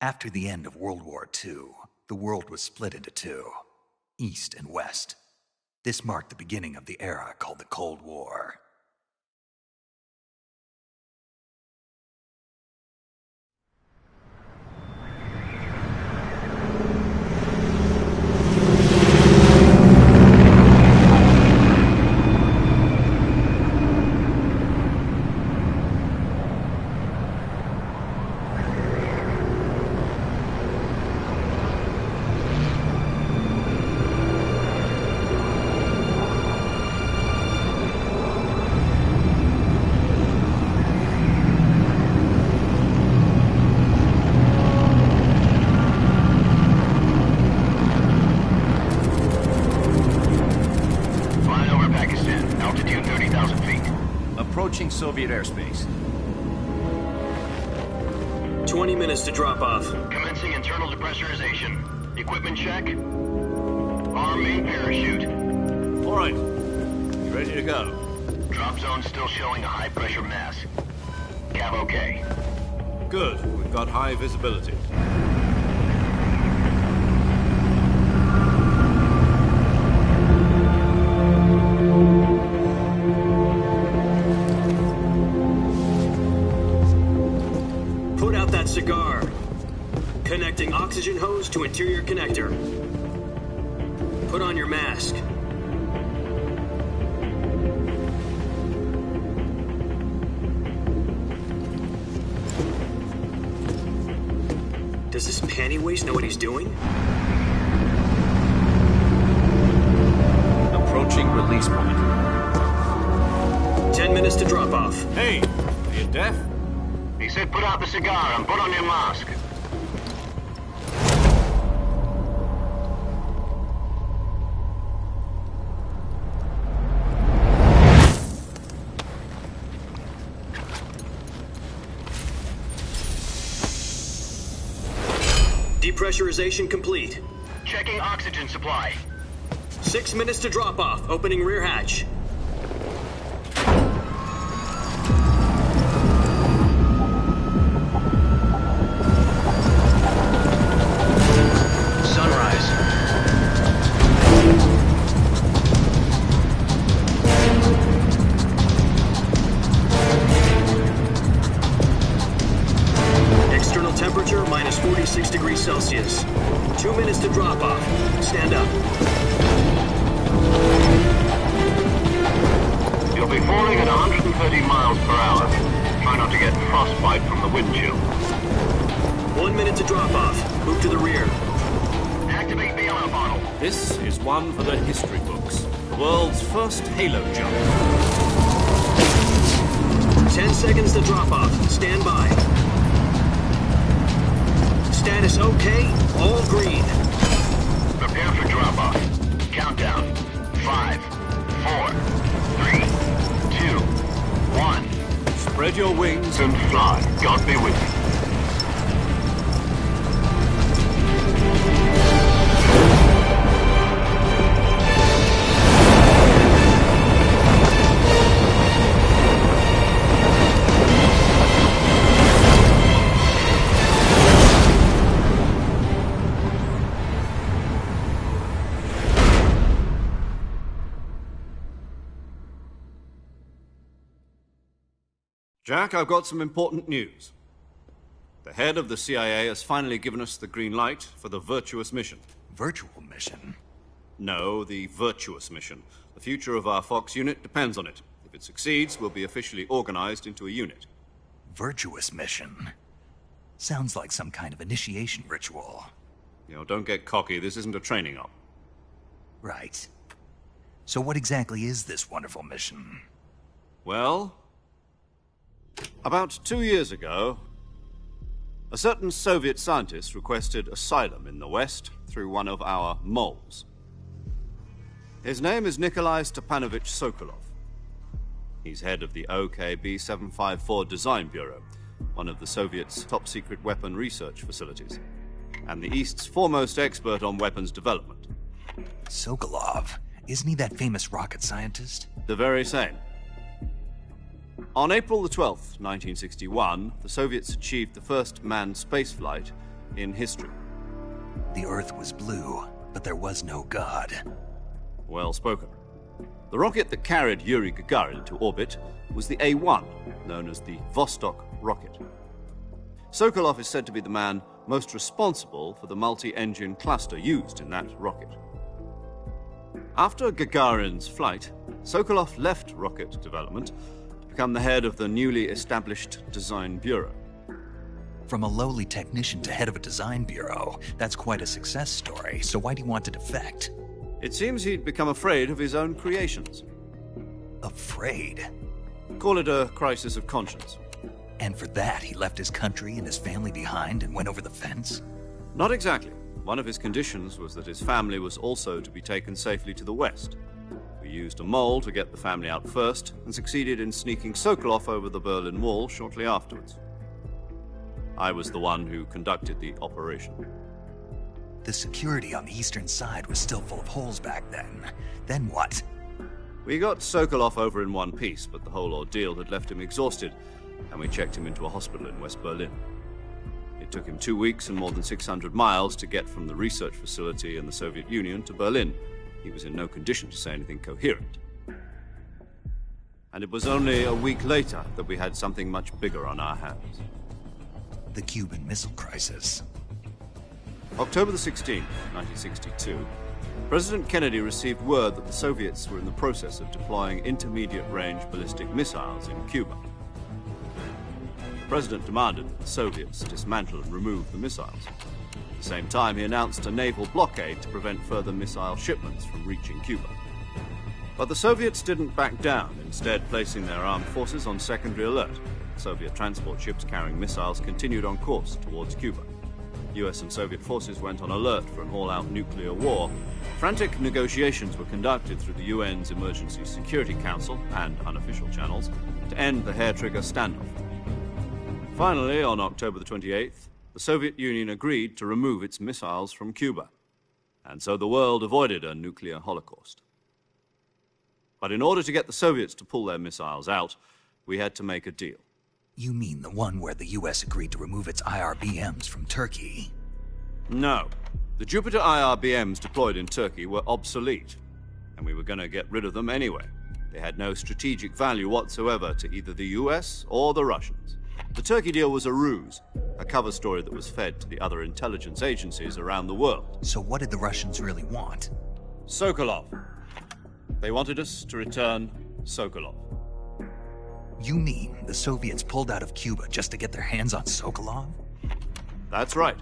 After the end of World War II, the world was split into two, East and West. This marked the beginning of the era called the Cold War. Approaching Soviet airspace. 20 minutes to drop off. Commencing internal depressurization. Equipment check. Arm main parachute. All right. You ready to go? Drop zone still showing a high pressure mass. Cav okay. Good. We've got high visibility. Cigar. Connecting oxygen hose to interior connector. Put on your mask. Does this panty waste know what he's doing? Approaching release point. 10 minutes to drop off. Hey, are you deaf? He said put out the cigar and put on your mask. Depressurization complete. Checking oxygen supply. 6 minutes to drop off. Opening rear hatch. Temperature minus 46 degrees Celsius. 2 minutes to drop off. Stand up. You'll be falling at 130 miles per hour. Try not to get frostbite from the wind chill. 1 minute to drop off. Move to the rear. Activate the yellow bottle. This is one for the history books. The world's first halo jump. 10 seconds to drop off. Stand by. Status okay, all green. Prepare for drop-off. Countdown. 5, 4, 3, 2, 1. Spread your wings And fly. God be with you. Jack, I've got some important news. The head of the CIA has finally given us the green light for the virtuous mission. Virtual mission? No, the virtuous mission. The future of our Fox unit depends on it. If it succeeds, we'll be officially organized into a unit. Virtuous mission? Sounds like some kind of initiation ritual. You know, don't get cocky. This isn't a training op. Right. So what exactly is this wonderful mission? Well, about 2 years ago, a certain Soviet scientist requested asylum in the West through one of our moles. His name is Nikolai Stepanovich Sokolov. He's head of the OKB 754 Design Bureau, one of the Soviets' top-secret weapon research facilities, and the East's foremost expert on weapons development. Sokolov? Isn't he that famous rocket scientist? The very same. On April the 12th, 1961, the Soviets achieved the first manned spaceflight in history. The Earth was blue, but there was no God. Well spoken. The rocket that carried Yuri Gagarin to orbit was the A-1, known as the Vostok rocket. Sokolov is said to be the man most responsible for the multi-engine cluster used in that rocket. After Gagarin's flight, Sokolov left rocket development to become the head of the newly established Design Bureau. From a lowly technician to head of a design bureau, that's quite a success story, so why'd he want to defect? It seems he'd become afraid of his own creations. Afraid? Call it a crisis of conscience. And for that, he left his country and his family behind and went over the fence? Not exactly. One of his conditions was that his family was also to be taken safely to the west. We used a mole to get the family out first and succeeded in sneaking Sokolov over the Berlin Wall shortly afterwards. I was the one who conducted the operation. The security on the eastern side was still full of holes back then. Then what? We got Sokolov over in one piece, but the whole ordeal had left him exhausted, and we checked him into a hospital in West Berlin. It took him 2 weeks and more than 600 miles to get from the research facility in the Soviet Union to Berlin. He was in no condition to say anything coherent. And it was only a week later that we had something much bigger on our hands. The Cuban Missile Crisis. October the 16th, 1962, President Kennedy received word that the Soviets were in the process of deploying intermediate-range ballistic missiles in Cuba. The President demanded that the Soviets dismantle and remove the missiles. At the same time, he announced a naval blockade to prevent further missile shipments from reaching Cuba. But the Soviets didn't back down, instead placing their armed forces on secondary alert. Soviet transport ships carrying missiles continued on course towards Cuba. US and Soviet forces went on alert for an all-out nuclear war. Frantic negotiations were conducted through the UN's Emergency Security Council and unofficial channels to end the hair-trigger standoff. Finally, on October the 28th, the Soviet Union agreed to remove its missiles from Cuba, and so the world avoided a nuclear holocaust. But in order to get the Soviets to pull their missiles out, we had to make a deal. You mean the one where the US agreed to remove its IRBMs from Turkey? No. The Jupiter IRBMs deployed in Turkey were obsolete, and we were going to get rid of them anyway. They had no strategic value whatsoever to either the US or the Russians. The Turkey deal was a ruse, a cover story that was fed to the other intelligence agencies around the world. So what did the Russians really want? Sokolov. They wanted us to return Sokolov. You mean the Soviets pulled out of Cuba just to get their hands on Sokolov? That's right.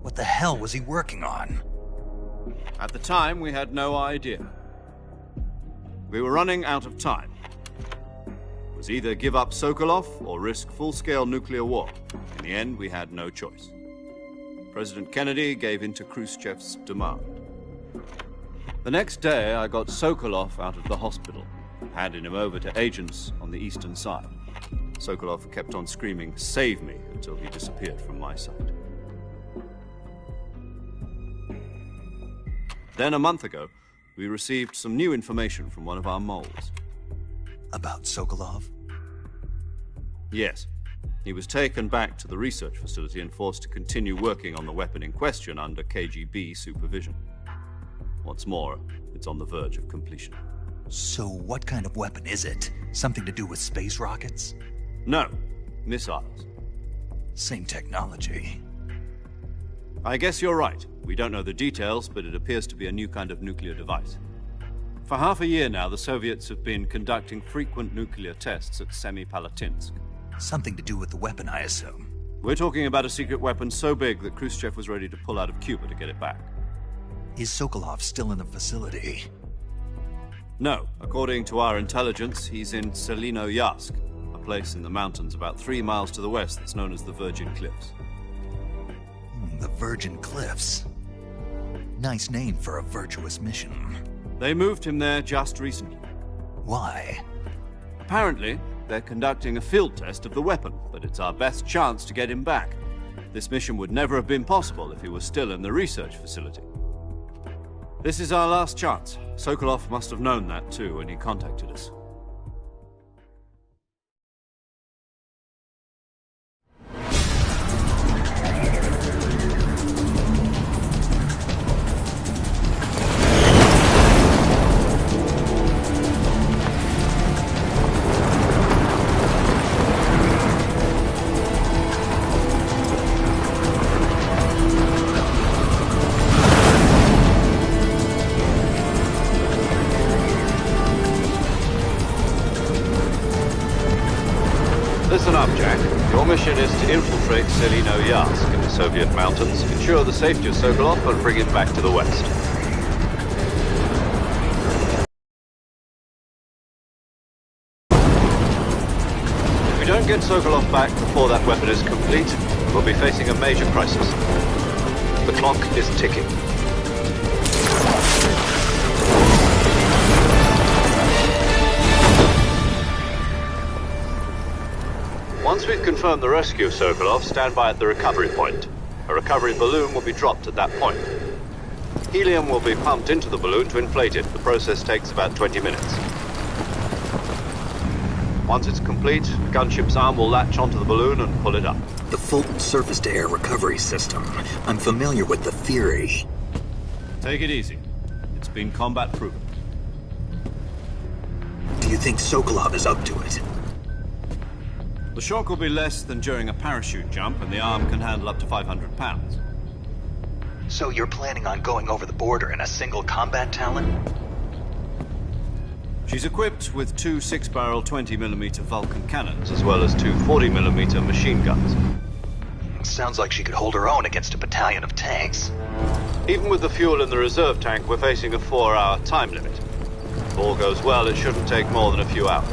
What the hell was he working on? At the time, we had no idea. We were running out of time. It was either give up Sokolov or risk full-scale nuclear war. In the end, we had no choice. President Kennedy gave in to Khrushchev's demand. The next day, I got Sokolov out of the hospital, handing him over to agents on the eastern side. Sokolov kept on screaming, "Save me," until he disappeared from my sight. Then, a month ago, we received some new information from one of our moles. About Sokolov? Yes. He was taken back to the research facility and forced to continue working on the weapon in question under KGB supervision. What's more, it's on the verge of completion. So what kind of weapon is it? Something to do with space rockets? No, missiles. Same technology. I guess you're right. We don't know the details, but it appears to be a new kind of nuclear device. For half a year now, the Soviets have been conducting frequent nuclear tests at Semipalatinsk. Something to do with the weapon, I assume. We're talking about a secret weapon so big that Khrushchev was ready to pull out of Cuba to get it back. Is Sokolov still in the facility? No. According to our intelligence, he's in Selinoyarsk, a place in the mountains about 3 miles to the west that's known as the Virgin Cliffs. The Virgin Cliffs. Nice name for a virtuous mission. They moved him there just recently. Why? Apparently, they're conducting a field test of the weapon, but it's our best chance to get him back. This mission would never have been possible if he was still in the research facility. This is our last chance. Sokolov must have known that too when he contacted us. infiltrate Selino-Yarsk in the Soviet mountains, ensure the safety of Sokolov, and bring him back to the west. If we don't get Sokolov back before that weapon is complete, we'll be facing a major crisis. The clock is ticking. Once we've confirmed the rescue of Sokolov, stand by at the recovery point. A recovery balloon will be dropped at that point. Helium will be pumped into the balloon to inflate it. The process takes about 20 minutes. Once it's complete, the gunship's arm will latch onto the balloon and pull it up. The Fulton surface-to-air recovery system. I'm familiar with the theory. Take it easy. It's been combat-proven. Do you think Sokolov is up to it? The shock will be less than during a parachute jump, and the arm can handle up to 500 pounds. So you're planning on going over the border in a single combat Talon? She's equipped with two 6-barrel 20mm Vulcan cannons, as well as two 40mm machine guns. Sounds like she could hold her own against a battalion of tanks. Even with the fuel in the reserve tank, we're facing a 4-hour time limit. If all goes well, it shouldn't take more than a few hours.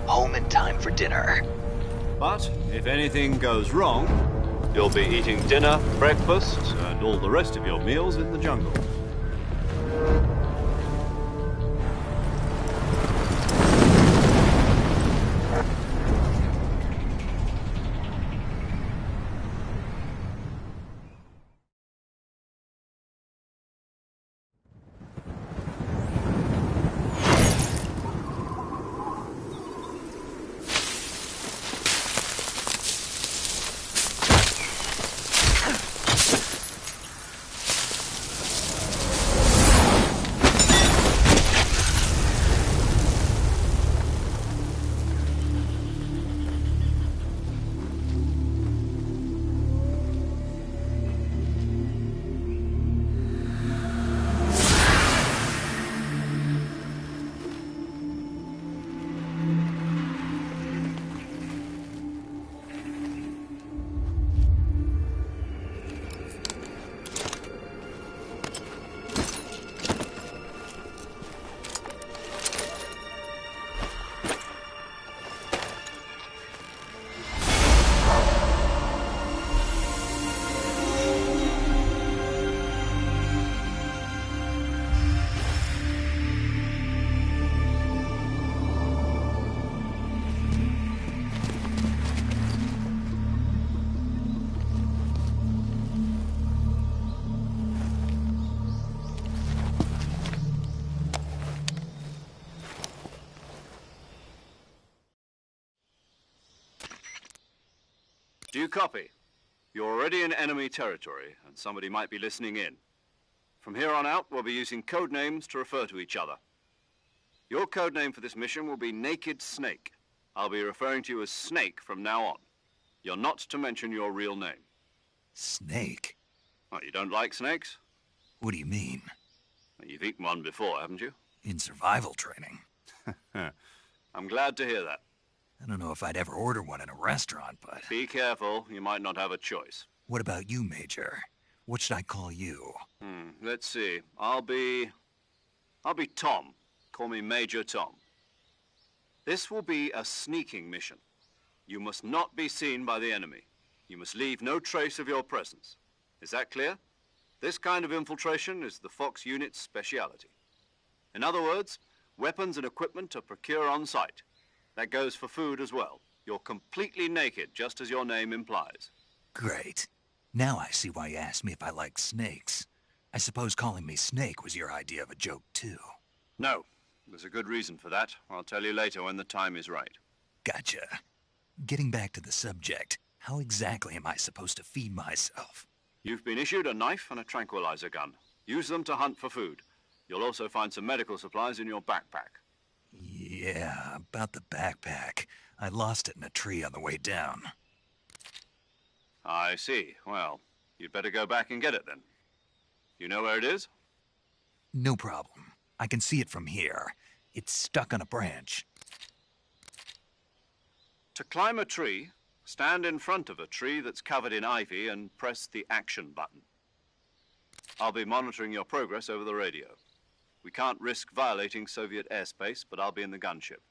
Home in time for dinner. But if anything goes wrong, you'll be eating dinner, breakfast, and all the rest of your meals in the jungle. Do you copy? You're already in enemy territory, and somebody might be listening in. From here on out, we'll be using code names to refer to each other. Your code name for this mission will be Naked Snake. I'll be referring to you as Snake from now on. You're not to mention your real name. Snake? What, you don't like snakes? What do you mean? You've eaten one before, haven't you? In survival training. I'm glad to hear that. I don't know if I'd ever order one in a restaurant, but... Be careful, you might not have a choice. What about you, Major? What should I call you? Let's see. I'll be Tom. Call me Major Tom. This will be a sneaking mission. You must not be seen by the enemy. You must leave no trace of your presence. Is that clear? This kind of infiltration is the Fox unit's speciality. In other words, weapons and equipment are procured on site. That goes for food as well. You're completely naked, just as your name implies. Great. Now I see why you asked me if I like snakes. I suppose calling me Snake was your idea of a joke, too. No. There's a good reason for that. I'll tell you later when the time is right. Gotcha. Getting back to the subject, how exactly am I supposed to feed myself? You've been issued a knife and a tranquilizer gun. Use them to hunt for food. You'll also find some medical supplies in your backpack. Yeah, about the backpack. I lost it in a tree on the way down. I see. Well, you'd better go back and get it then. You know where it is? No problem. I can see it from here. It's stuck on a branch. To climb a tree, Stand in front of a tree that's covered in ivy and press the action button. I'll be monitoring your progress over the radio. We can't risk violating Soviet airspace, but I'll be in the gunship.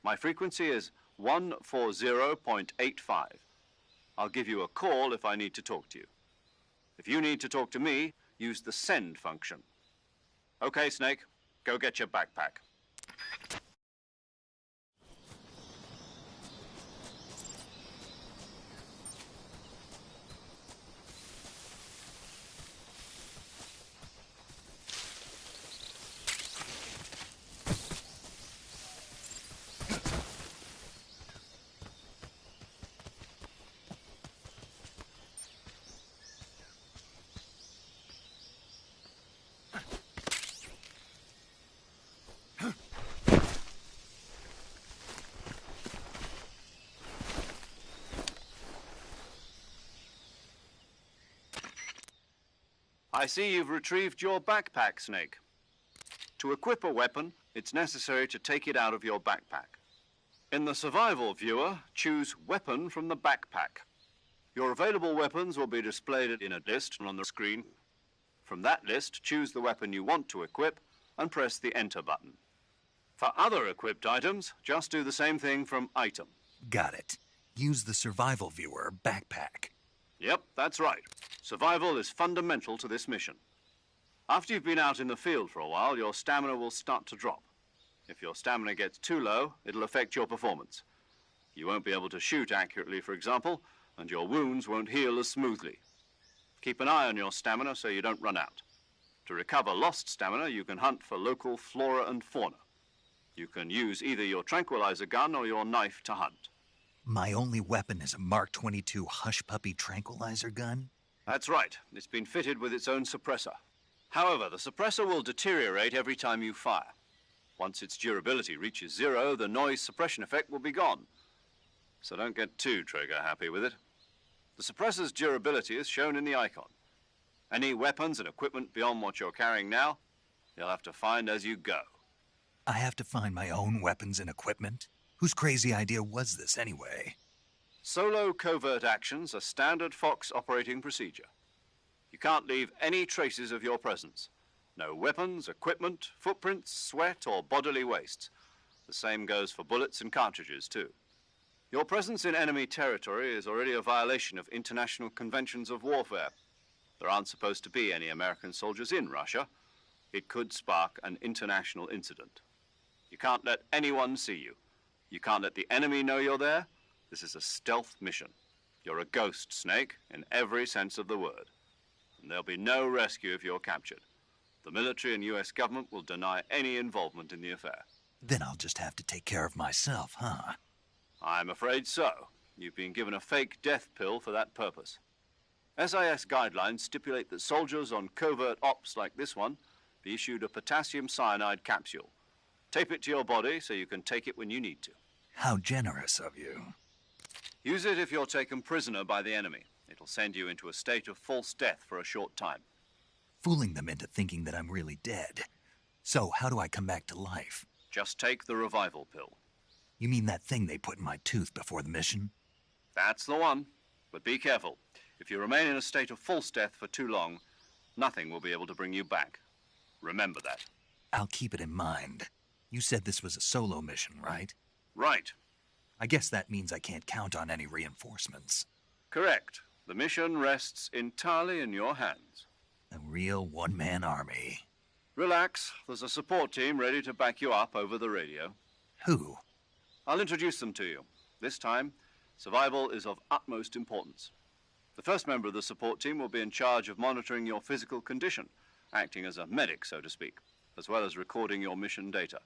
My frequency is 140.85. I'll give you a call if I need to talk to you. If you need to talk to me, use the send function. Okay, Snake, go get your backpack. I see you've retrieved your backpack, Snake. To equip a weapon, it's necessary to take it out of your backpack. In the survival viewer, choose Weapon from the backpack. Your available weapons will be displayed in a list on the screen. From that list, choose the weapon you want to equip and press the Enter button. For other equipped items, just do the same thing from Item. Got it. Use the survival viewer backpack. Yep, that's right. Survival is fundamental to this mission. After you've been out in the field for a while, your stamina will start to drop. If your stamina gets too low, it'll affect your performance. You won't be able to shoot accurately, for example, and your wounds won't heal as smoothly. Keep an eye on your stamina so you don't run out. To recover lost stamina, you can hunt for local flora and fauna. You can use either your tranquilizer gun or your knife to hunt. My only weapon is a Mark 22 Hush Puppy tranquilizer gun? That's right. It's been fitted with its own suppressor. However, the suppressor will deteriorate every time you fire. Once its durability reaches 0, the noise suppression effect will be gone. So don't get too trigger-happy with it. The suppressor's durability is shown in the icon. Any weapons and equipment beyond what you're carrying now, you'll have to find as you go. I have to find my own weapons and equipment? Whose crazy idea was this, anyway? Solo covert actions are standard Fox operating procedure. You can't leave any traces of your presence. No weapons, equipment, footprints, sweat, or bodily waste. The same goes for bullets and cartridges, too. Your presence in enemy territory is already a violation of international conventions of warfare. There aren't supposed to be any American soldiers in Russia. It could spark an international incident. You can't let anyone see you. You can't let the enemy know you're there. This is a stealth mission. You're a ghost, Snake, in every sense of the word. And there'll be no rescue if you're captured. The military and U.S. government will deny any involvement in the affair. Then I'll just have to take care of myself, huh? I'm afraid so. You've been given a fake death pill for that purpose. SIS guidelines stipulate that soldiers on covert ops like this one be issued a potassium cyanide capsule. Tape it to your body so you can take it when you need to. How generous of you. Use it if you're taken prisoner by the enemy. It'll send you into a state of false death for a short time. Fooling them into thinking that I'm really dead. So how do I come back to life? Just take the revival pill. You mean that thing they put in my tooth before the mission? That's the one. But be careful. If you remain in a state of false death for too long, nothing will be able to bring you back. Remember that. I'll keep it in mind. You said this was a solo mission, right? Right. I guess that means I can't count on any reinforcements. Correct. The mission rests entirely in your hands. A real one-man army. Relax. There's a support team ready to back you up over the radio. Who? I'll introduce them to you. This time, survival is of utmost importance. The first member of the support team will be in charge of monitoring your physical condition, acting as a medic, so to speak, as well as recording your mission data.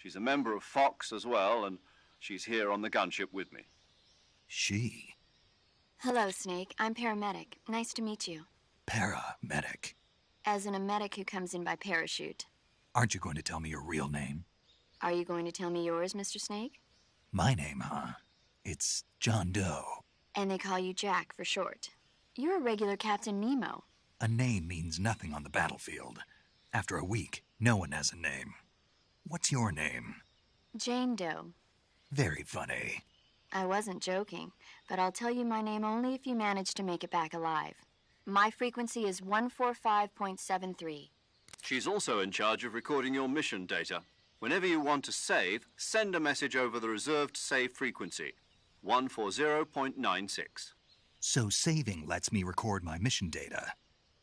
She's a member of Fox as well, and she's here on the gunship with me. She? Hello, Snake. I'm paramedic. Nice to meet you. Paramedic. As in a medic who comes in by parachute. Aren't you going to tell me your real name? Are you going to tell me yours, Mr. Snake? My name, huh? It's John Doe. And they call you Jack for short. You're a regular Captain Nemo. A name means nothing on the battlefield. After a week, no one has a name. What's your name? Jane Doe. Very funny. I wasn't joking, but I'll tell you my name only if you manage to make it back alive. My frequency is 145.73. She's also in charge of recording your mission data. Whenever you want to save, send a message over the reserved save frequency, 140.96. So saving lets me record my mission data.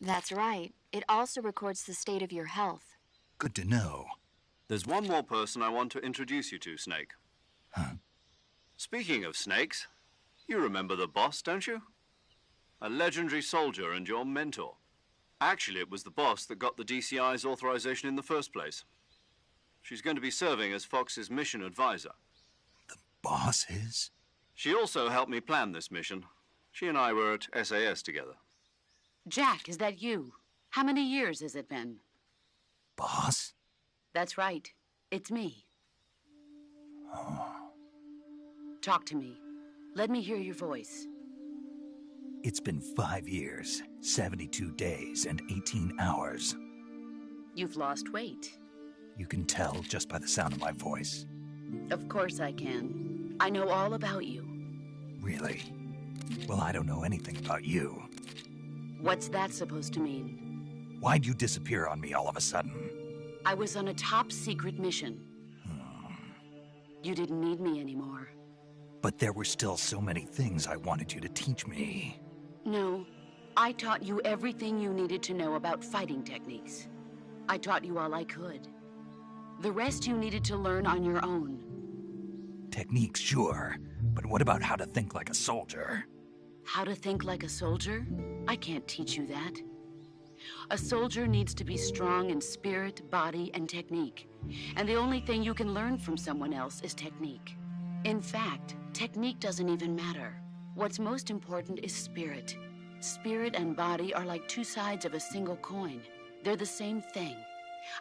That's right. It also records the state of your health. Good to know. There's one more person I want to introduce you to, Snake. Huh? Speaking of snakes, you remember the boss, don't you? A legendary soldier and your mentor. Actually, it was the boss that got the DCI's authorization in the first place. She's going to be serving as Fox's mission advisor. The boss is? She also helped me plan this mission. She and I were at SAS together. Jack, is that you? How many years has it been? Boss? That's right. It's me. Oh. Talk to me. Let me hear your voice. It's been 5 years, 72 days, and 18 hours. You've lost weight. You can tell just by the sound of my voice. Of course I can. I know all about you. Really? Well, I don't know anything about you. What's that supposed to mean? Why'd you disappear on me all of a sudden? I was on a top-secret mission. You didn't need me anymore. But there were still so many things I wanted you to teach me. No, I taught you everything you needed to know about fighting techniques. I taught you all I could. The rest you needed to learn on your own. Techniques, sure. But what about how to think like a soldier? How to think like a soldier? I can't teach you that. A soldier needs to be strong in spirit, body, and technique. And the only thing you can learn from someone else is technique. In fact, technique doesn't even matter. What's most important is spirit. Spirit and body are like two sides of a single coin. They're the same thing.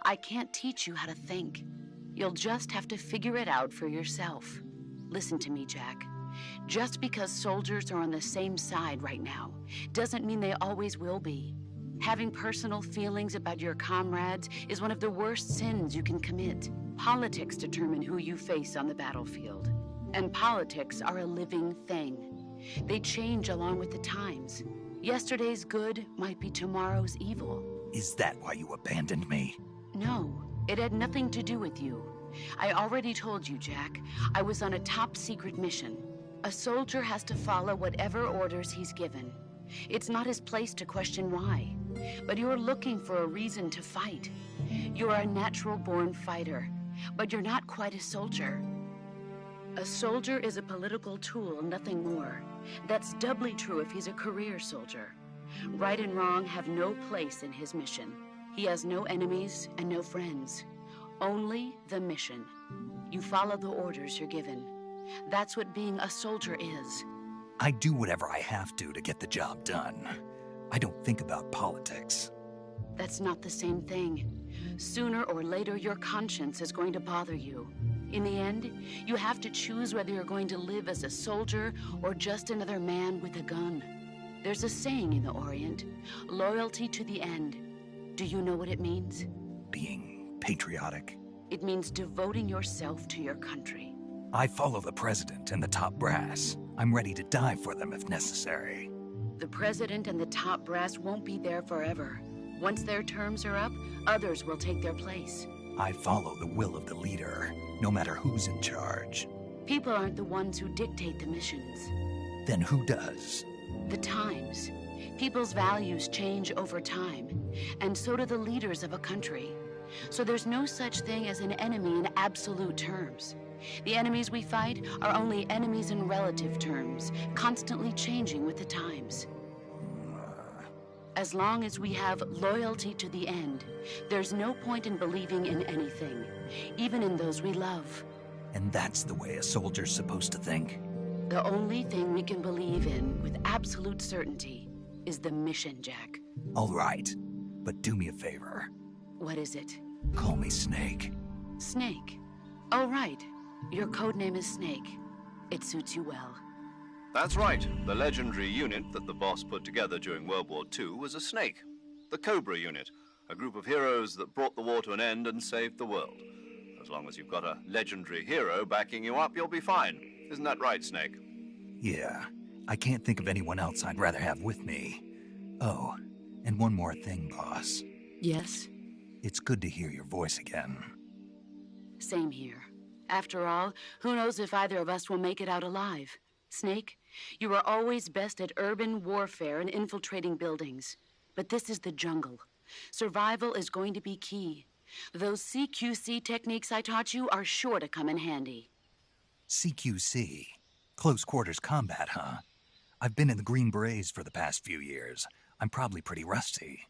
I can't teach you how to think. You'll just have to figure it out for yourself. Listen to me, Jack. Just because soldiers are on the same side right now doesn't mean they always will be. Having personal feelings about your comrades is one of the worst sins you can commit. Politics determine who you face on the battlefield. And politics are a living thing. They change along with the times. Yesterday's good might be tomorrow's evil. Is that why you abandoned me? No, it had nothing to do with you. I already told you, Jack. I was on a top-secret mission. A soldier has to follow whatever orders he's given. It's not his place to question why. But you're looking for a reason to fight. You're a natural-born fighter, but you're not quite a soldier. A soldier is a political tool, nothing more. That's doubly true if he's a career soldier. Right and wrong have no place in his mission. He has no enemies and no friends. Only the mission. You follow the orders you're given. That's what being a soldier is. I do whatever I have to get the job done. I don't think about politics. That's not the same thing. Sooner or later, your conscience is going to bother you. In the end, you have to choose whether you're going to live as a soldier or just another man with a gun. There's a saying in the Orient, loyalty to the end. Do you know what it means? Being patriotic. It means devoting yourself to your country. I follow the president and the top brass. I'm ready to die for them if necessary. The president and the top brass won't be there forever. Once their terms are up, others will take their place. I follow the will of the leader, no matter who's in charge. People aren't the ones who dictate the missions. Then who does? The times. People's values change over time, and so do the leaders of a country. So there's no such thing as an enemy in absolute terms. The enemies we fight are only enemies in relative terms, constantly changing with the times. As long as we have loyalty to the end, there's no point in believing in anything, even in those we love. And that's the way a soldier's supposed to think? The only thing we can believe in with absolute certainty is the mission, Jack. All right, but do me a favor. What is it? Call me Snake. Snake. Oh, right. Your codename is Snake. It suits you well. That's right. The legendary unit that the boss put together during World War II was a snake. The Cobra unit, a group of heroes that brought the war to an end and saved the world. As long as you've got a legendary hero backing you up, you'll be fine. Isn't that right, Snake? Yeah, I can't think of anyone else I'd rather have with me. Oh, and one more thing, boss. Yes? It's good to hear your voice again. Same here. After all, who knows if either of us will make it out alive? Snake, you are always best at urban warfare and infiltrating buildings. But this is the jungle. Survival is going to be key. Those CQC techniques I taught you are sure to come in handy. CQC? Close quarters combat, huh? I've been in the Green Berets for the past few years. I'm probably pretty rusty.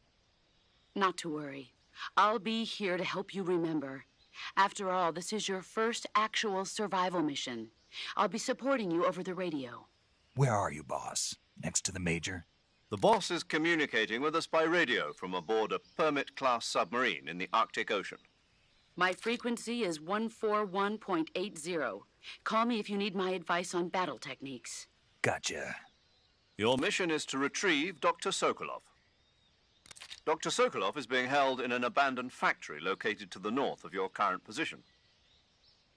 Not to worry. I'll be here to help you remember. After all, this is your first actual survival mission. I'll be supporting you over the radio. Where are you, boss? Next to the Major? The boss is communicating with us by radio from aboard a Permit-class submarine in the Arctic Ocean. My frequency is 141.80. Call me if you need my advice on battle techniques. Gotcha. Your mission is to retrieve Dr. Sokolov. Dr. Sokolov is being held in an abandoned factory located to the north of your current position.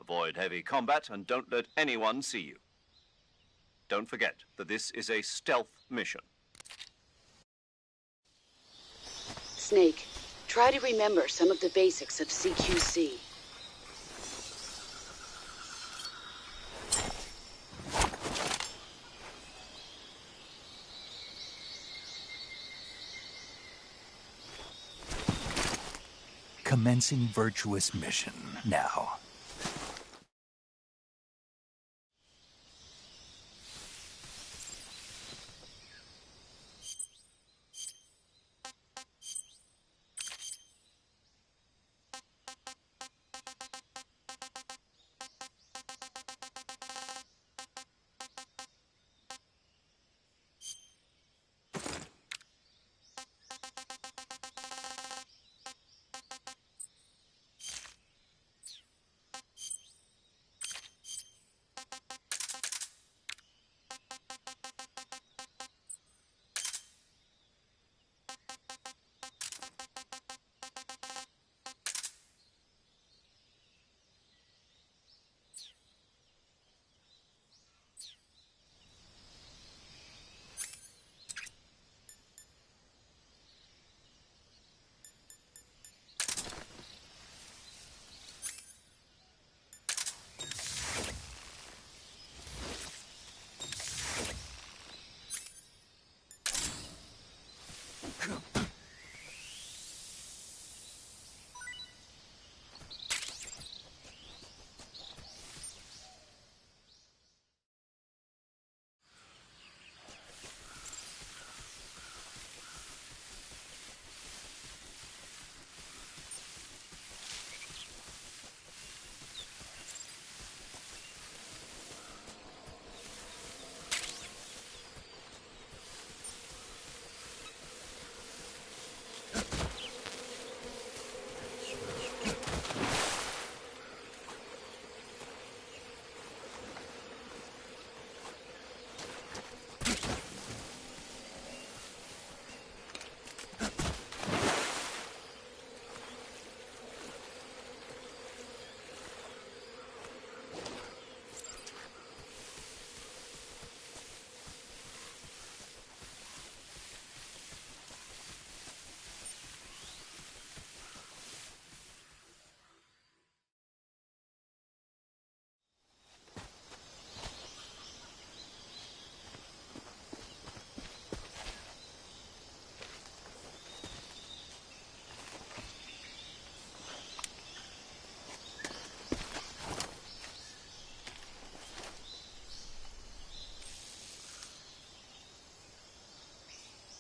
Avoid heavy combat and don't let anyone see you. Don't forget that this is a stealth mission. Snake, try to remember some of the basics of CQC. Commencing virtuous mission now.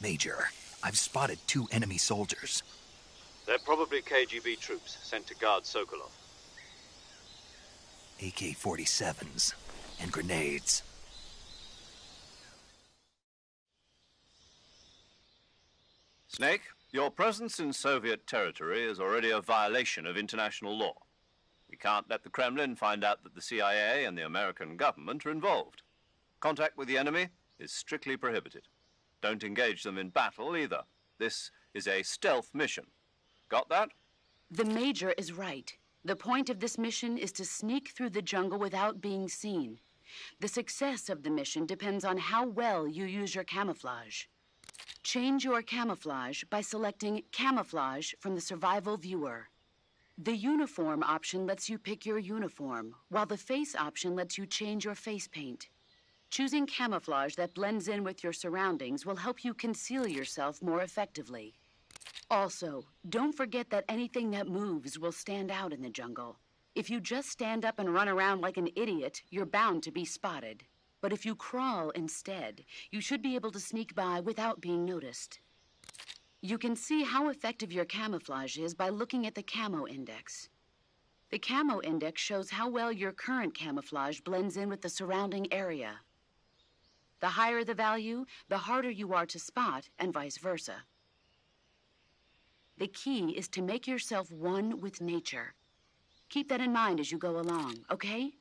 Major, I've spotted 2 enemy soldiers. They're probably KGB troops sent to guard Sokolov. AK-47s and grenades. Snake, your presence in Soviet territory is already a violation of international law. We can't let the Kremlin find out that the CIA and the American government are involved. Contact with the enemy is strictly prohibited. Don't engage them in battle either. This is a stealth mission. Got that? The Major is right. The point of this mission is to sneak through the jungle without being seen. The success of the mission depends on how well you use your camouflage. Change your camouflage by selecting Camouflage from the Survival Viewer. The Uniform option lets you pick your uniform, while the Face option lets you change your face paint. Choosing camouflage that blends in with your surroundings will help you conceal yourself more effectively. Also, don't forget that anything that moves will stand out in the jungle. If you just stand up and run around like an idiot, you're bound to be spotted. But if you crawl instead, you should be able to sneak by without being noticed. You can see how effective your camouflage is by looking at the Camo Index. The Camo Index shows how well your current camouflage blends in with the surrounding area. The higher the value, the harder you are to spot, and vice versa. The key is to make yourself one with nature. Keep that in mind as you go along, okay?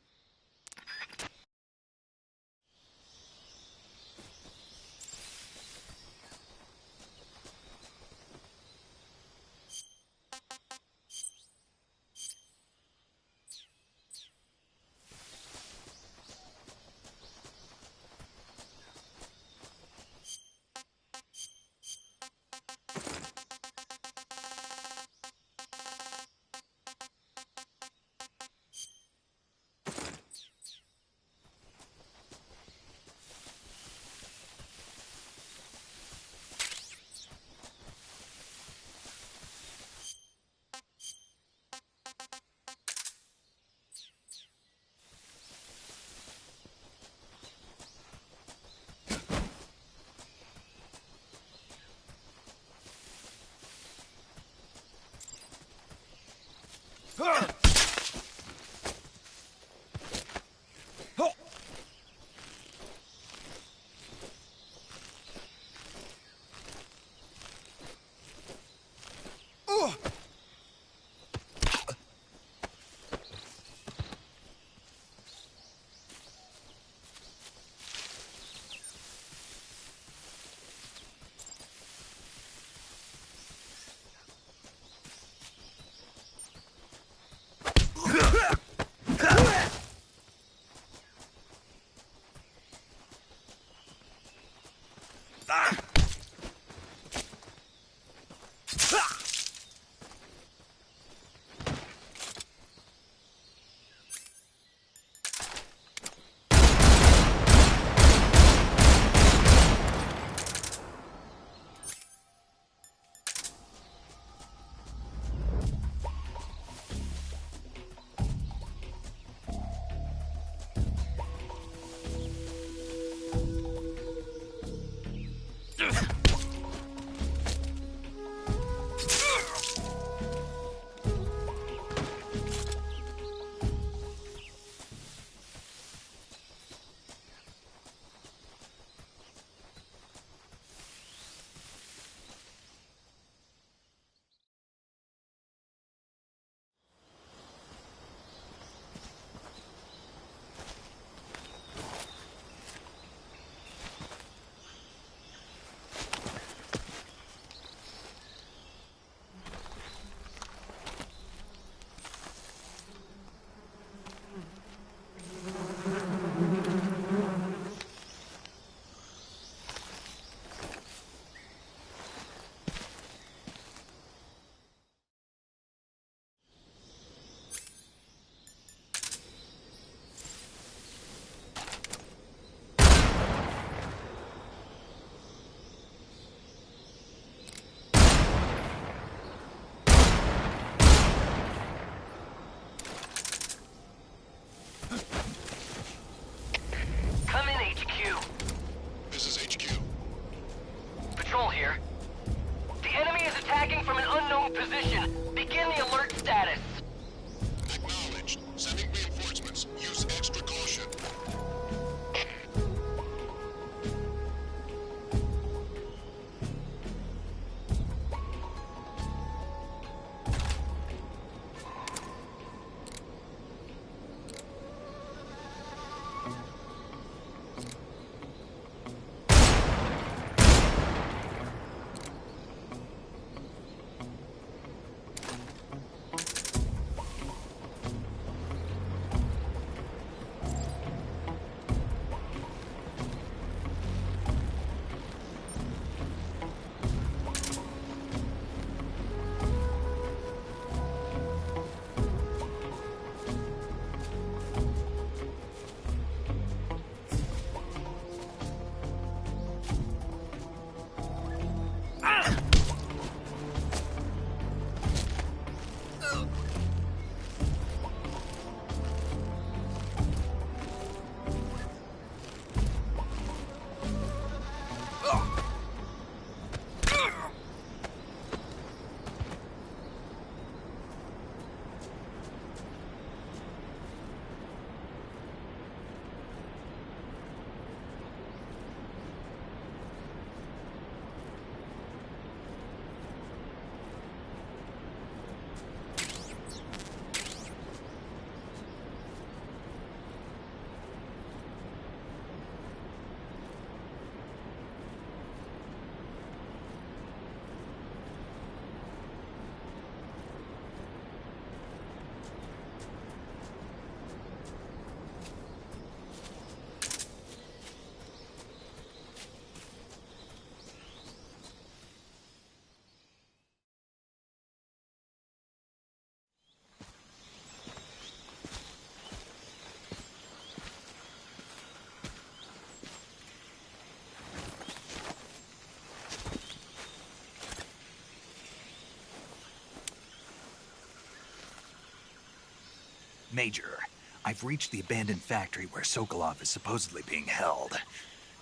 Major, I've reached the abandoned factory where Sokolov is supposedly being held.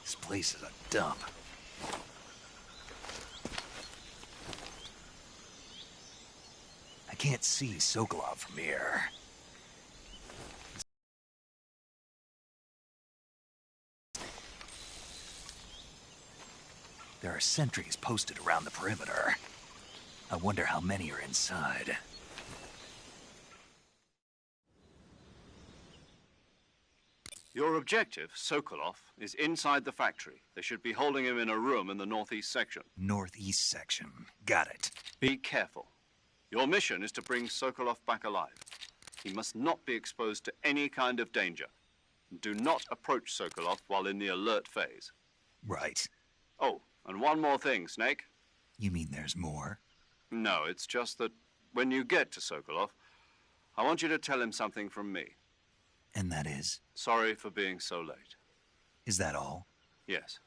This place is a dump. I can't see Sokolov from here. There are sentries posted around the perimeter. I wonder how many are inside. Your objective, Sokolov, is inside the factory. They should be holding him in a room in the northeast section. Northeast section. Got it. Be careful. Your mission is to bring Sokolov back alive. He must not be exposed to any kind of danger. Do not approach Sokolov while in the alert phase. Right. Oh, and one more thing, Snake. You mean there's more? No, it's just that when you get to Sokolov, I want you to tell him something from me. And that is? Sorry for being so late. Is that all? Yes.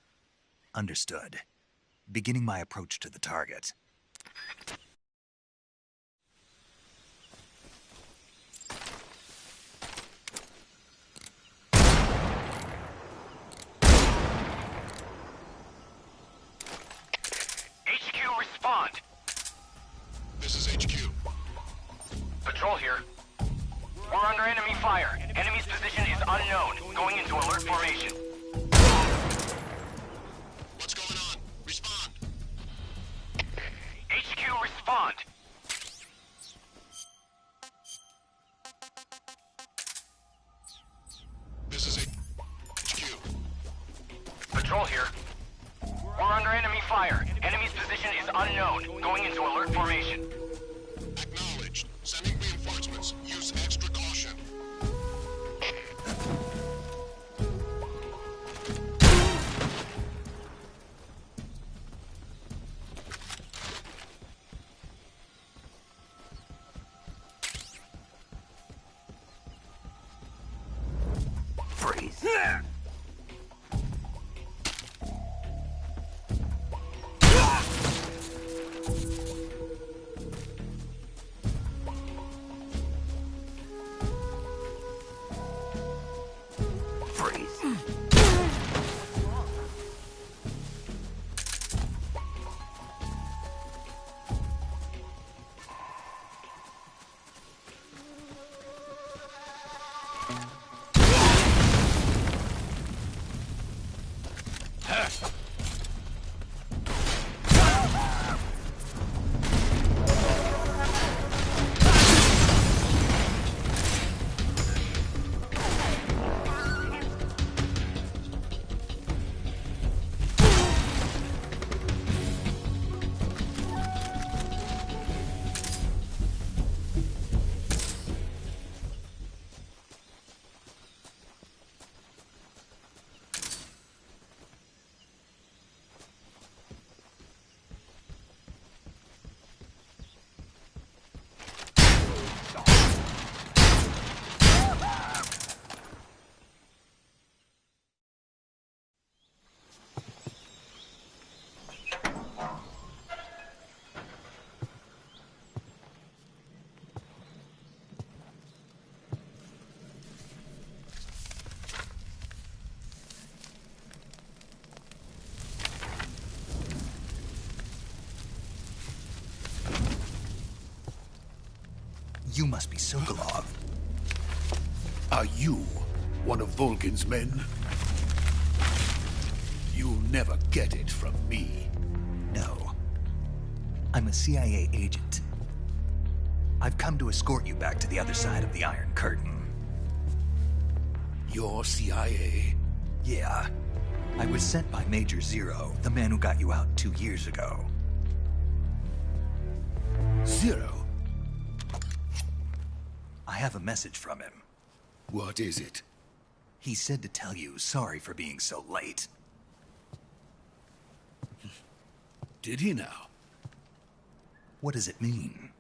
Understood. Beginning my approach to the target. HQ, respond. This is HQ. Patrol here. We're under enemy fire. Enemy's position is unknown. Going into alert formation. What's going on? Respond. HQ, respond. This is HQ. Patrol here. We're under enemy fire. Enemy's position is unknown. Going into alert formation. Acknowledged. Sending reinforcements. Use extra caution. Freeze. You must be Sokolov. Are you one of Volgin's men? You'll never get it from me. No. I'm a CIA agent. I've come to escort you back to the other side of the Iron Curtain. You're CIA? Yeah. I was sent by Major Zero, the man who got you out 2 years ago. Zero? I have a message from him. What is it? He said to tell you sorry for being so late. Did he now? What does it mean?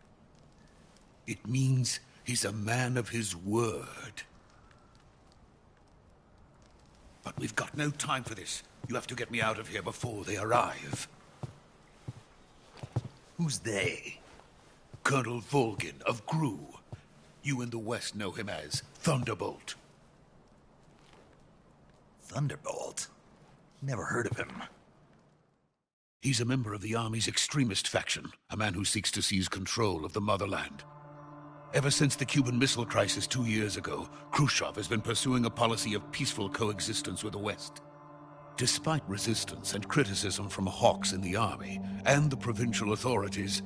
It means he's a man of his word. But we've got no time for this. You have to get me out of here before they arrive. Who's they? Colonel Volgin of GRU. You in the West know him as Thunderbolt. Thunderbolt? Never heard of him. He's a member of the Army's extremist faction, a man who seeks to seize control of the motherland. Ever since the Cuban Missile Crisis 2 years ago, Khrushchev has been pursuing a policy of peaceful coexistence with the West. Despite resistance and criticism from hawks in the army and the provincial authorities,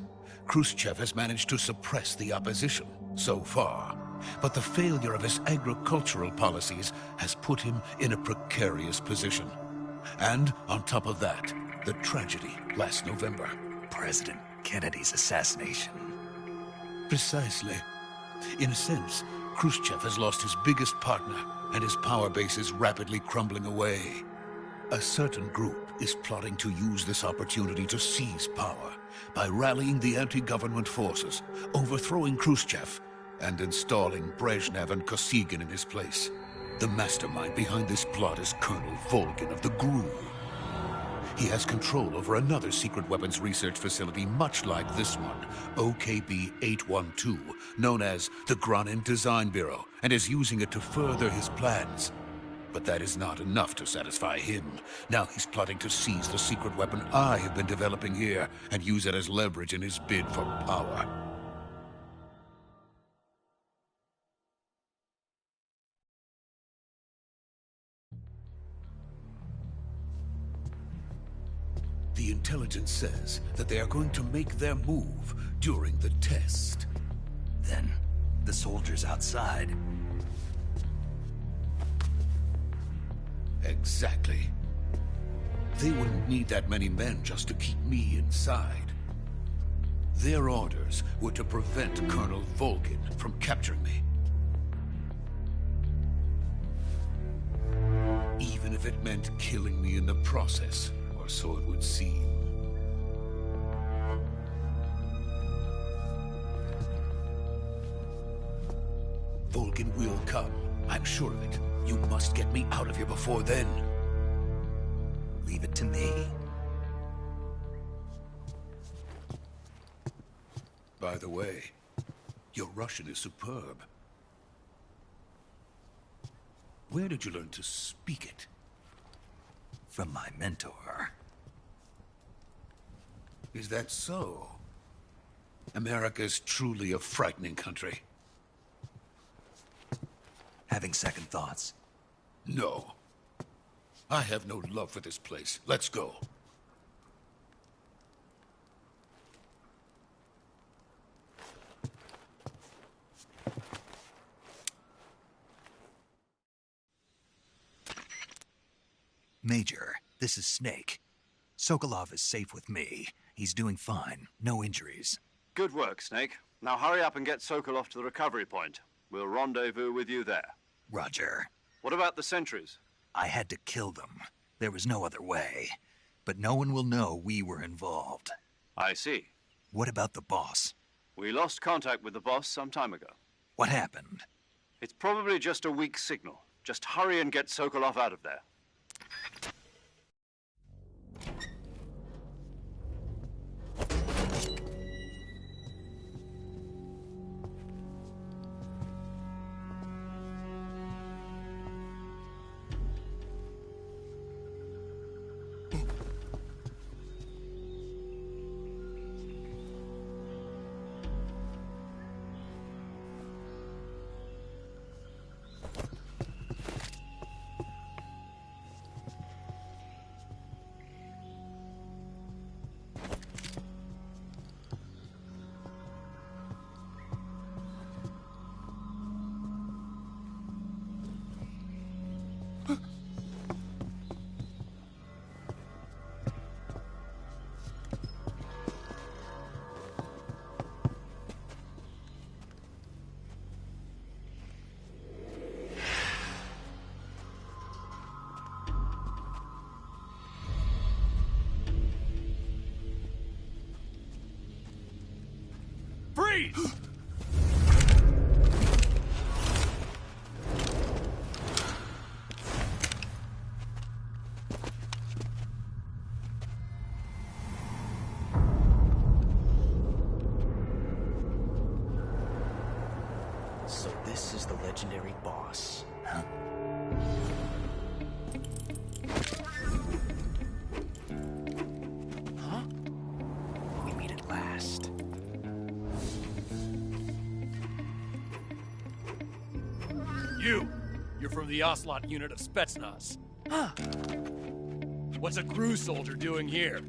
Khrushchev has managed to suppress the opposition so far. But the failure of his agricultural policies has put him in a precarious position. And on top of that, the tragedy last November. President Kennedy's assassination. Precisely. In a sense, Khrushchev has lost his biggest partner, and his power base is rapidly crumbling away. A certain group is plotting to use this opportunity to seize power by rallying the anti-government forces, overthrowing Khrushchev, and installing Brezhnev and Kosygin in his place. The mastermind behind this plot is Colonel Volgin of the GRU. He has control over another secret weapons research facility much like this one, OKB-812, known as the Granin Design Bureau, and is using it to further his plans. But that is not enough to satisfy him. Now he's plotting to seize the secret weapon I have been developing here and use it as leverage in his bid for power. The intelligence says that they are going to make their move during the test. Then, the soldiers outside. Exactly. They wouldn't need that many men just to keep me inside. Their orders were to prevent Colonel Volgin from capturing me. Even if it meant killing me in the process, or so it would seem. Volgin will come. I'm sure of it. You must get me out of here before then. Leave it to me. By the way, your Russian is superb. Where did you learn to speak it? From my mentor. Is that so? America's truly a frightening country. Having second thoughts? No. I have no love for this place. Let's go. Major, this is Snake. Sokolov is safe with me. He's doing fine. No injuries. Good work, Snake. Now hurry up and get Sokolov to the recovery point. We'll rendezvous with you there. Roger. What about the sentries? I had to kill them. There was no other way. But no one will know we were involved. I see. What about the boss? We lost contact with the boss some time ago. What happened? It's probably just a weak signal. Just hurry and get Sokolov out of there. Freeze! legendary boss. Huh? Huh? We meet at last. You're from the Ocelot unit of Spetsnaz. Huh. What's a crew soldier doing here?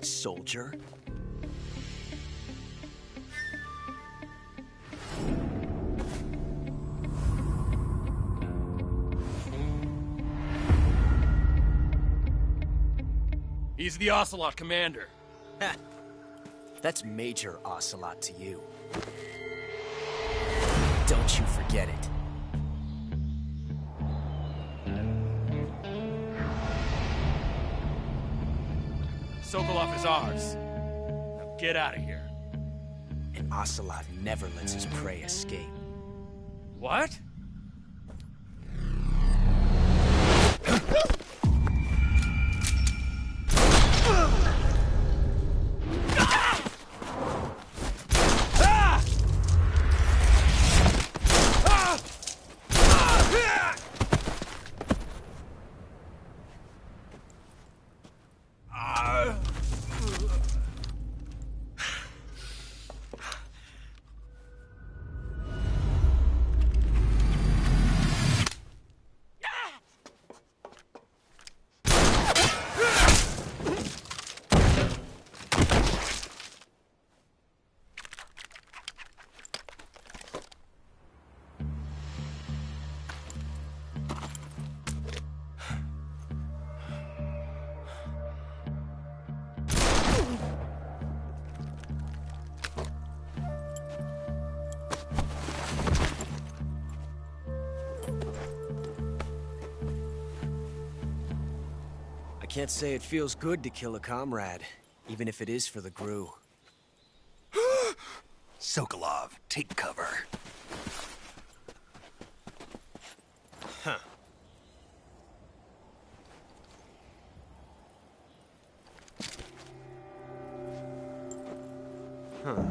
Soldier? He's the Ocelot commander. That's Major Ocelot to you. Don't you forget it. Sokolov is ours. Now get out of here. And Ocelot never lets his prey escape. What? I can't say it feels good to kill a comrade, even if it is for the GRU. Sokolov, take cover. Huh. Huh.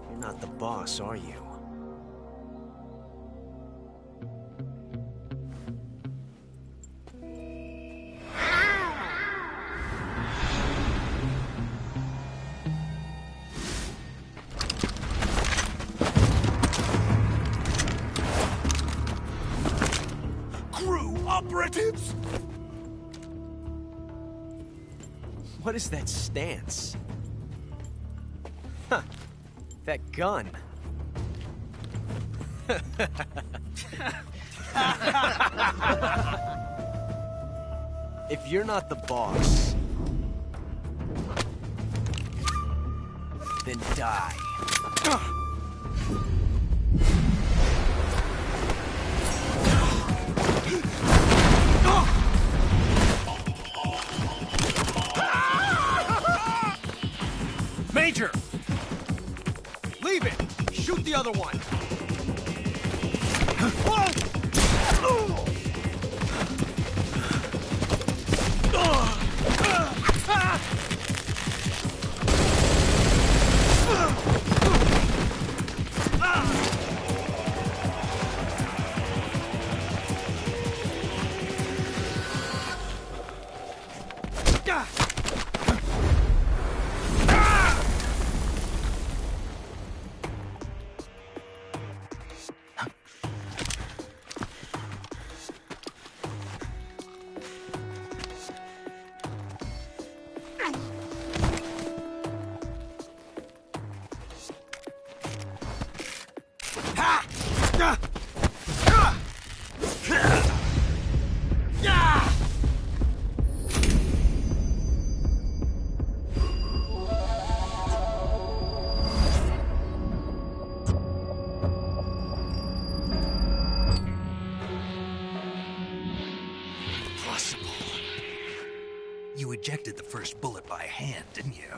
You're not the boss, are you? Operatives? What is that stance? Huh. That gun. If you're not the boss, then die. Major! Leave it! Shoot the other one! You ejected the first bullet by hand, didn't you?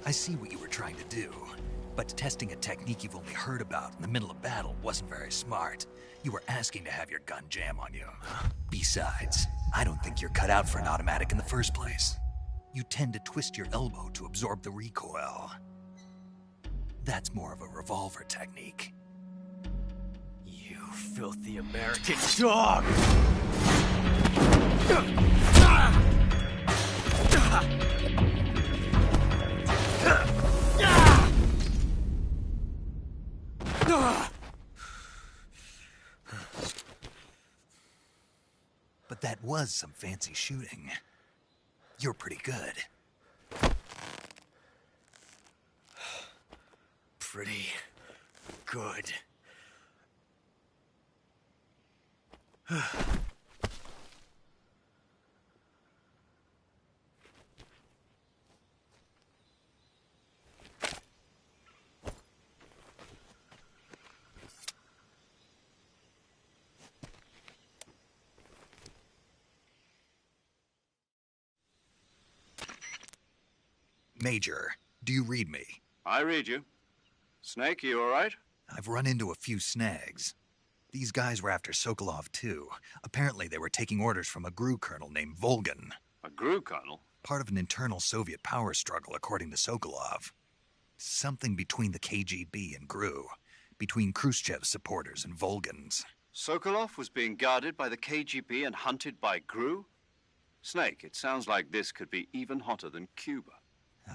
I see what you were trying to do. But testing a technique you've only heard about in the middle of battle wasn't very smart. You were asking to have your gun jam on you. Besides, I don't think you're cut out for an automatic in the first place. you tend to twist your elbow to absorb the recoil. That's more of a revolver technique. You filthy American dog! But that was some fancy shooting. You're pretty good. Pretty good. Major, do you read me? I read you. Snake, you all right? I've run into a few snags. These guys were after Sokolov, too. Apparently they were taking orders from a GRU colonel named Volgan. A GRU colonel? Part of an internal Soviet power struggle, according to Sokolov. Something between the KGB and GRU. Between Khrushchev's supporters and Volgan's. Sokolov was being guarded by the KGB and hunted by GRU? Snake, it sounds like this could be even hotter than Cuba.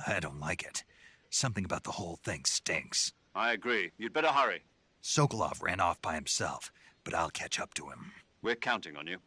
I don't like it. Something about the whole thing stinks. I agree. You'd better hurry. Sokolov ran off by himself, but I'll catch up to him. We're counting on you.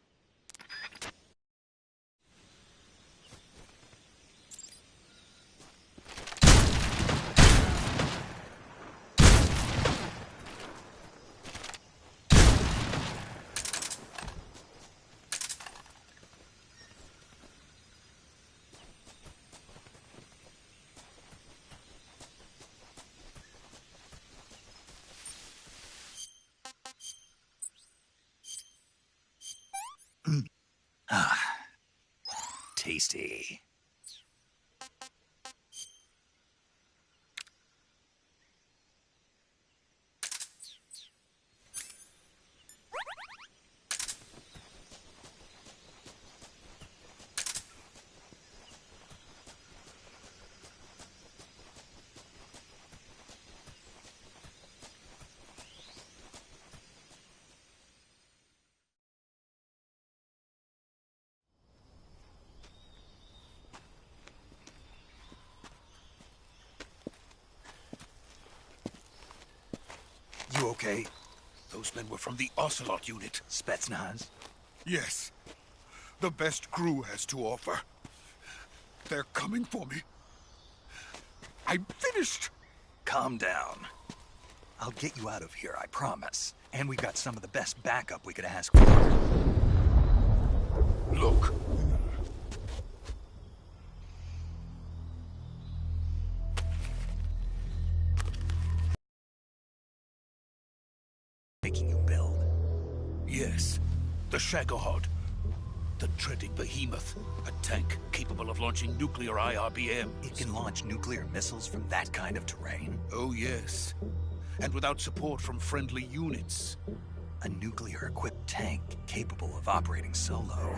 Tasty. You okay? Those men were from the Ocelot unit. Spetsnaz? Yes. The best GRU has to offer. They're coming for me. I'm finished. Calm down. I'll get you out of here, I promise. And we've got some of the best backup we could ask for. Look. Making you build? Yes. The Shagohod. The treading behemoth. A tank capable of launching nuclear IRBMs. It can launch nuclear missiles from that kind of terrain? Oh, yes. And without support from friendly units. A nuclear-equipped tank capable of operating solo.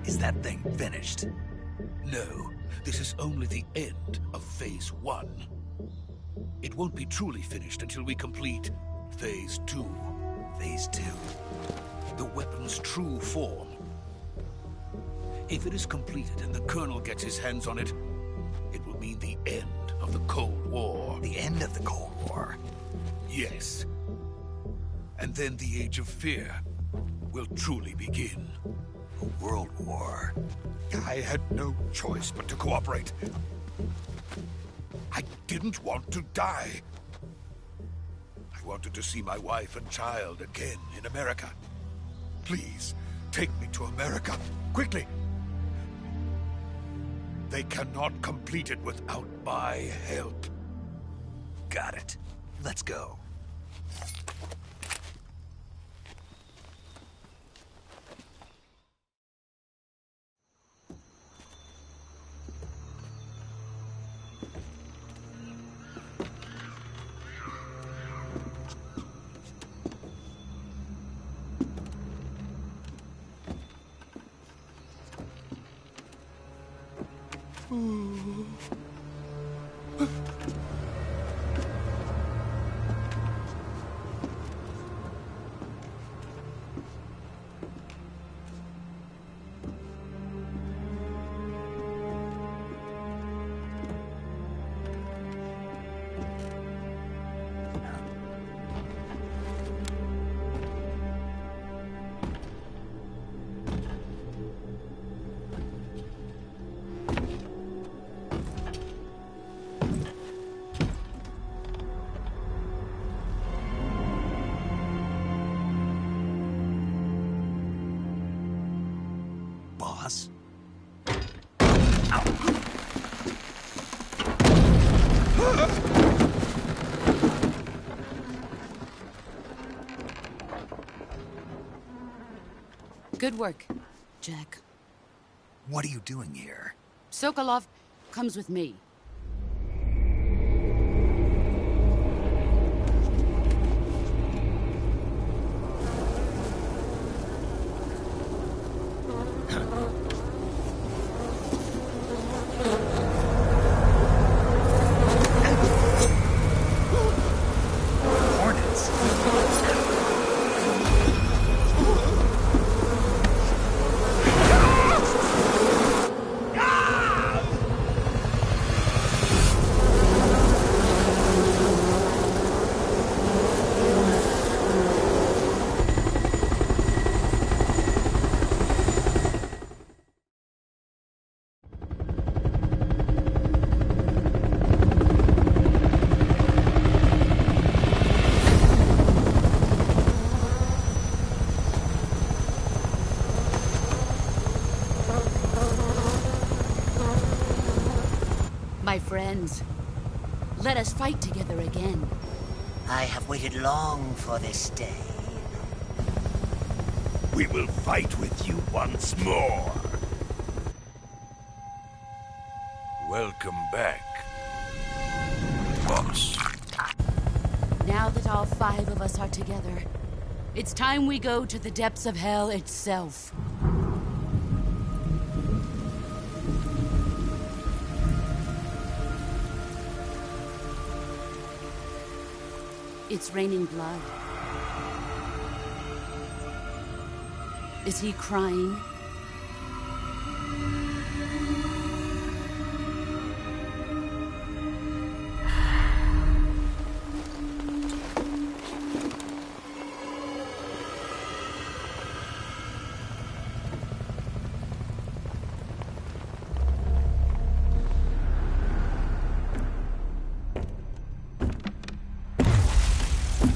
Is that thing finished? No. This is only the end of Phase 1. It won't be truly finished until we complete Phase 2. Phase 2? The weapon's true form. If it is completed and the Colonel gets his hands on it, it will mean the end of the Cold War. The end of the Cold War? Yes. And then the Age of Fear will truly begin. A world war? I had no choice but to cooperate. I didn't want to die. I wanted to see my wife and child again in America. Please, take me to America, quickly. They cannot complete it without my help. Got it. Let's go. Good work, Jack. What are you doing here? Sokolov comes with me. My friends, let us fight together again. I have waited long for this day. We will fight with you once more. Welcome back, boss. Now that all 5 of us are together, it's time we go to the depths of hell itself. It's raining blood. Is he crying?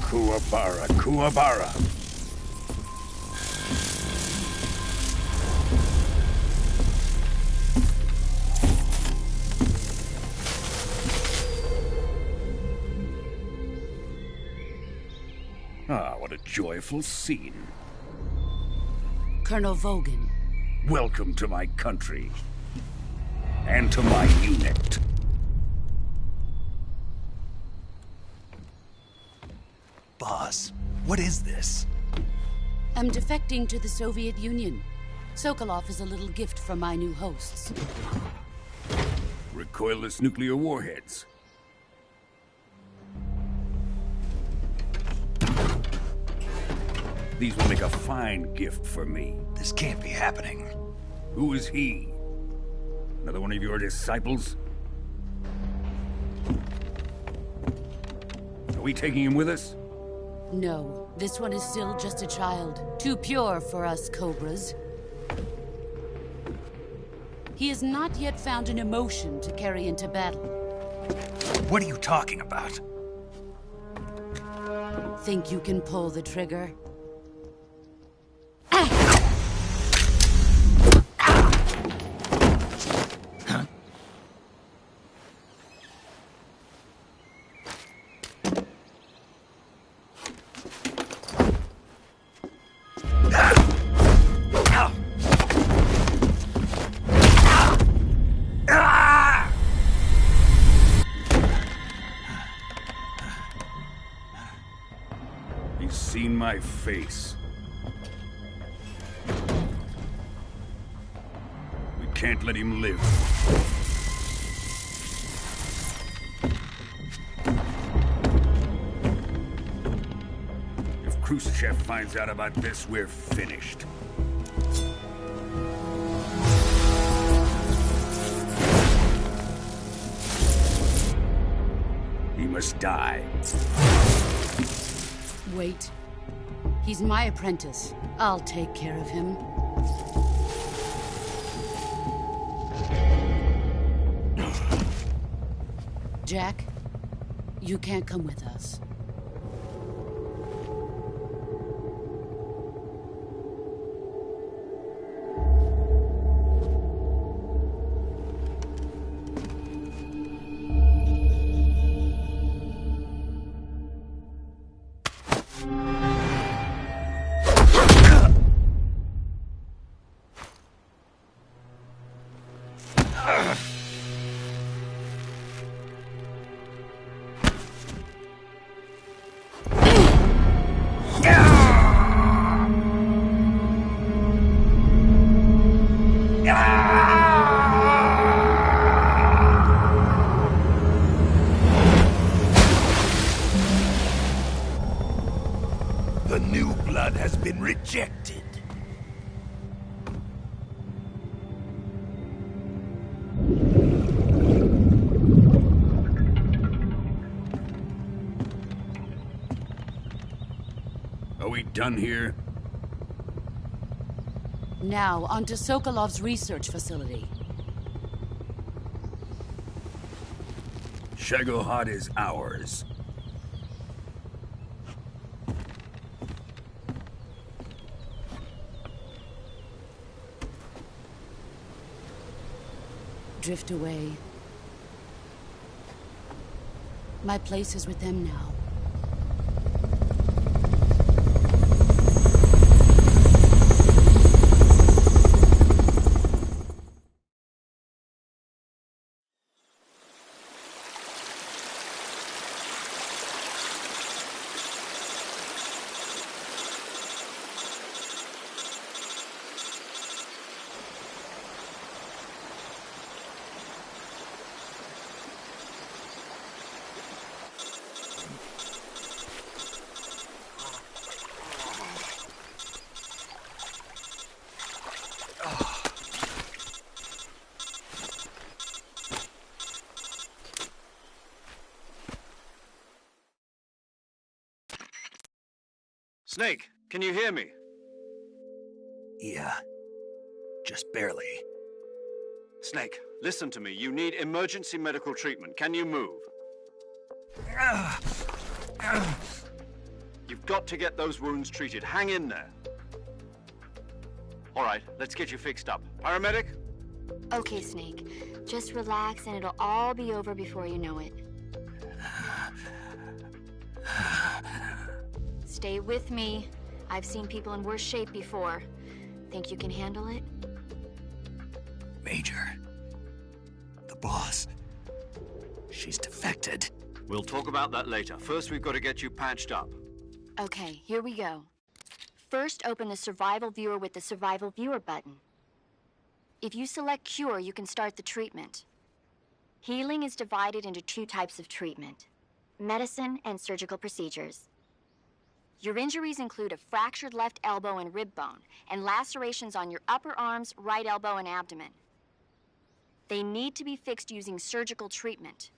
Kuwabara, Kuwabara. Ah, what a joyful scene. Colonel Vogan. Welcome to my country. And to my unit. Boss, what is this? I'm defecting to the Soviet Union. Sokolov is a little gift from my new hosts. Recoilless nuclear warheads. These will make a fine gift for me. This can't be happening. Who is he? Another one of your disciples? Are we taking him with us? No, this one is still just a child. Too pure for us Cobras. He has not yet found an emotion to carry into battle. What are you talking about? Think you can pull the trigger? He's seen my face. We can't let him live. If Khrushchev finds out about this, we're finished. He must die. Wait. He's my apprentice. I'll take care of him. Jack, you can't come with us. blood has been rejected. Are we done here? Now, on to Sokolov's research facility. Shagohod is ours. Drift away. My place is with them now. Snake, can you hear me? Yeah. Just barely. Snake, listen to me. You need emergency medical treatment. Can you move? You've got to get those wounds treated. Hang in there. All right, let's get you fixed up. Paramedic? Okay, Snake. Just relax and it'll all be over before you know it. Stay with me. I've seen people in worse shape before. Think you can handle it? Major. The boss. She's defected. We'll talk about that later. First, we've got to get you patched up. Okay, here we go. First, open the Survival Viewer with the Survival Viewer button. If you select Cure, you can start the treatment. Healing is divided into two types of treatment: medicine and surgical procedures. Your injuries include a fractured left elbow and rib bone, and lacerations on your upper arms, right elbow, and abdomen. They need to be fixed using surgical treatment.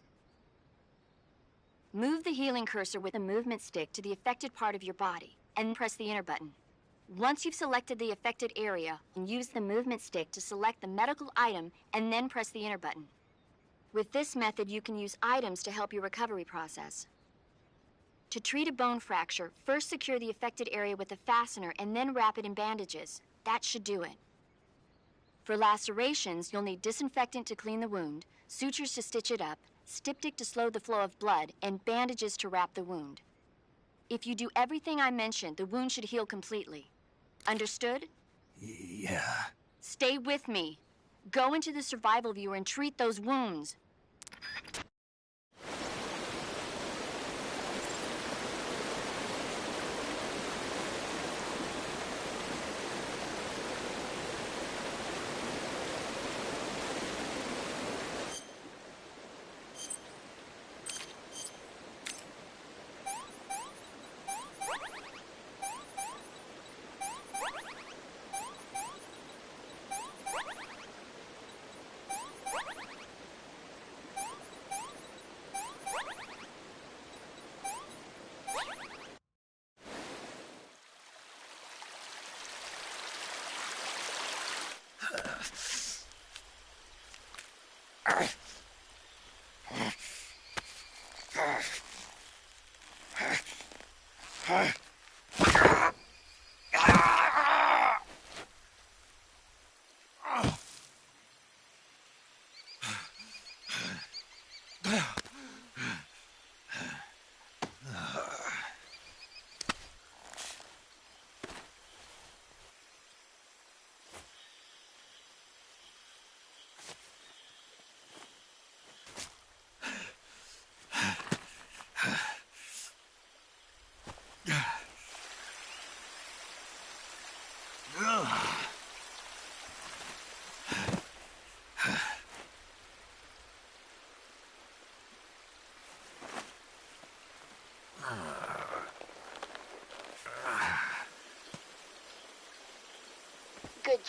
Move the healing cursor with a movement stick to the affected part of your body, and press the enter button. Once you've selected the affected area, use the movement stick to select the medical item, and then press the enter button. With this method, you can use items to help your recovery process. To treat a bone fracture, first secure the affected area with a fastener and then wrap it in bandages. That should do it. For lacerations, you'll need disinfectant to clean the wound, sutures to stitch it up, styptic to slow the flow of blood, and bandages to wrap the wound. If you do everything I mentioned, the wound should heal completely. Understood? Yeah. Stay with me. Go into the Survival Viewer and treat those wounds.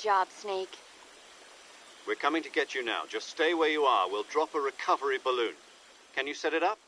job, Snake. We're coming to get you now. Just stay where you are. We'll drop a recovery balloon. Can you set it up?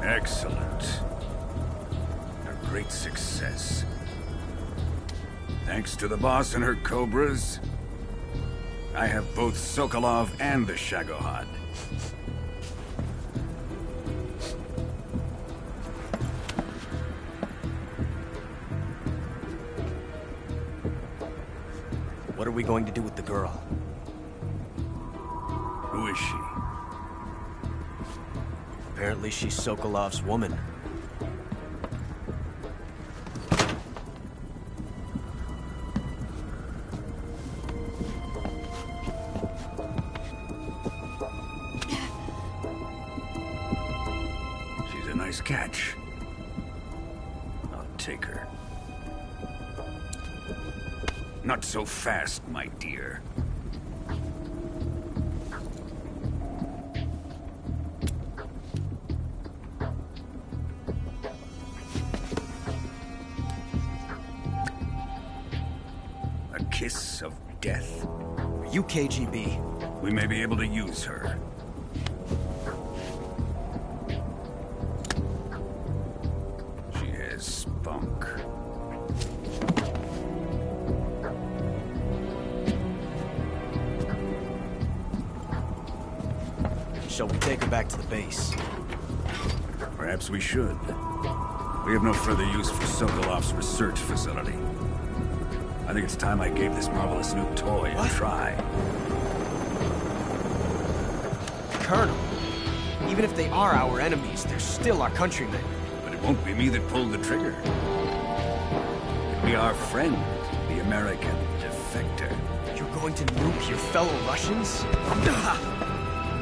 Excellent. A great success. Thanks to the boss and her cobras, I have both Sokolov and the Shagohod. What are we going to do with the girl? Who is she? Apparently she's Sokolov's woman. She's a nice catch. I'll take her. Not so fast, my dear. A kiss of death? Are you KGB? We may be able to use her. She has spunk. Shall we take her back to the base? Perhaps we should. We have no further use for Sokolov's research facility. I think it's time I gave this marvelous new toy a try. Colonel, even if they are our enemies, they're still our countrymen. But it won't be me that pulled the trigger. It'll be our friend, the American defector. You're going to nuke your fellow Russians?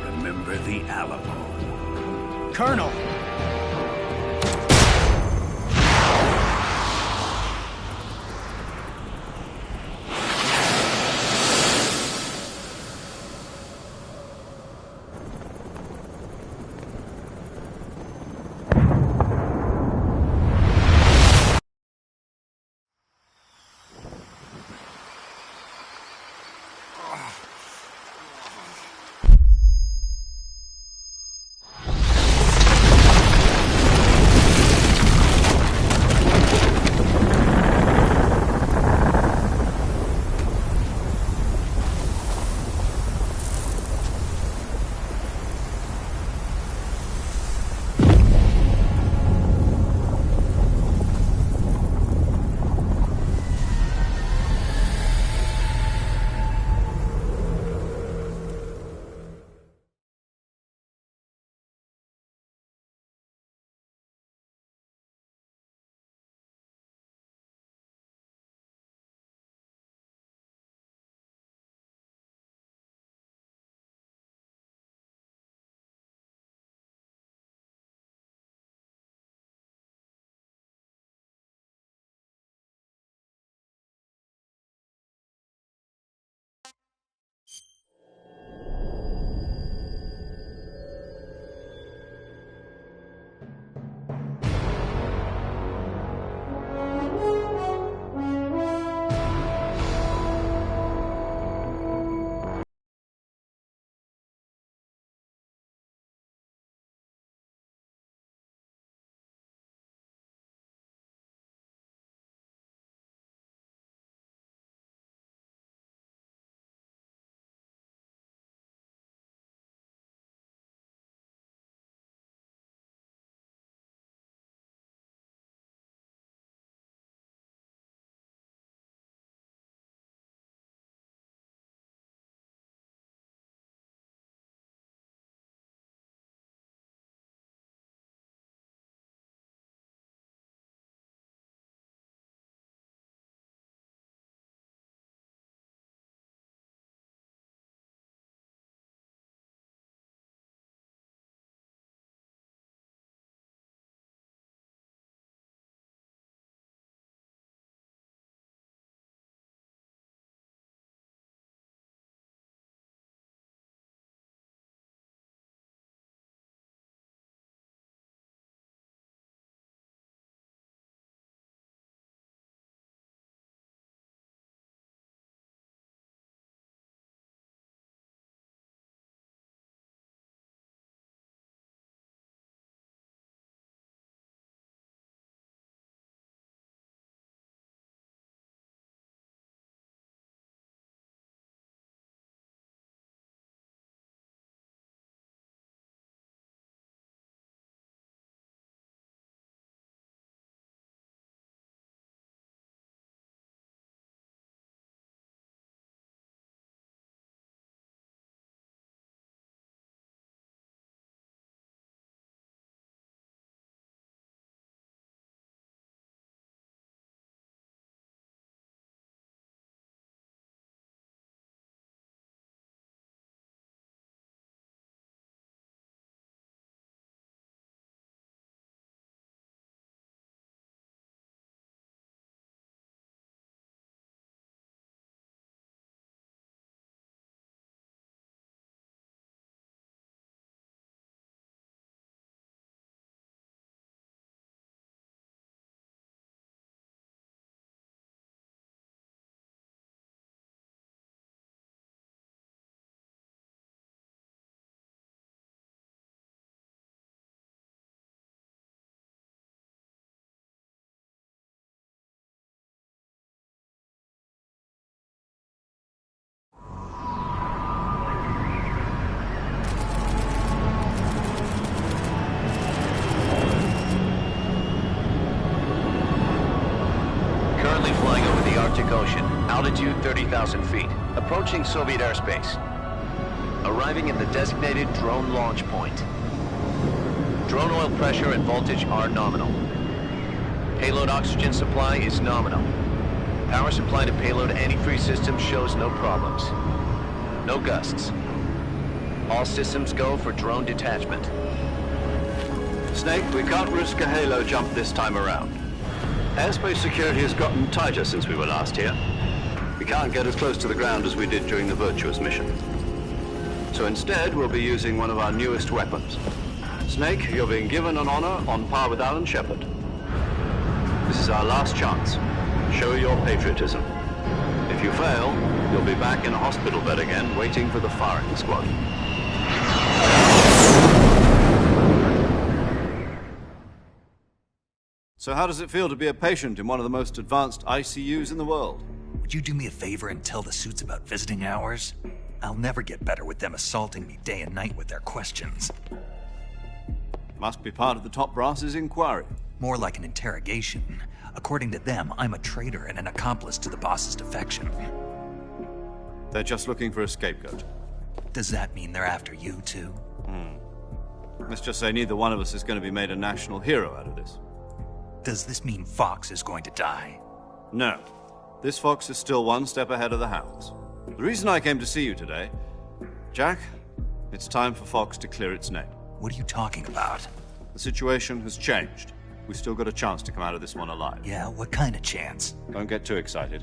Remember the Alamo. Colonel! destination. Altitude 30,000 feet. Approaching Soviet airspace. Arriving at the designated drone launch point. Drone oil pressure and voltage are nominal. Payload oxygen supply is nominal. Power supply to payload antifreeze system shows no problems. No gusts. All systems go for drone detachment. Snake, we can't risk a halo jump this time around. Airspace security has gotten tighter since we were last here. We can't get as close to the ground as we did during the Virtuous mission. So instead, we'll be using one of our newest weapons. Snake, you're being given an honor on par with Alan Shepard. This is our last chance. Show your patriotism. If you fail, you'll be back in a hospital bed again, waiting for the firing squad. So how does it feel to be a patient in one of the most advanced ICUs in the world? Would you do me a favor and tell the suits about visiting hours? I'll never get better with them assaulting me day and night with their questions. Must be part of the top brass's inquiry. More like an interrogation. According to them, I'm a traitor and an accomplice to the boss's defection. They're just looking for a scapegoat. Does that mean they're after you, too? Let's just say neither one of us is going to be made a national hero out of this. Does this mean Fox is going to die? No. This fox is still one step ahead of the hounds. The reason I came to see you today... Jack, it's time for Fox to clear its name. What are you talking about? The situation has changed. We've still got a chance to come out of this one alive. Yeah, what kind of chance? Don't get too excited.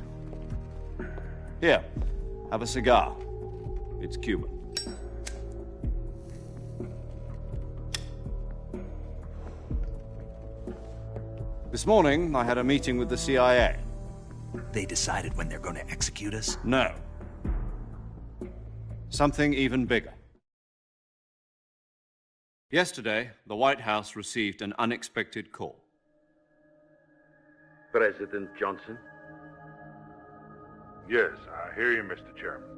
Here, have a cigar. It's Cuban. This morning, I had a meeting with the CIA. They decided when they're going to execute us? No. Something even bigger. Yesterday, the White House received an unexpected call. President Johnson? Yes, I hear you, Mr. Chairman.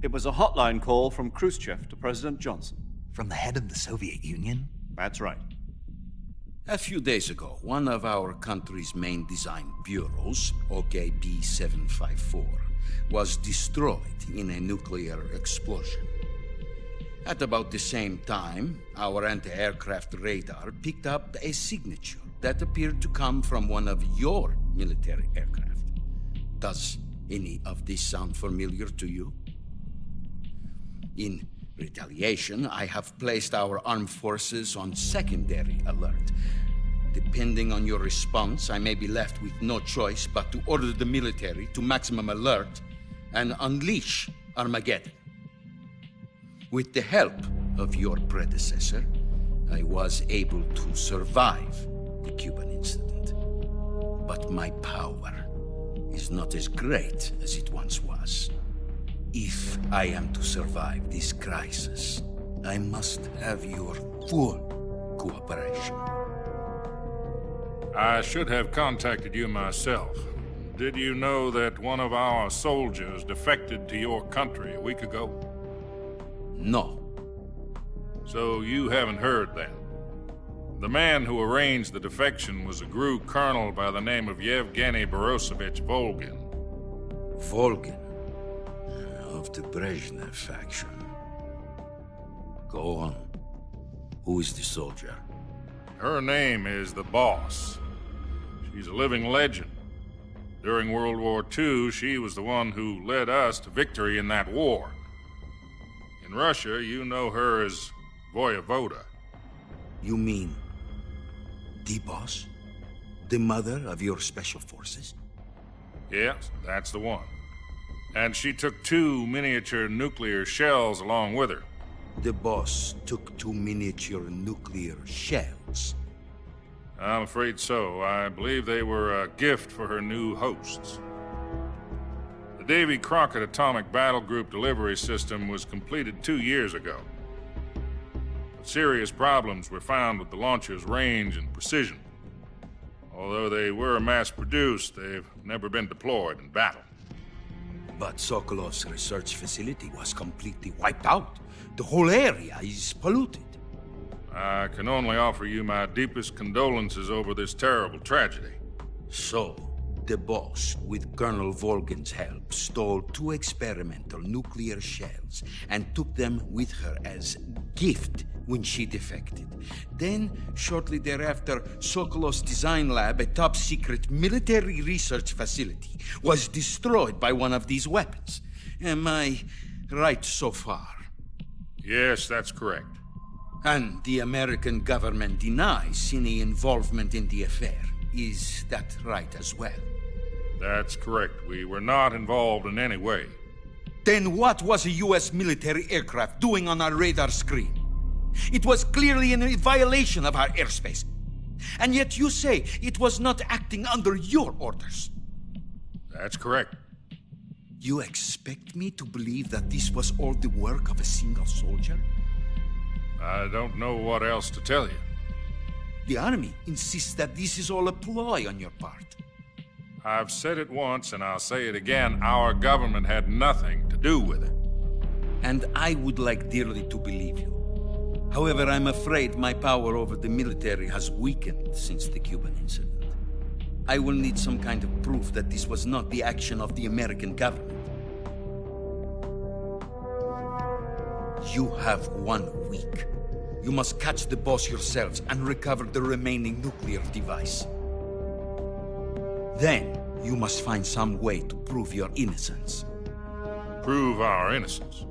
It was a hotline call from Khrushchev to President Johnson. From the head of the Soviet Union? That's right. A few days ago, one of our country's main design bureaus, OKB 754, was destroyed in a nuclear explosion. At about the same time, our anti-aircraft radar picked up a signature that appeared to come from one of your military aircraft. Does any of this sound familiar to you? In retaliation, I have placed our armed forces on secondary alert. Depending on your response, I may be left with no choice but to order the military to maximum alert and unleash Armageddon. With the help of your predecessor, I was able to survive the Cuban incident. But my power is not as great as it once was. If I am to survive this crisis, I must have your full cooperation. I should have contacted you myself. Did you know that one of our soldiers defected to your country a week ago? No. So you haven't heard then? The man who arranged the defection was a GRU colonel by the name of Yevgeny Borosovich Volgin. Volgin? Of the Brezhnev faction. Go on. Who is the soldier? Her name is the Boss. She's a living legend. During World War II, she was the one who led us to victory in that war. In Russia, you know her as Voyevoda. You mean the Boss? The mother of your special forces? Yes, that's the one. And she took 2 miniature nuclear shells along with her. The Boss took 2 miniature nuclear shells? I'm afraid so. I believe they were a gift for her new hosts. The Davy Crockett Atomic Battle Group delivery system was completed 2 years ago. But serious problems were found with the launcher's range and precision. Although they were mass-produced, they've never been deployed in battle. But Sokolov's research facility was completely wiped out. The whole area is polluted. I can only offer you my deepest condolences over this terrible tragedy. So, The boss, with Colonel Volgin's help, stole 2 experimental nuclear shells and took them with her as gift when she defected. Then, shortly thereafter, Sokolov's design lab, a top-secret military research facility, was destroyed by one of these weapons. Am I right so far? Yes, that's correct. And the American government denies any involvement in the affair. Is that right as well? That's correct. We were not involved in any way. Then what was a U.S. military aircraft doing on our radar screen? It was clearly in violation of our airspace. And yet you say it was not acting under your orders. That's correct. You expect me to believe that this was all the work of a single soldier? I don't know what else to tell you. The Army insists that this is all a ploy on your part. I've said it once, and I'll say it again. Our government had nothing to do with it. And I would like dearly to believe you. However, I'm afraid my power over the military has weakened since the Cuban incident. I will need some kind of proof that this was not the action of the American government. You have 1 week. You must catch the boss yourselves and recover the remaining nuclear device. Then, you must find some way to prove your innocence. Prove our innocence?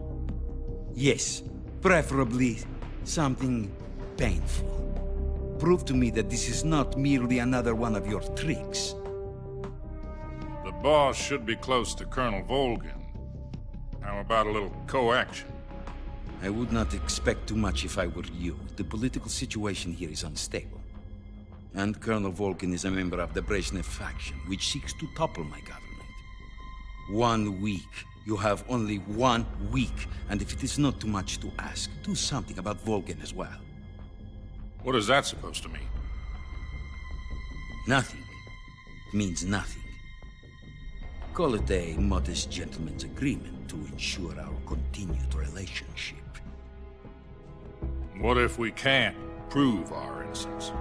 Yes, preferably something painful. Prove to me that this is not merely another one of your tricks. The boss should be close to Colonel Volgin. How about a little co-action? I would not expect too much if I were you. The political situation here is unstable. And Colonel Volgin is a member of the Brezhnev faction, which seeks to topple my government. 1 week. You have only 1 week, and if it is not too much to ask, do something about Volgin as well. What is that supposed to mean? Nothing. It means nothing. Call it a modest gentleman's agreement to ensure our continued relationship. What if we can't prove our innocence?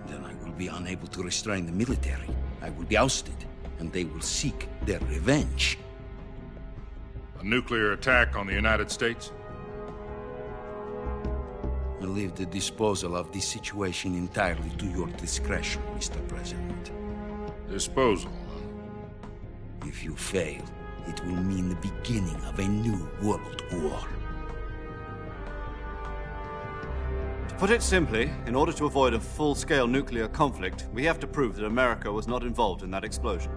Then I will be unable to restrain the military. I will be ousted, and they will seek their revenge. A nuclear attack on the United States? I leave the disposal of this situation entirely to your discretion, Mr. President. Disposal? If you fail, it will mean the beginning of a new world war. To put it simply, in order to avoid a full-scale nuclear conflict, we have to prove that America was not involved in that explosion.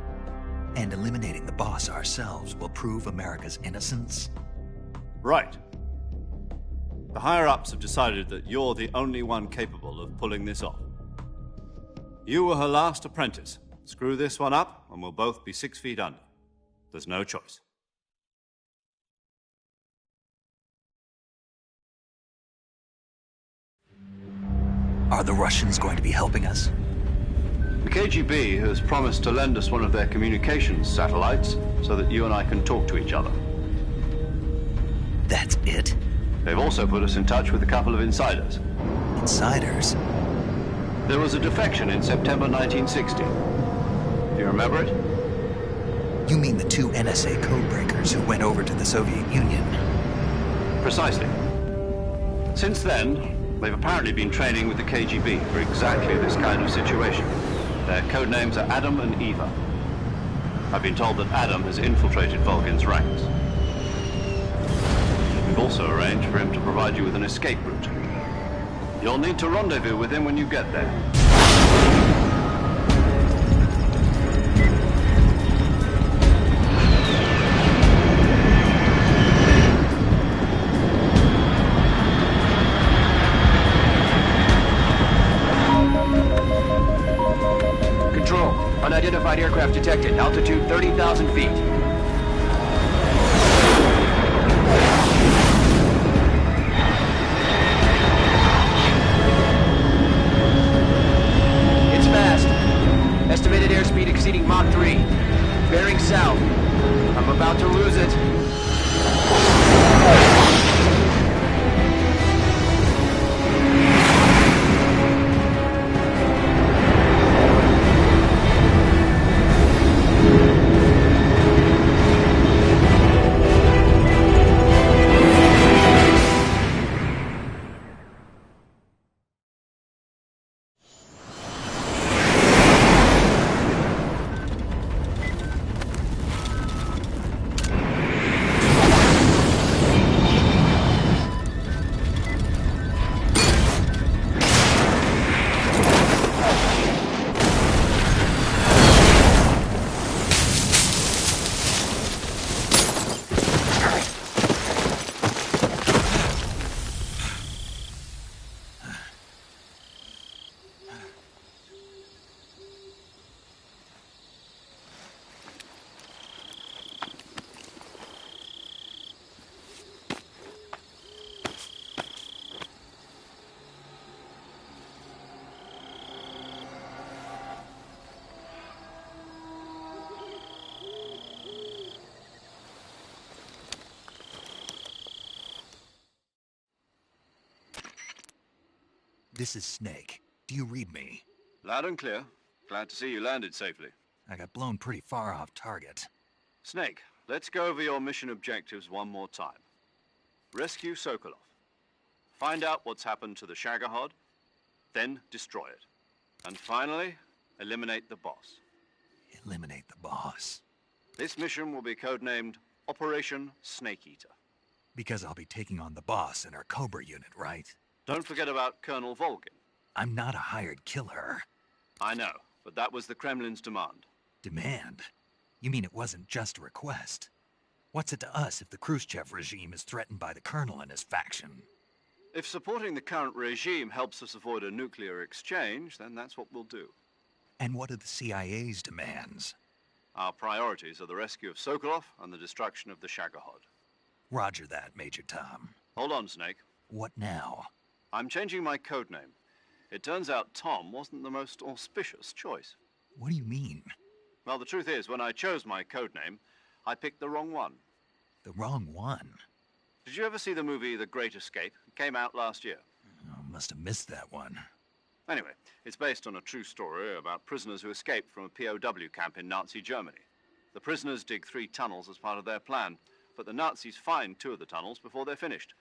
And eliminating the boss ourselves will prove America's innocence? Right. The higher-ups have decided that you're the only one capable of pulling this off. You were her last apprentice. Screw this one up, and we'll both be 6 feet under. There's no choice. Are the Russians going to be helping us? The KGB has promised to lend us one of their communications satellites so that you and I can talk to each other. That's it? They've also put us in touch with a couple of insiders. Insiders? There was a defection in September 1960. Do you remember it? You mean the 2 NSA codebreakers who went over to the Soviet Union? Precisely. Since then, they've apparently been training with the KGB for exactly this kind of situation. Their code names are Adam and Eva. I've been told that Adam has infiltrated Volgin's ranks. We've also arranged for him to provide you with an escape route. You'll need to rendezvous with him when you get there. Control, unidentified aircraft detected. Altitude 30,000 feet. It's fast. Estimated airspeed exceeding Mach 3. Bearing south. I'm about to lose it. This is Snake. Do you read me? Loud and clear. Glad to see you landed safely. I got blown pretty far off target. Snake, let's go over your mission objectives one more time. Rescue Sokolov. Find out what's happened to the Shagohod, then destroy it. And finally, eliminate the boss. Eliminate the boss. This mission will be codenamed Operation Snake Eater. Because I'll be taking on the boss in our Cobra unit, right? Don't forget about Colonel Volgin. I'm not a hired killer. I know, but that was the Kremlin's demand. Demand? You mean it wasn't just a request? What's it to us if the Khrushchev regime is threatened by the Colonel and his faction? If supporting the current regime helps us avoid a nuclear exchange, then that's what we'll do. And what are the CIA's demands? Our priorities are the rescue of Sokolov and the destruction of the Shagohod. Roger that, Major Tom. Hold on, Snake. What now? I'm changing my codename. It turns out Tom wasn't the most auspicious choice. What do you mean? Well, the truth is, when I chose my codename, I picked the wrong one. The wrong one? Did you ever see the movie The Great Escape? It came out last year. Oh, must have missed that one. Anyway, it's based on a true story about prisoners who escaped from a POW camp in Nazi Germany. The prisoners dig 3 tunnels as part of their plan, but the Nazis find 2 of the tunnels before they're finished.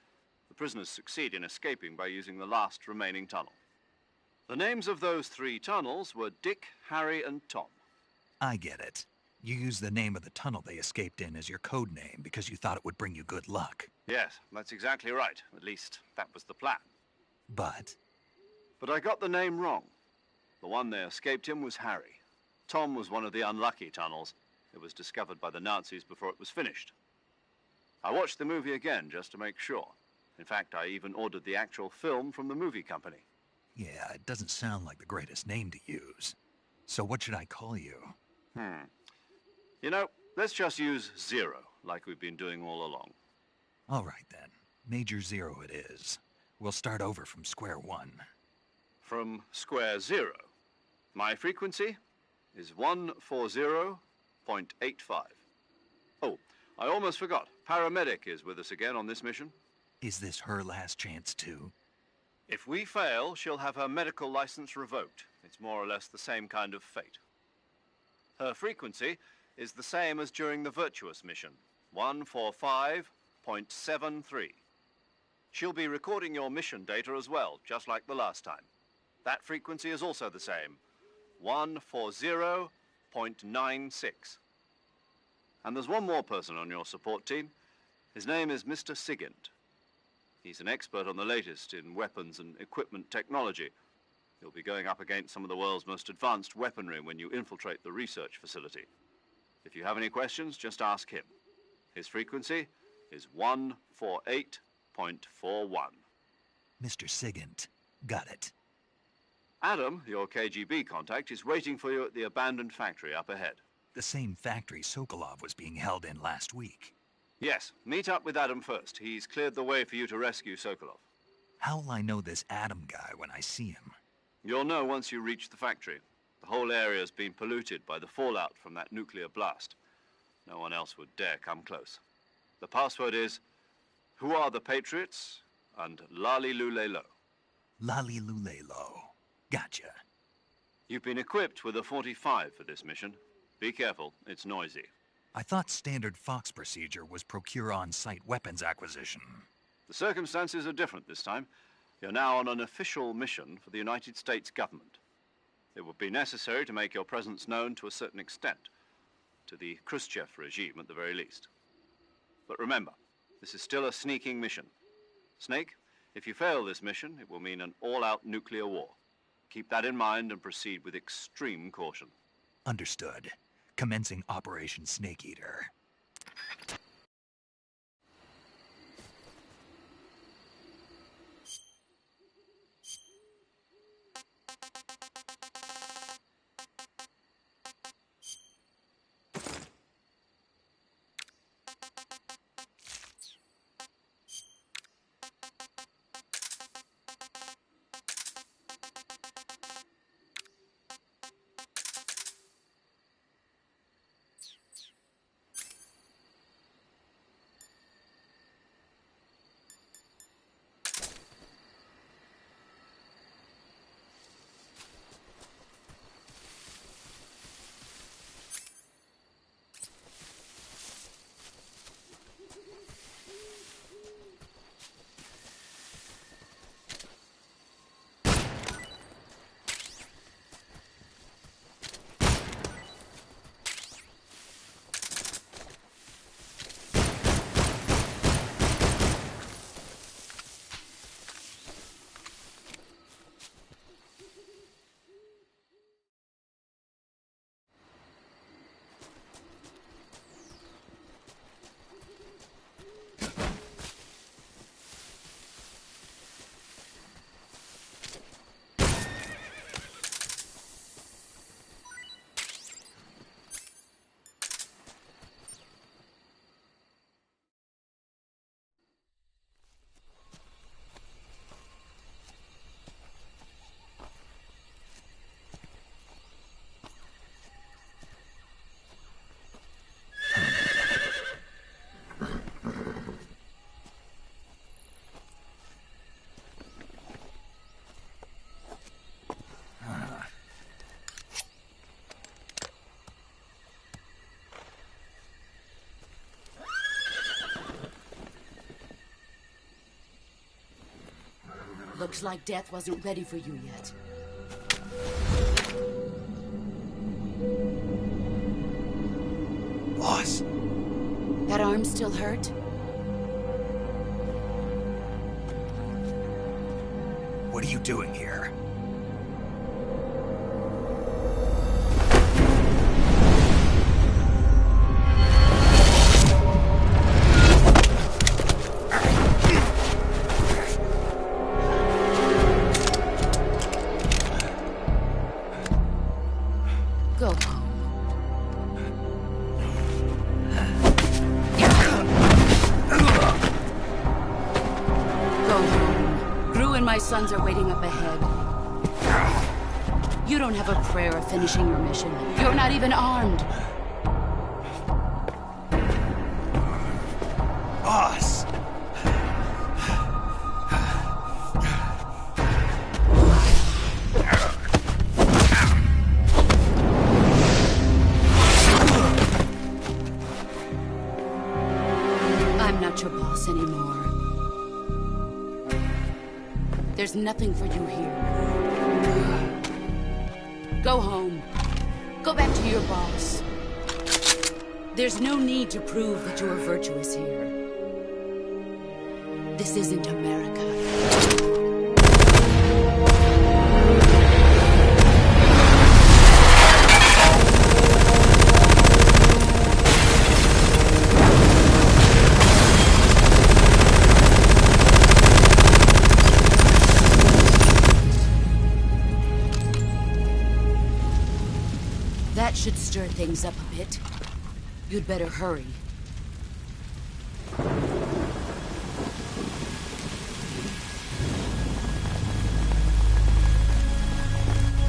The prisoners succeed in escaping by using the last remaining tunnel. The names of those 3 tunnels were Dick, Harry, and Tom. I get it. You used the name of the tunnel they escaped in as your code name because you thought it would bring you good luck. Yes, that's exactly right. At least, that was the plan. But I got the name wrong. The one they escaped in was Harry. Tom was one of the unlucky tunnels. It was discovered by the Nazis before it was finished. I watched the movie again just to make sure. In fact, I even ordered the actual film from the movie company. yeah, it doesn't sound like the greatest name to use. So what should I call you? You know, let's just use Zero, like we've been doing all along. All right, then. Major Zero it is. We'll start over from square one. From square 0. My frequency is 140.85. Oh, I almost forgot. Paramedic is with us again on this mission. Is this her last chance, too? If we fail, she'll have her medical license revoked. It's more or less the same kind of fate. Her frequency is the same as during the Virtuous mission, 145.73. She'll be recording your mission data as well, just like the last time. That frequency is also the same, 140.96. And there's one more person on your support team. His name is Mr. Sigint. He's an expert on the latest in weapons and equipment technology. You'll be going up against some of the world's most advanced weaponry when you infiltrate the research facility. If you have any questions, just ask him. His frequency is 148.41. Mr. Sigint. Got it. Adam, your KGB contact, is waiting for you at the abandoned factory up ahead. The same factory Sokolov was being held in last week. Yes, meet up with Adam first. He's cleared the way for you to rescue Sokolov. How will I know this Adam guy when I see him? You'll know once you reach the factory. The whole area's been polluted by the fallout from that nuclear blast. No one else would dare come close. The password is, "Who are the Patriots?" and Lali Lule Lo. Lali Lule Lo. Gotcha. You've been equipped with a 45 for this mission. Be careful, it's noisy. I thought standard Fox procedure was procure on-site weapons acquisition. The circumstances are different this time. You're now on an official mission for the United States government. It would be necessary to make your presence known to a certain extent, to the Khrushchev regime at the very least. But remember, this is still a sneaking mission. Snake, if you fail this mission, it will mean an all-out nuclear war. Keep that in mind and proceed with extreme caution. Understood. Commencing Operation Snake Eater. Looks like death wasn't ready for you yet. Boss. That arm still hurt? What are you doing here? Go. My sons are waiting up ahead. You don't have a prayer of finishing your mission. You're not even armed. Boss! I'm not your boss anymore. There's nothing for you here. Go home. Go back to your boss. There's no need to prove that you are virtuous here. This isn't America. That should stir things up a bit. You'd better hurry.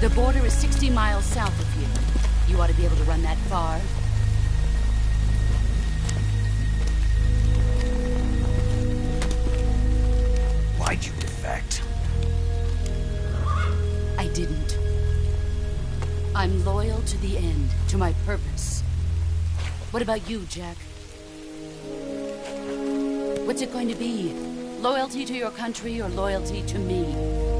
The border is 60 miles south of here. You ought to be able to run that far. Why'd you defect? I didn't. I'm loyal to the end, to my purpose. What about you, Jack? What's it going to be? Loyalty to your country or loyalty to me?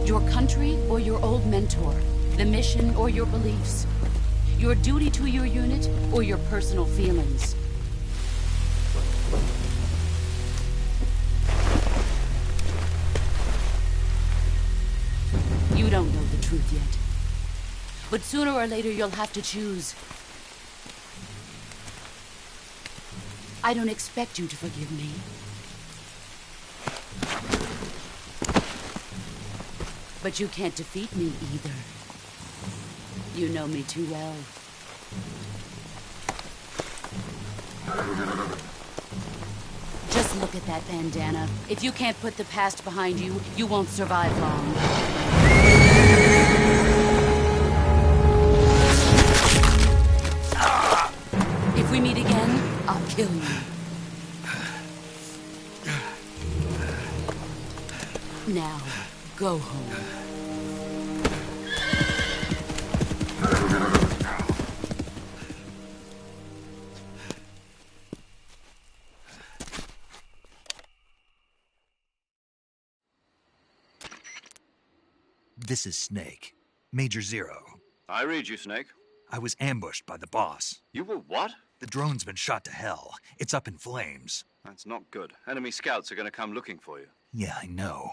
Your country or your old mentor? The mission or your beliefs? Your duty to your unit or your personal feelings? You don't know the truth yet. But sooner or later, you'll have to choose. I don't expect you to forgive me. But you can't defeat me either. You know me too well. Just look at that bandana. If you can't put the past behind you, you won't survive long. If we meet again, I'll kill you. Now, go home. This is Snake. Major Zero. I read you, Snake. I was ambushed by the boss. You were what? The drone's been shot to hell. It's up in flames. That's not good. Enemy scouts are going to come looking for you. Yeah, I know.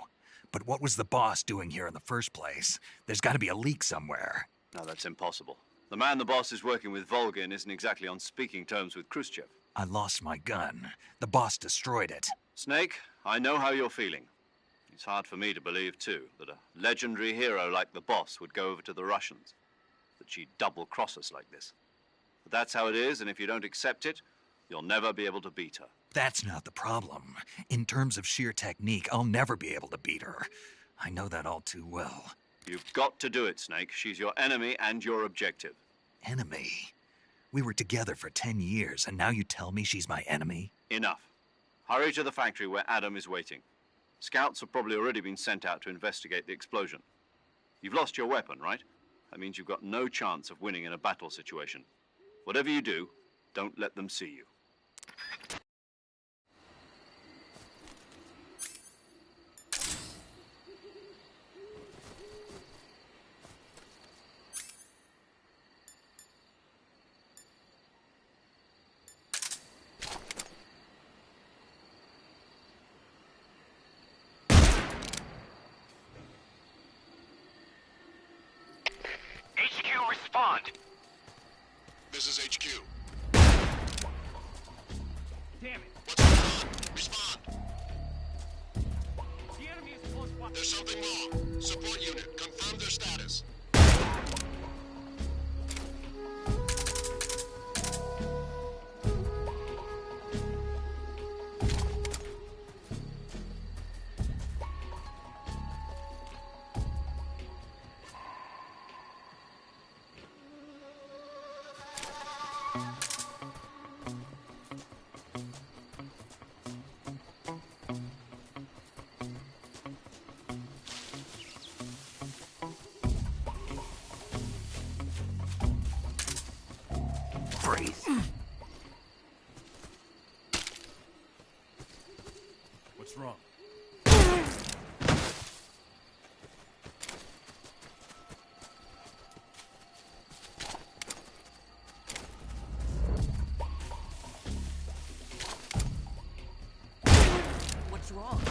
But what was the boss doing here in the first place? There's got to be a leak somewhere. No, that's impossible. The man the boss is working with, Volgin, isn't exactly on speaking terms with Khrushchev. I lost my gun. The boss destroyed it. Snake, I know how you're feeling. It's hard for me to believe, too, that a legendary hero like the boss would go over to the Russians. That she'd double-cross us like this. But that's how it is, and if you don't accept it, you'll never be able to beat her. That's not the problem. In terms of sheer technique, I'll never be able to beat her. I know that all too well. You've got to do it, Snake. She's your enemy and your objective. Enemy? We were together for 10 years, and now you tell me she's my enemy? Enough. Hurry to the factory where Adam is waiting. Scouts have probably already been sent out to investigate the explosion. You've lost your weapon, right? That means you've got no chance of winning in a battle situation. Whatever you do, don't let them see you. Damn it! What's going on? Respond. The enemy is close by. There's something wrong. Support unit, confirm their status. Freeze. What's wrong? What's wrong?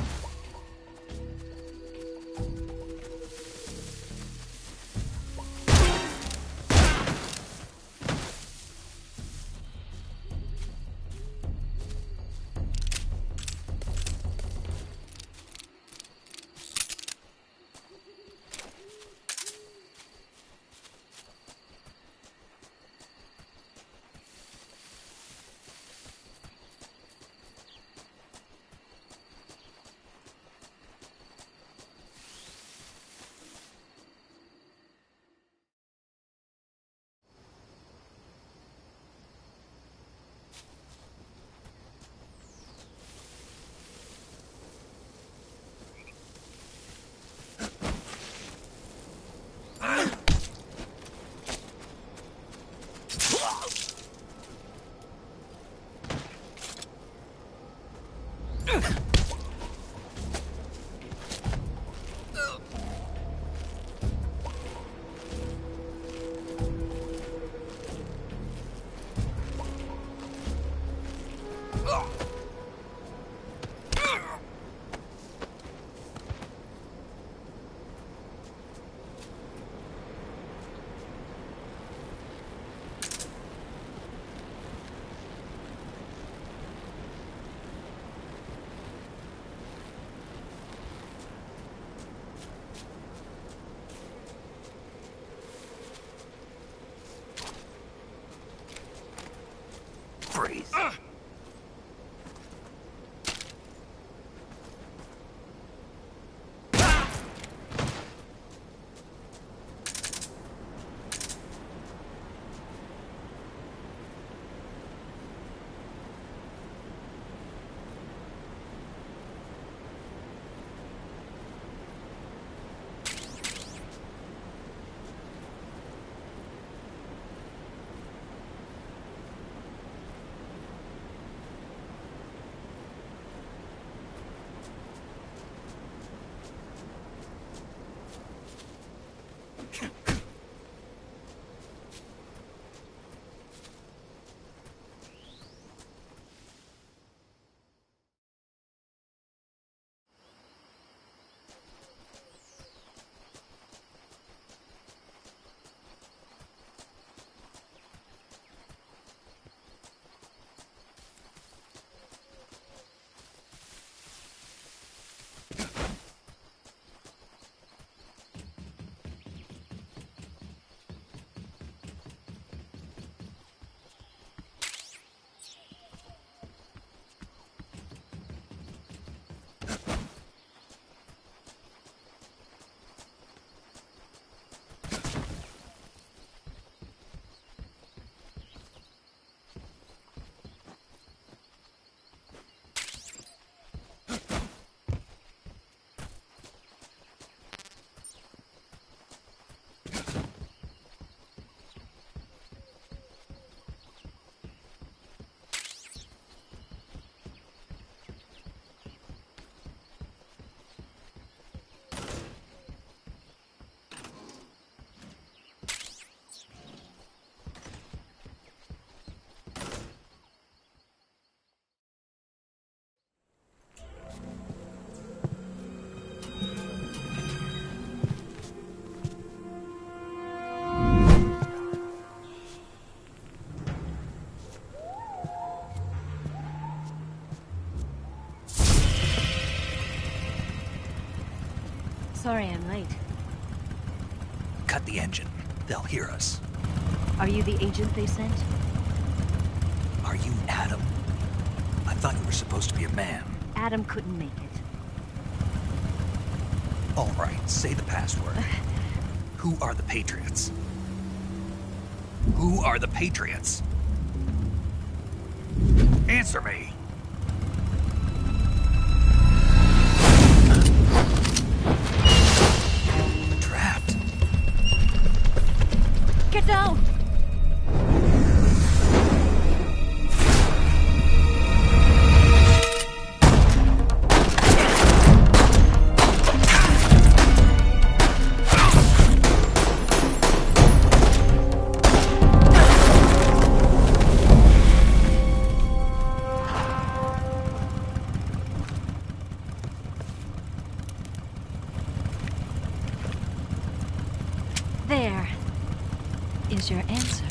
Freeze. Sorry I'm late. Cut the engine. They'll hear us. Are you the agent they sent? Are you Adam? I thought you were supposed to be a man. Adam couldn't make it. All right, say the password. Who are the Patriots? Who are the Patriots? Answer me! I'm trapped. Get down! There is your answer.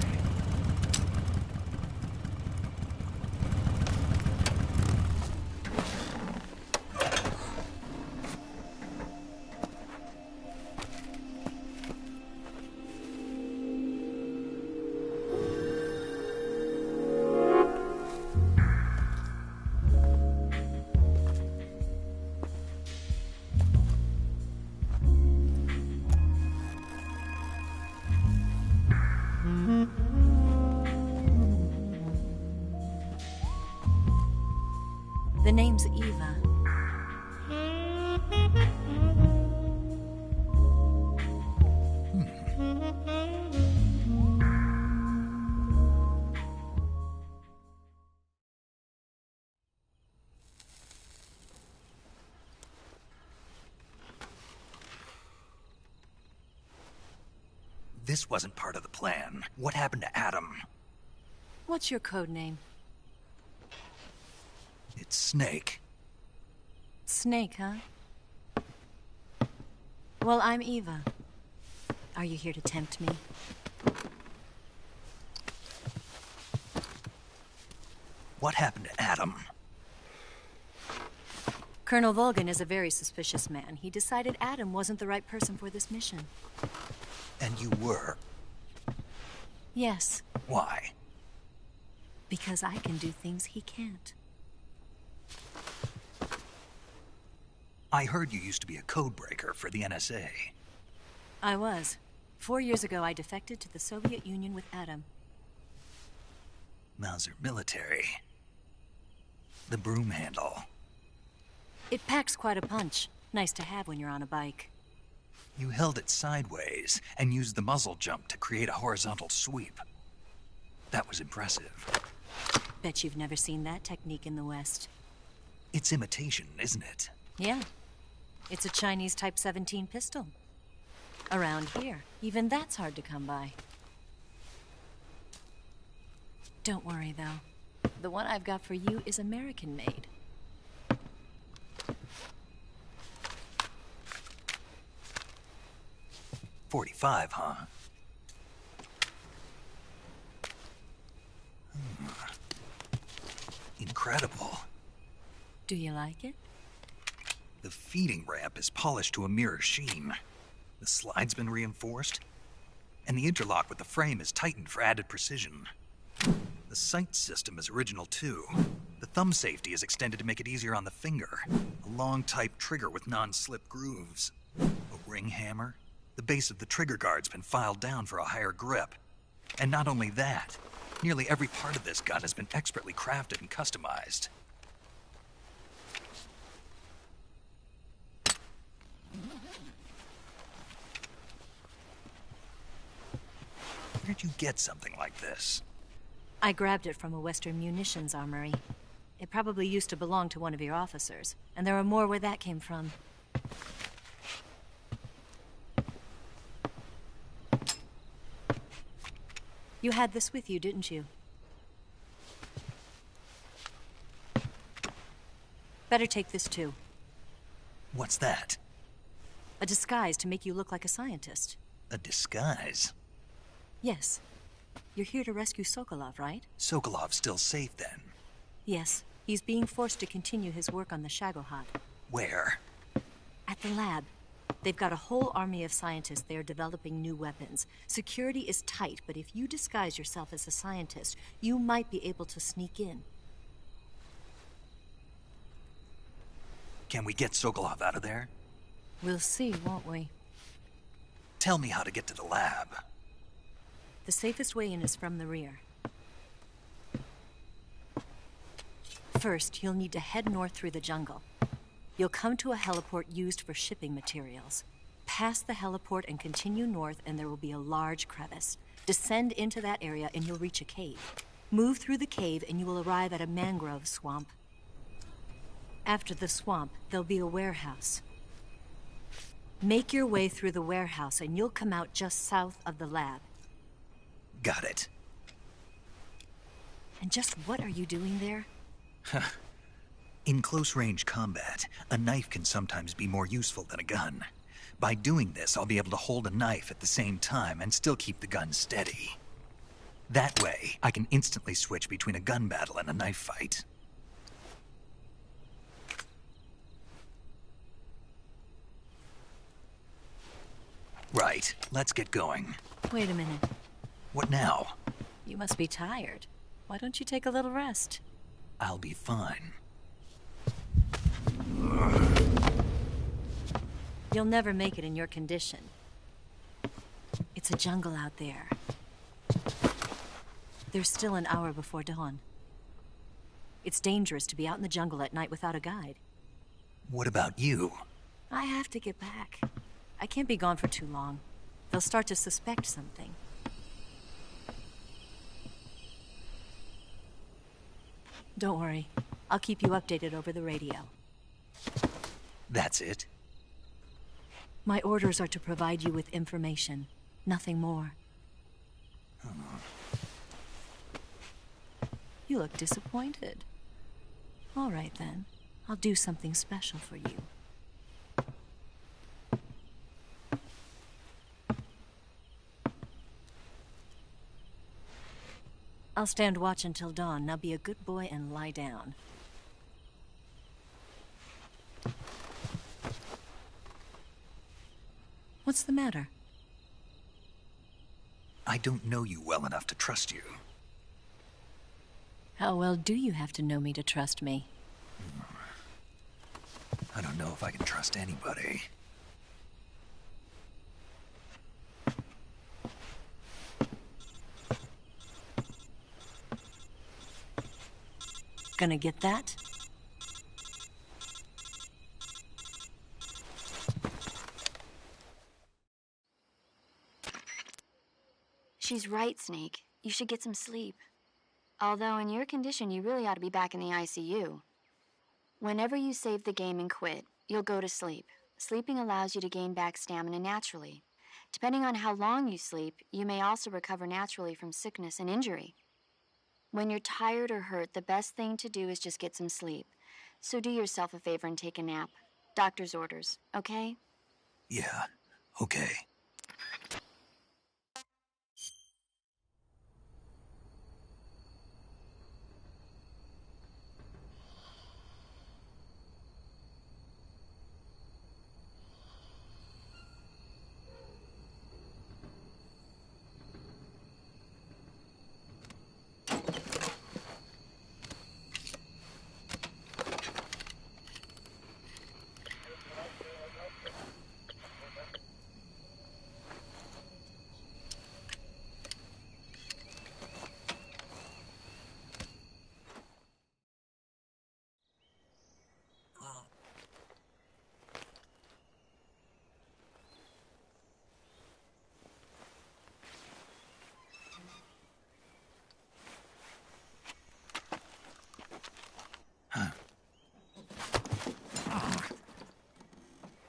The name's Eva. This wasn't part of the plan. What happened to Adam? What's your code name? It's Snake. Snake, huh? Well, I'm Eva. Are you here to tempt me? What happened to Adam? Colonel Volgan is a very suspicious man. He decided Adam wasn't the right person for this mission. And you were? Yes. Why? Because I can do things he can't. I heard you used to be a codebreaker for the NSA. I was. 4 years ago, I defected to the Soviet Union with Adam. Mauser military. The broom handle. It packs quite a punch. Nice to have when you're on a bike. You held it sideways and used the muzzle jump to create a horizontal sweep. That was impressive. Bet you've never seen that technique in the West. It's imitation, isn't it? Yeah. It's a Chinese Type 17 pistol. Around here, even that's hard to come by. Don't worry, though. The one I've got for you is American-made. .45, huh? Incredible. Do you like it? The feeding ramp is polished to a mirror sheen. The slide's been reinforced, and the interlock with the frame is tightened for added precision. The sight system is original too. The thumb safety is extended to make it easier on the finger. A long type trigger with non-slip grooves. A ring hammer. The base of the trigger guard's been filed down for a higher grip. And not only that, nearly every part of this gun has been expertly crafted and customized. Where'd you get something like this? I grabbed it from a Western munitions armory. It probably used to belong to one of your officers, and there are more where that came from. You had this with you, didn't you? Better take this too. What's that? A disguise to make you look like a scientist. A disguise? Yes. You're here to rescue Sokolov, right? Sokolov's still safe then? Yes. He's being forced to continue his work on the Shagohod. Where? At the lab. They've got a whole army of scientists there developing new weapons. Security is tight, but if you disguise yourself as a scientist, you might be able to sneak in. Can we get Sokolov out of there? We'll see, won't we? Tell me how to get to the lab. The safest way in is from the rear. First, you'll need to head north through the jungle. You'll come to a heliport used for shipping materials. Pass the heliport and continue north, and there will be a large crevice. Descend into that area and you'll reach a cave. Move through the cave and you will arrive at a mangrove swamp. After the swamp, there'll be a warehouse. Make your way through the warehouse and you'll come out just south of the lab. Got it. And just what are you doing there? In close-range combat, a knife can sometimes be more useful than a gun. By doing this, I'll be able to hold a knife at the same time and still keep the gun steady. That way, I can instantly switch between a gun battle and a knife fight. Right, let's get going. Wait a minute. What now? You must be tired. Why don't you take a little rest? I'll be fine. You'll never make it in your condition. It's a jungle out there. There's still an hour before dawn. It's dangerous to be out in the jungle at night without a guide. What about you? I have to get back. I can't be gone for too long. They'll start to suspect something. Don't worry. I'll keep you updated over the radio. That's it? My orders are to provide you with information. Nothing more. You look disappointed. All right, then. I'll do something special for you. I'll stand watch until dawn. Now be a good boy and lie down. What's the matter? I don't know you well enough to trust you. How well do you have to know me to trust me? I don't know if I can trust anybody. Gonna get that? She's right, Snake. You should get some sleep. Although in your condition, you really ought to be back in the ICU. Whenever you save the game and quit, you'll go to sleep. Sleeping allows you to gain back stamina naturally. Depending on how long you sleep, you may also recover naturally from sickness and injury. When you're tired or hurt, the best thing to do is just get some sleep. So do yourself a favor and take a nap. Doctor's orders, okay? Yeah, okay.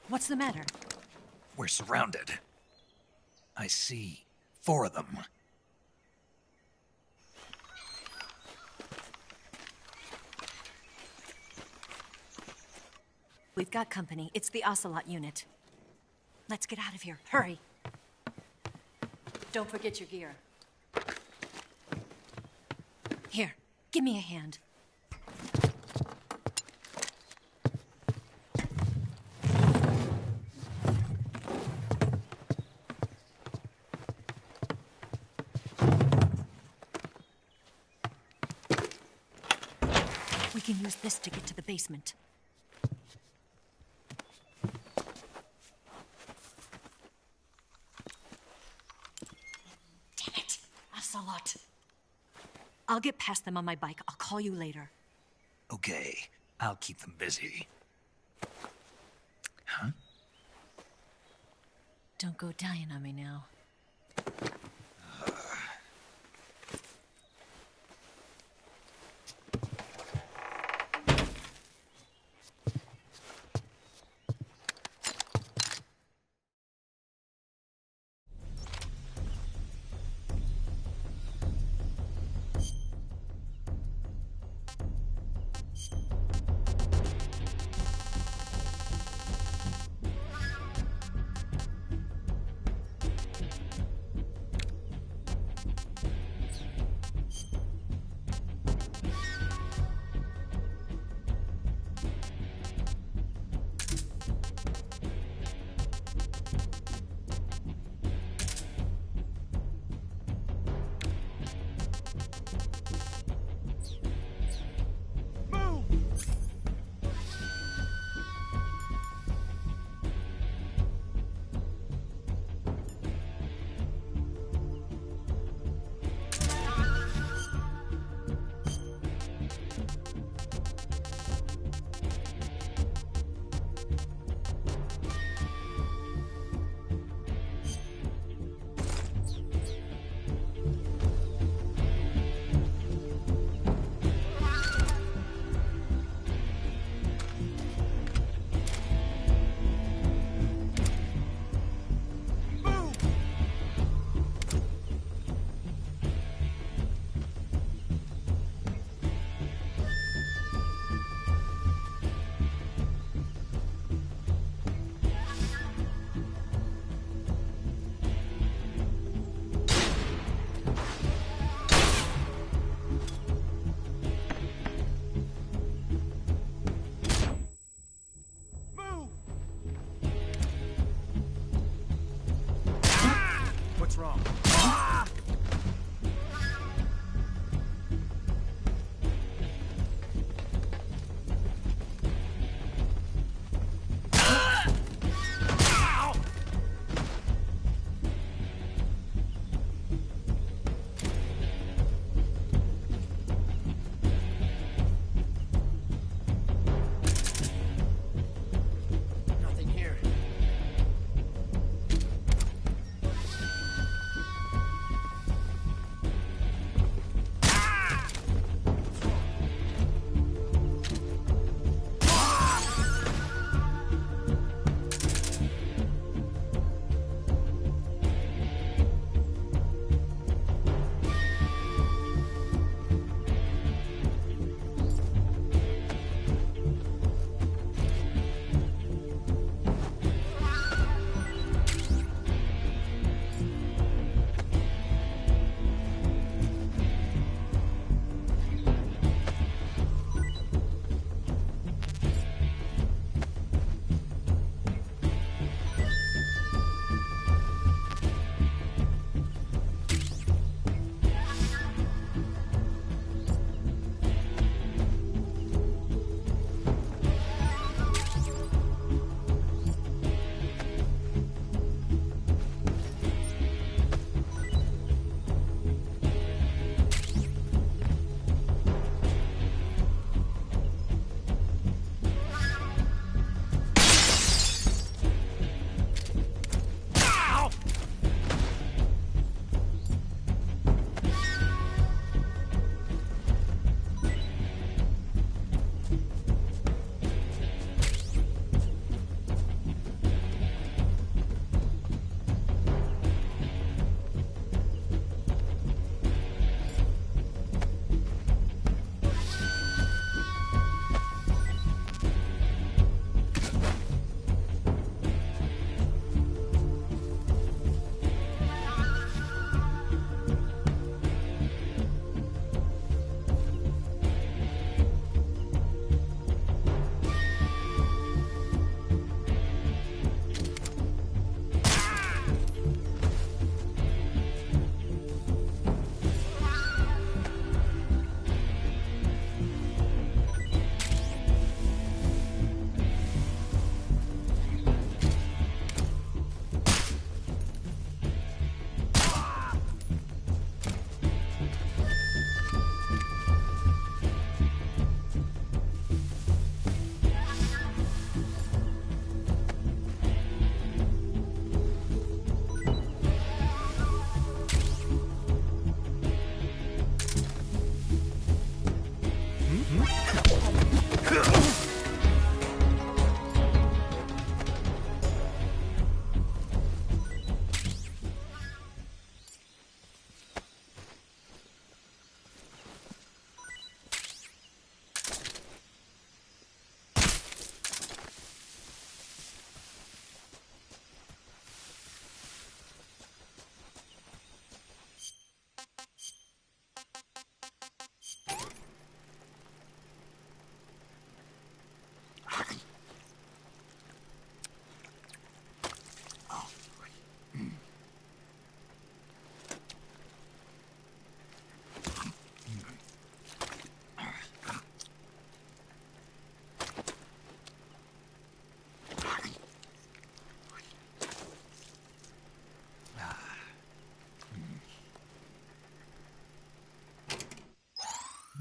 What's the matter? We're surrounded. I see 4 of them. We've got company. It's the Ocelot unit. Let's get out of here. Hurry. Don't forget your gear. Here, give me a hand. We can use this to get to the basement. Damn it! Ocelot. I'll get past them on my bike. I'll call you later. Okay, I'll keep them busy. Huh? Don't go dying on me now.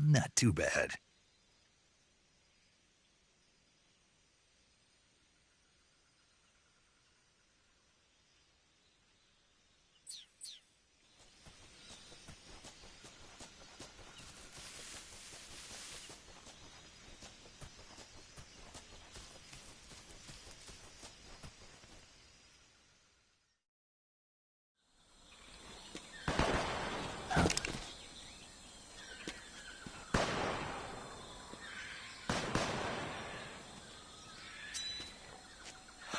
Not too bad.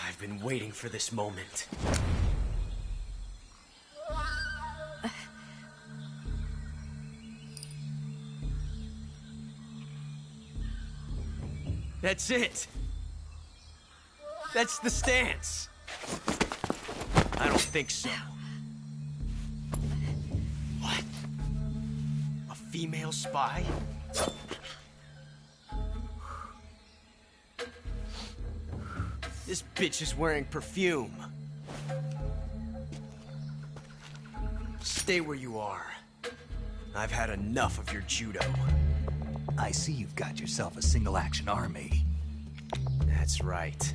I've been waiting for this moment. That's it! That's the stance! I don't think so. What? A female spy? This bitch is wearing perfume. Stay where you are. I've had enough of your judo. I see you've got yourself a single-action army. That's right.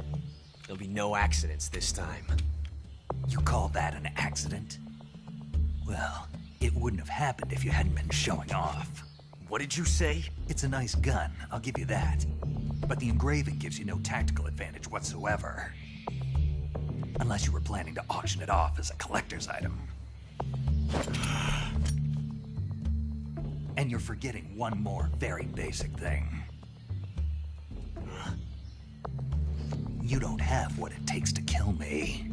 There'll be no accidents this time. You call that an accident? Well, it wouldn't have happened if you hadn't been showing off. What did you say? It's a nice gun, I'll give you that. But the engraving gives you no tactical advantage whatsoever. Unless you were planning to auction it off as a collector's item. And you're forgetting one more very basic thing. You don't have what it takes to kill me.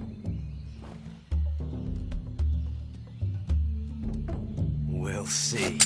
We'll see.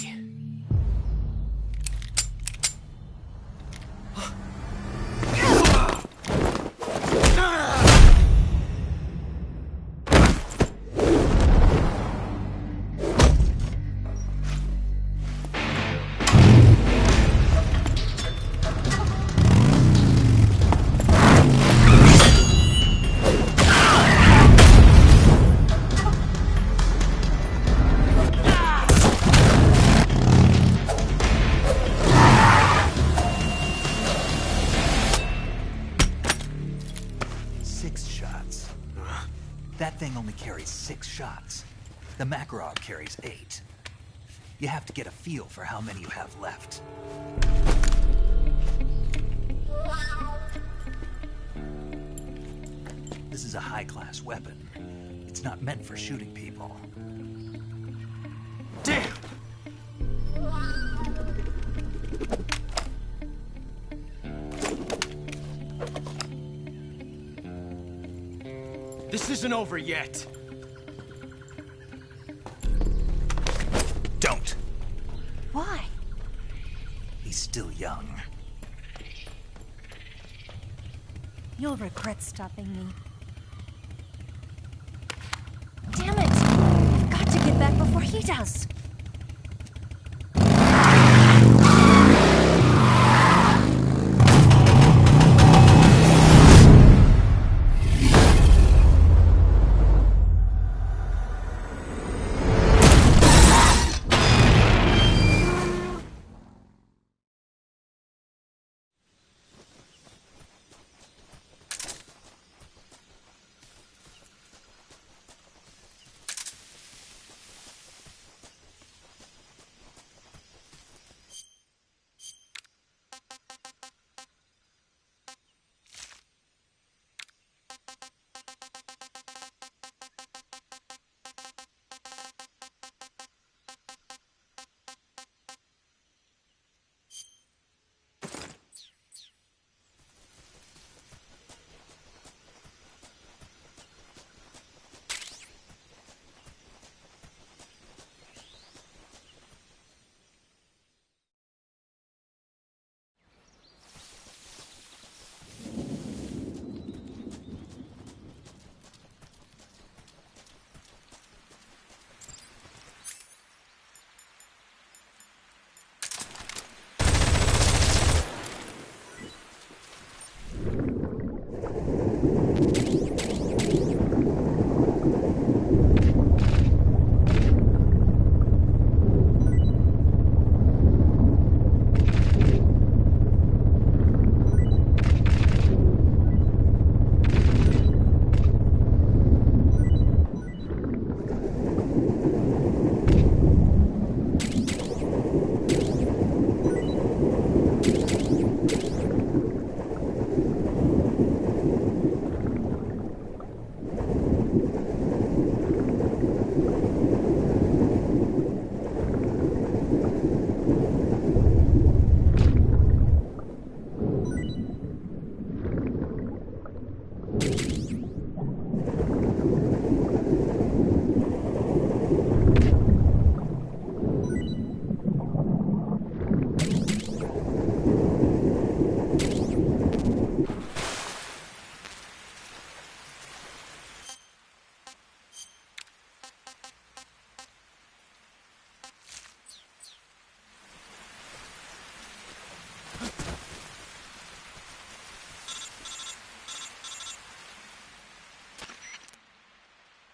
That thing only carries 6 shots. The Makarov carries 8. You have to get a feel for how many you have left. This is a high-class weapon. It's not meant for shooting people. Damn! This isn't over yet. Don't. Why? He's still young. You'll regret stopping me. Damn it! I've got to get back before he does.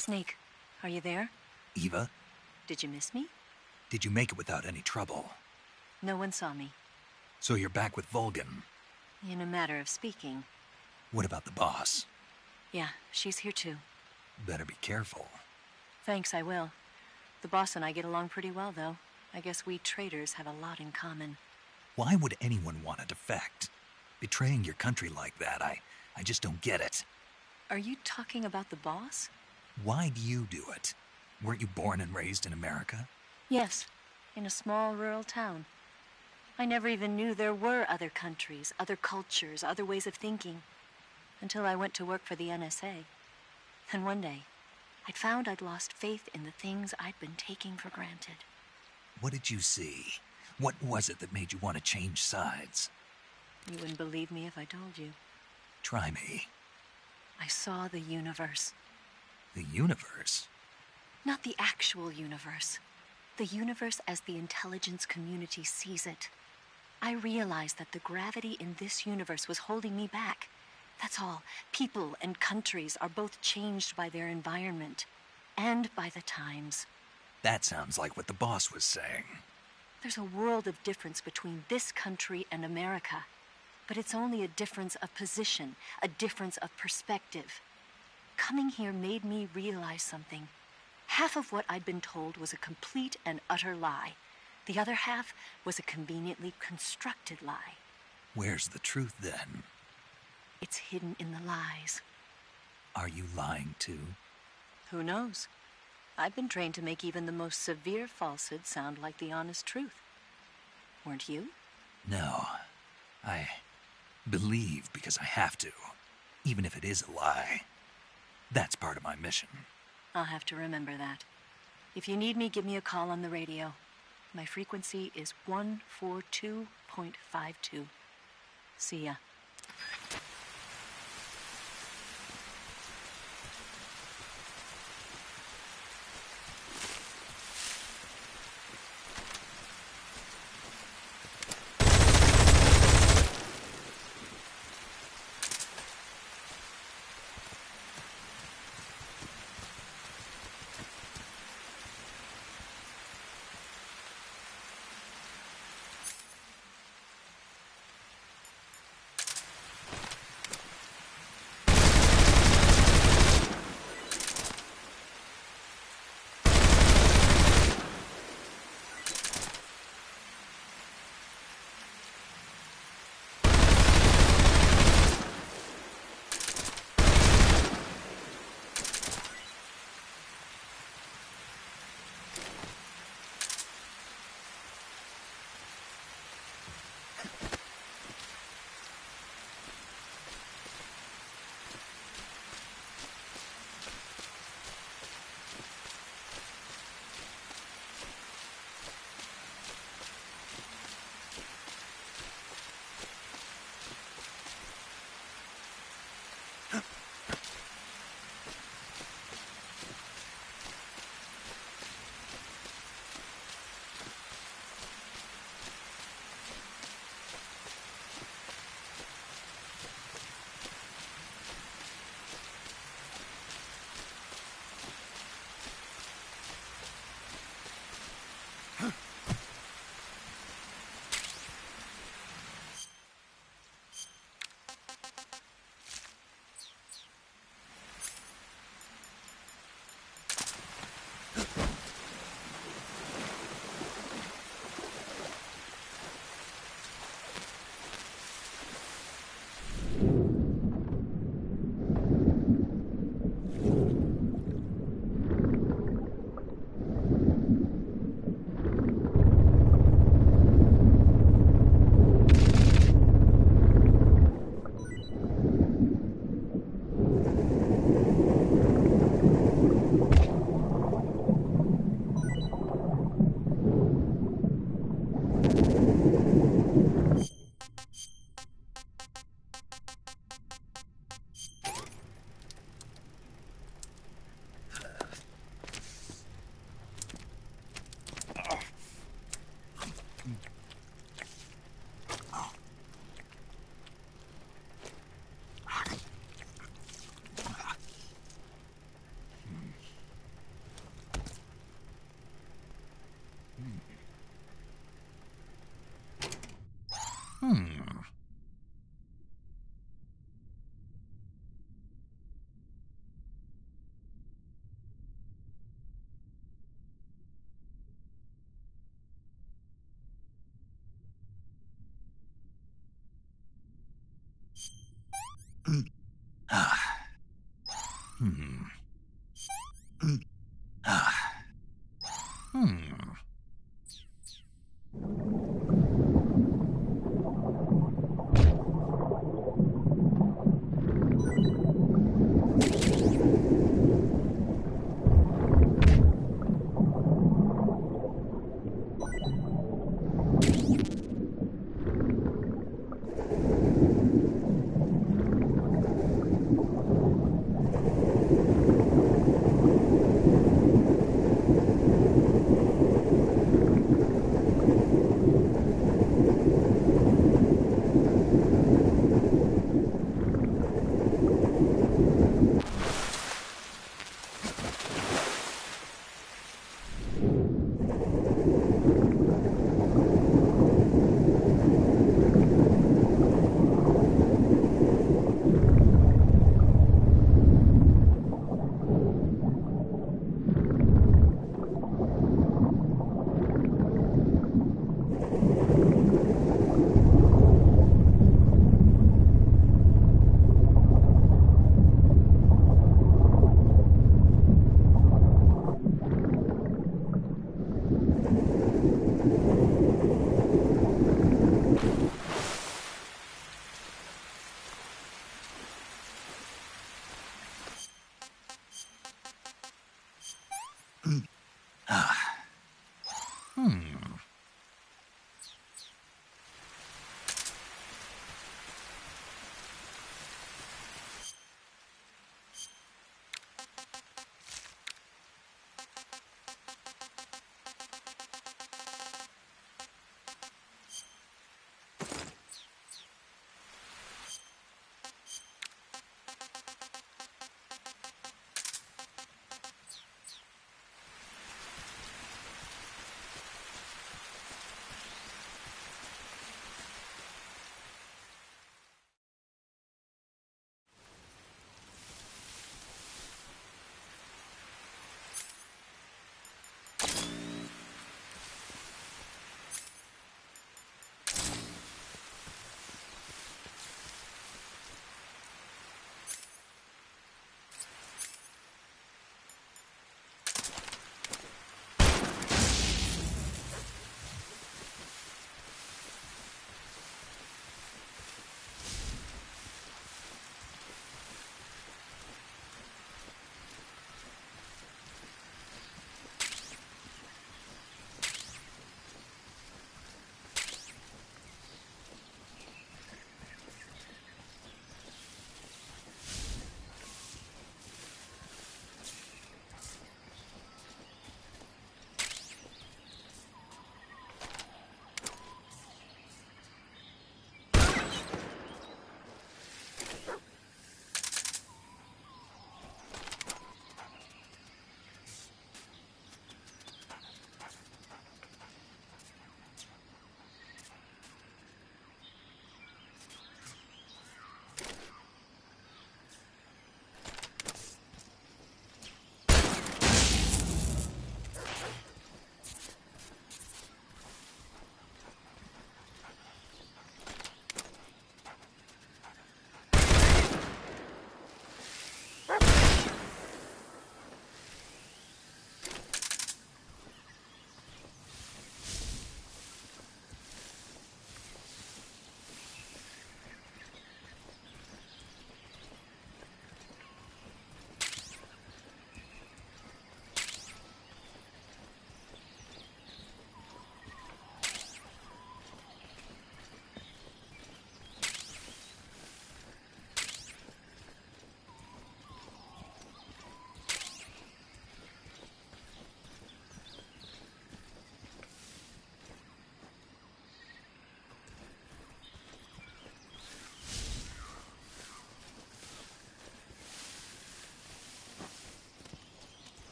Snake, are you there? Eva? Did you miss me? Did you make it without any trouble? No one saw me. So you're back with Vulcan? In a matter of speaking. What about the boss? Yeah, she's here too. Better be careful. Thanks, I will. The boss and I get along pretty well, though. I guess we traitors have a lot in common. Why would anyone want to defect? Betraying your country like that, I just don't get it. Are you talking about the boss? Why do you do it? Weren't you born and raised in America? Yes, in a small rural town. I never even knew there were other countries, other cultures, other ways of thinking. Until I went to work for the NSA. And one day, I'd found I'd lost faith in the things I'd been taking for granted. What did you see? What was it that made you want to change sides? You wouldn't believe me if I told you. Try me. I saw the universe. The universe? Not the actual universe. The universe as the intelligence community sees it. I realized that the gravity in this universe was holding me back. That's all. People and countries are both changed by their environment and by the times. That sounds like what the boss was saying. There's a world of difference between this country and America. But it's only a difference of position, a difference of perspective. Coming here made me realize something. Half of what I'd been told was a complete and utter lie. The other half was a conveniently constructed lie. Where's the truth, then? It's hidden in the lies. Are you lying, too? Who knows? I've been trained to make even the most severe falsehood sound like the honest truth. Weren't you? No. I believe because I have to, even if it is a lie. That's part of my mission. I'll have to remember that. If you need me, give me a call on the radio. My frequency is 142.52. See ya.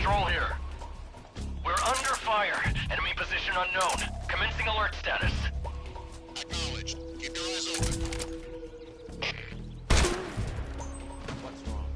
Patrol here. We're under fire. Enemy position unknown. Commencing alert status. Acknowledged. Keep your eyes open. What's wrong?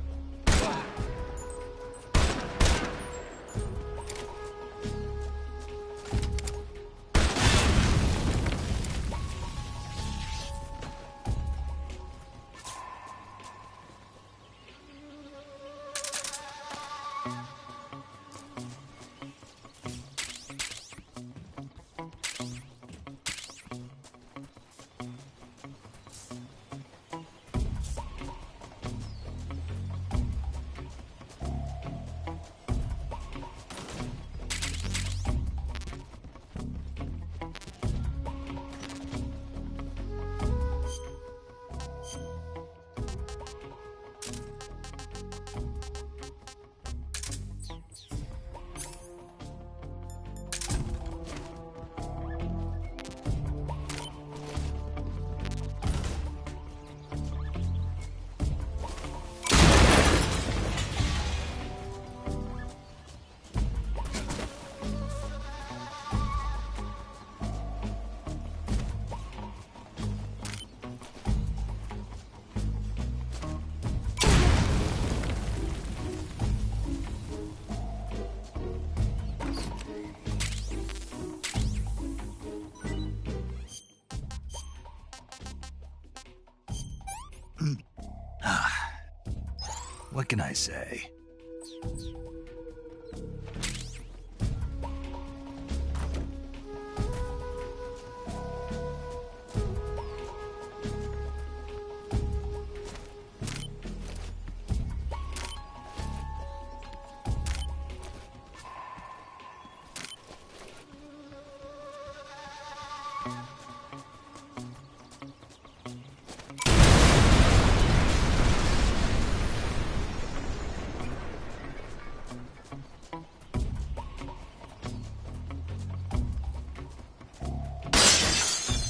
What can I say?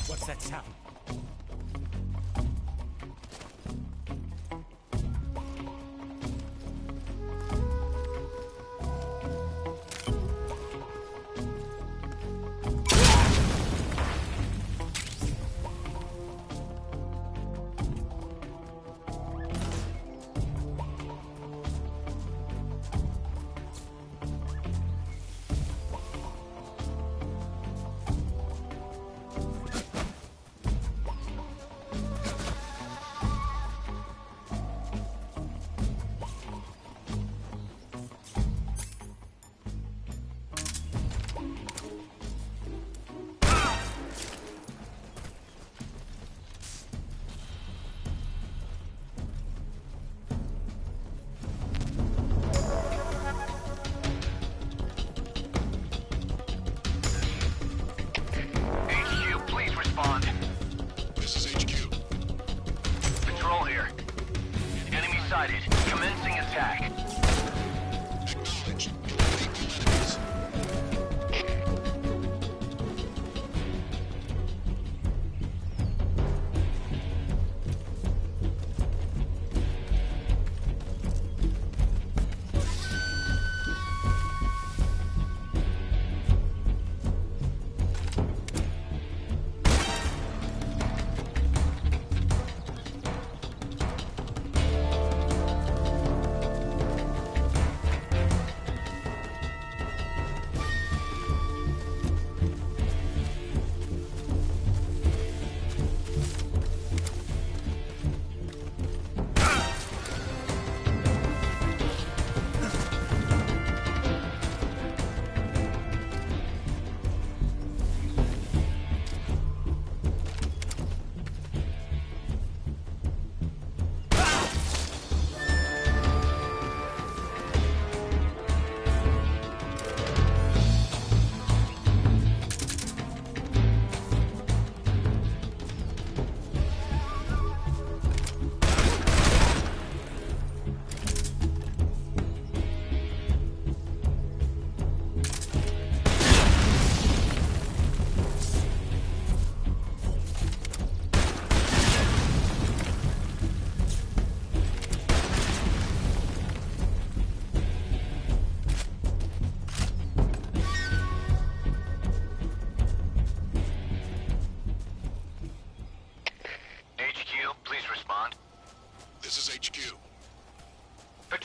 What's that sound? Commencing attack. Acknowledged. Enemies.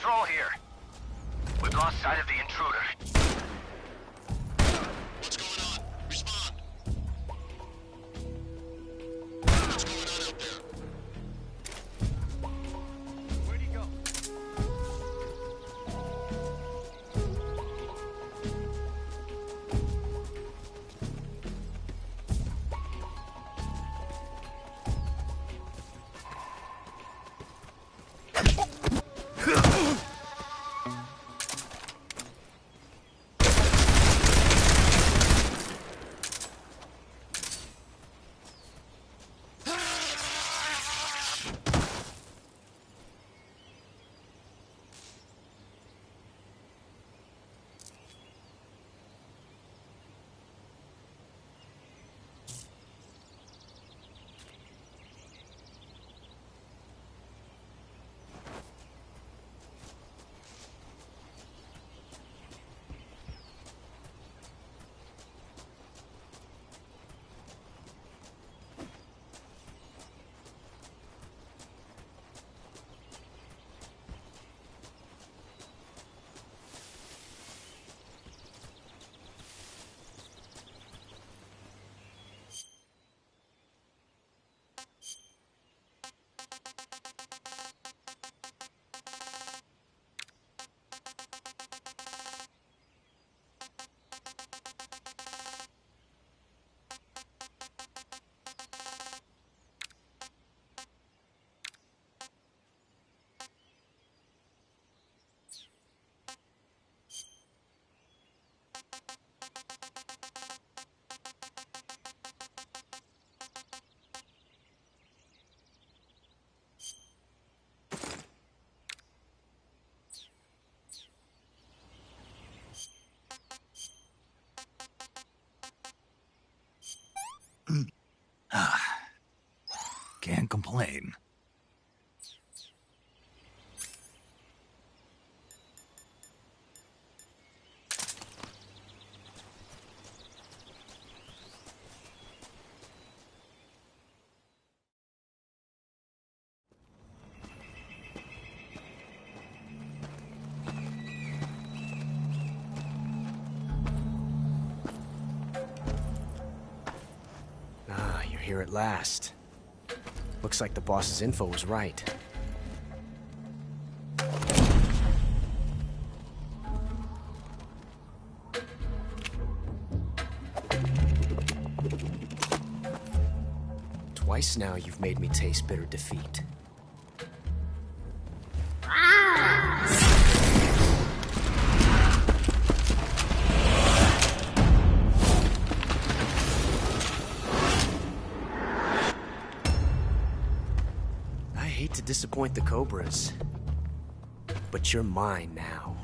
Patrol here. We've lost sight of the intruder. What's going on? Respond. What's going on out there? Where'd he go? Can't complain. Ah, you're here at last. Looks like the boss's info was right. Twice now you've made me taste bitter defeat. I hate to disappoint the Cobras, but you're mine now.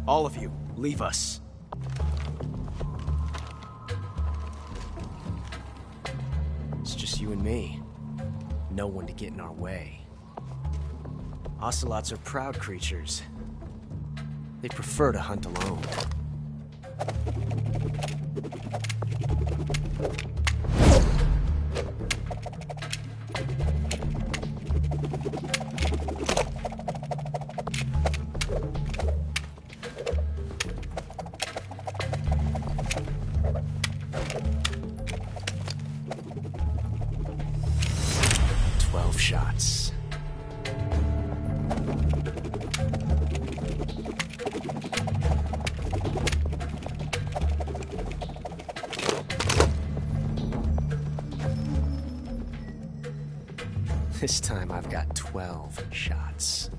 All of you, leave us. It's just you and me. No one to get in our way. Ocelots are proud creatures. They prefer to hunt alone. Shots. This time I've got 12 shots.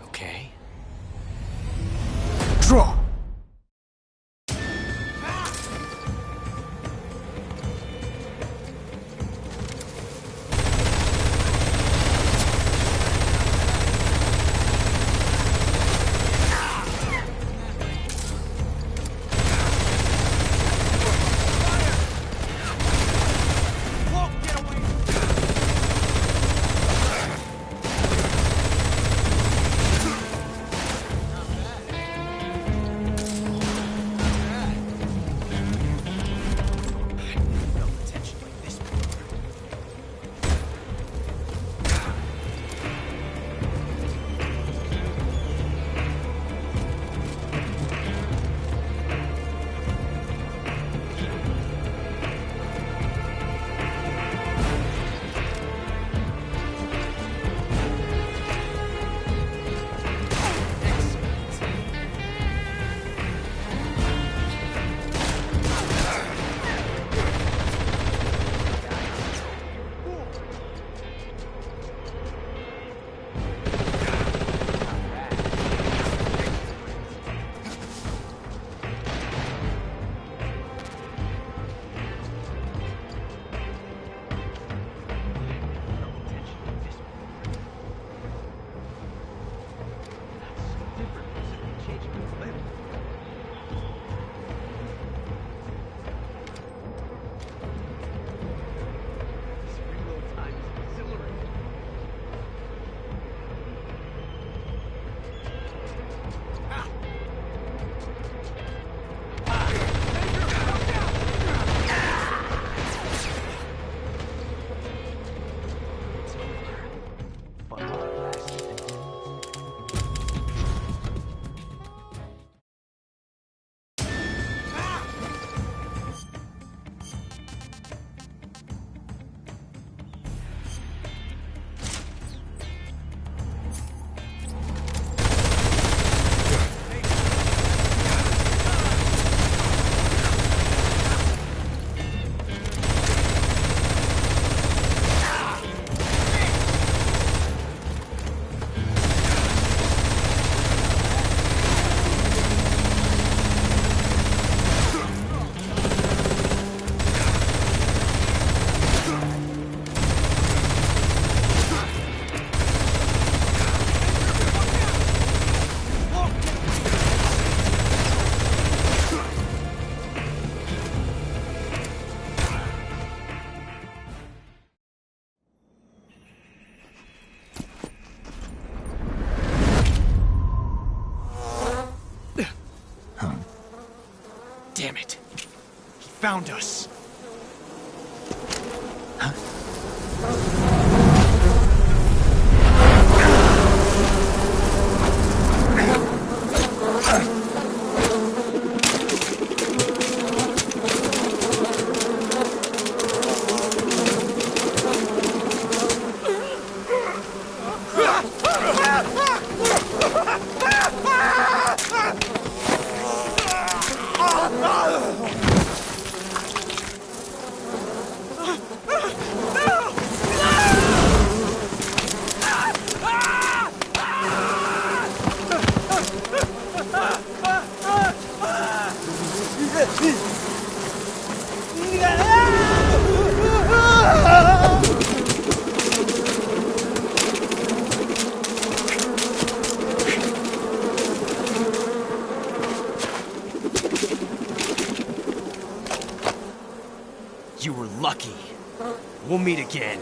Okay. Draw! Damn it. He found us. You were lucky. We'll meet again.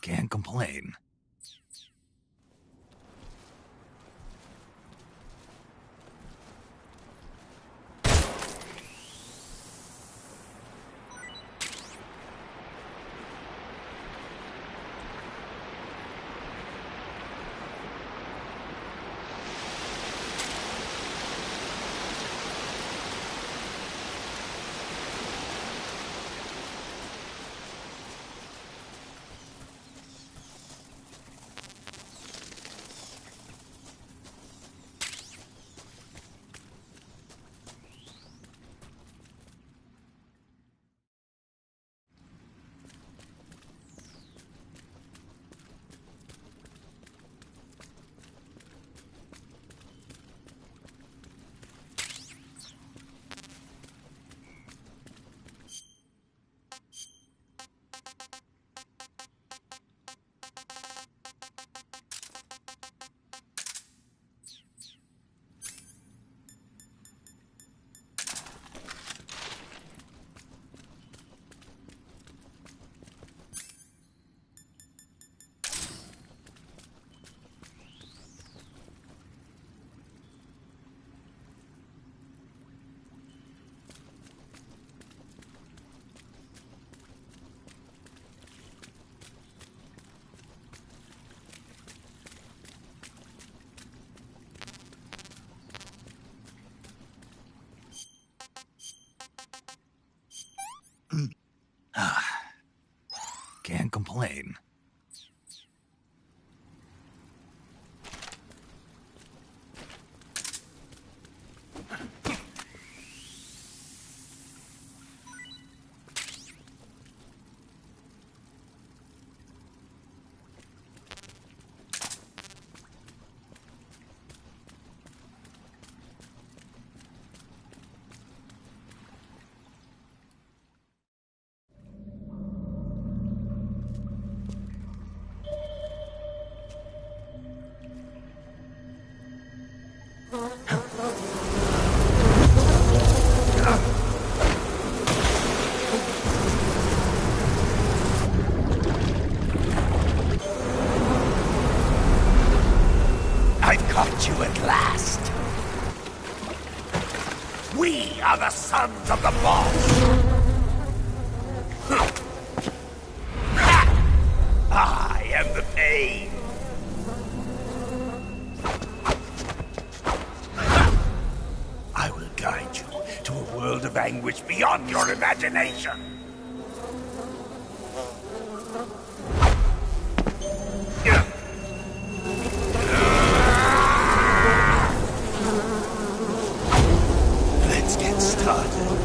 Can't complain. Can't complain. I've caught you at last. We are the sons of the boss. I am the pain. I will guide you to a world of anguish beyond your imagination. Let's get started.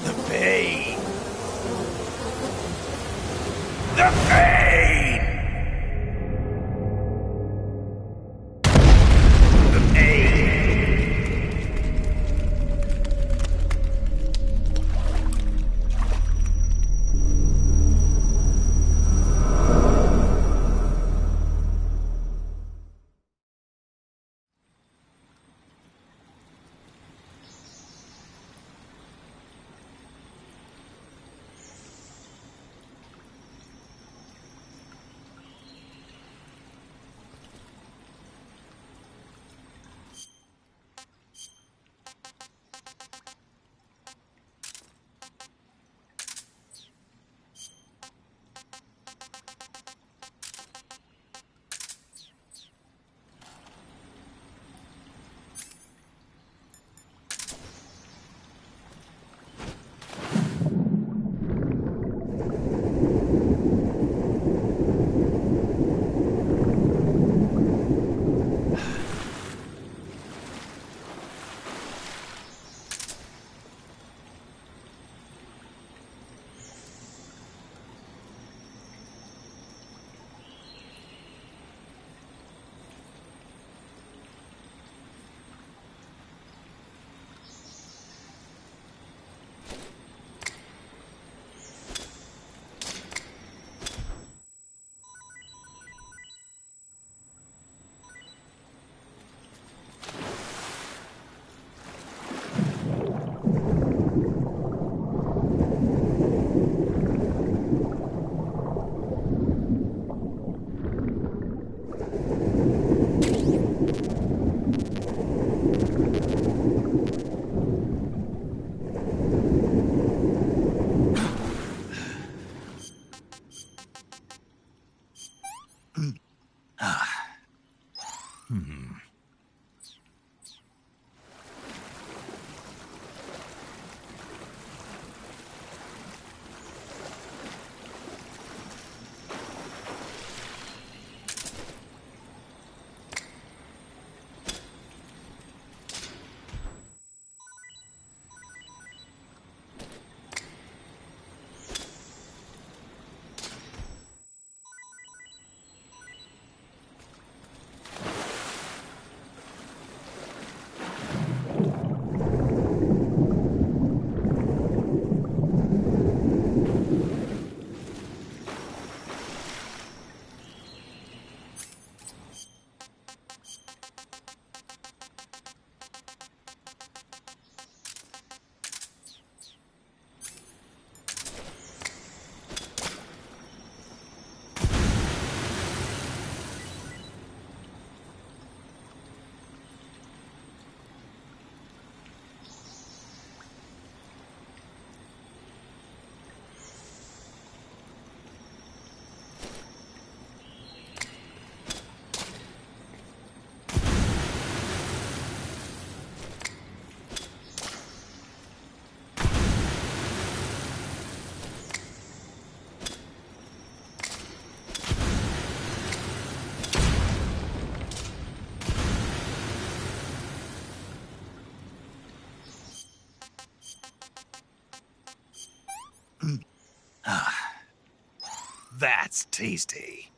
The pain! The pain! The pain! That's tasty.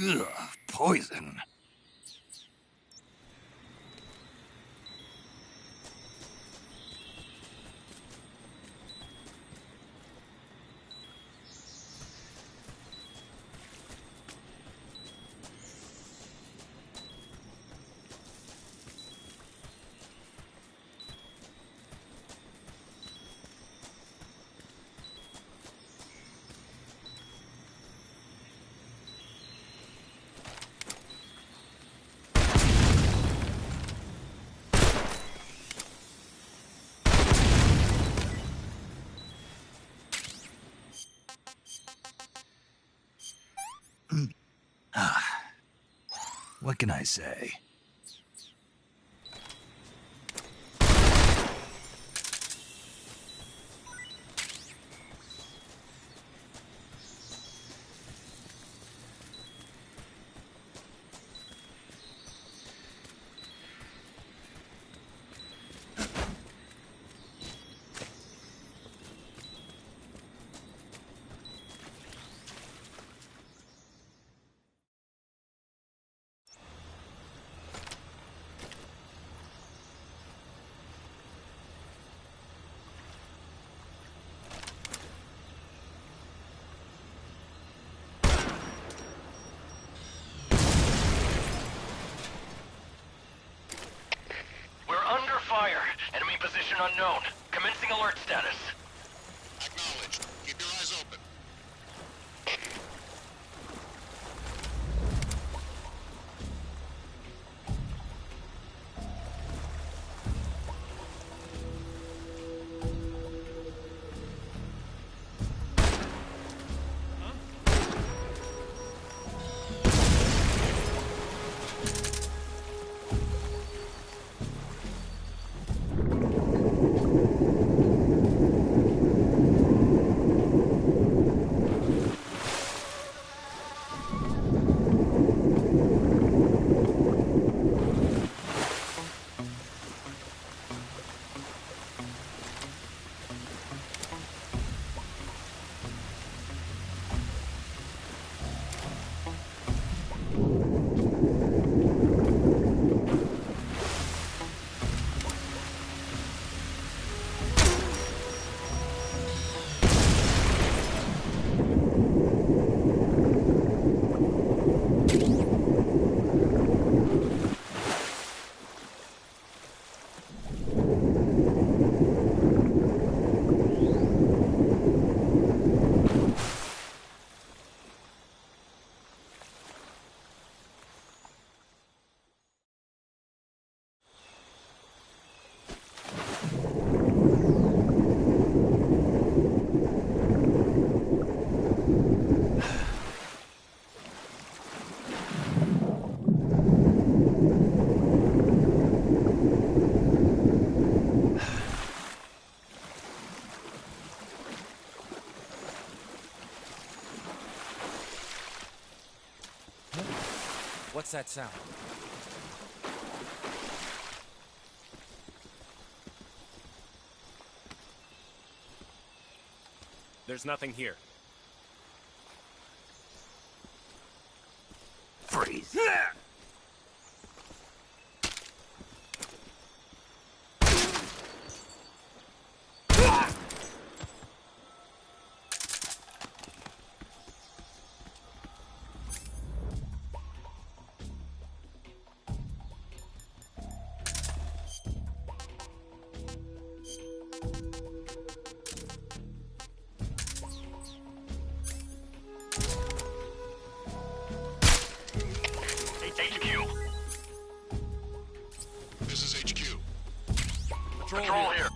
Ugh, poison. What can I say? Fire. Enemy position unknown. Commencing alert status. Acknowledged. Keep your eyes open. What's that sound? There's nothing here. Freeze. This is HQ. Patrol here.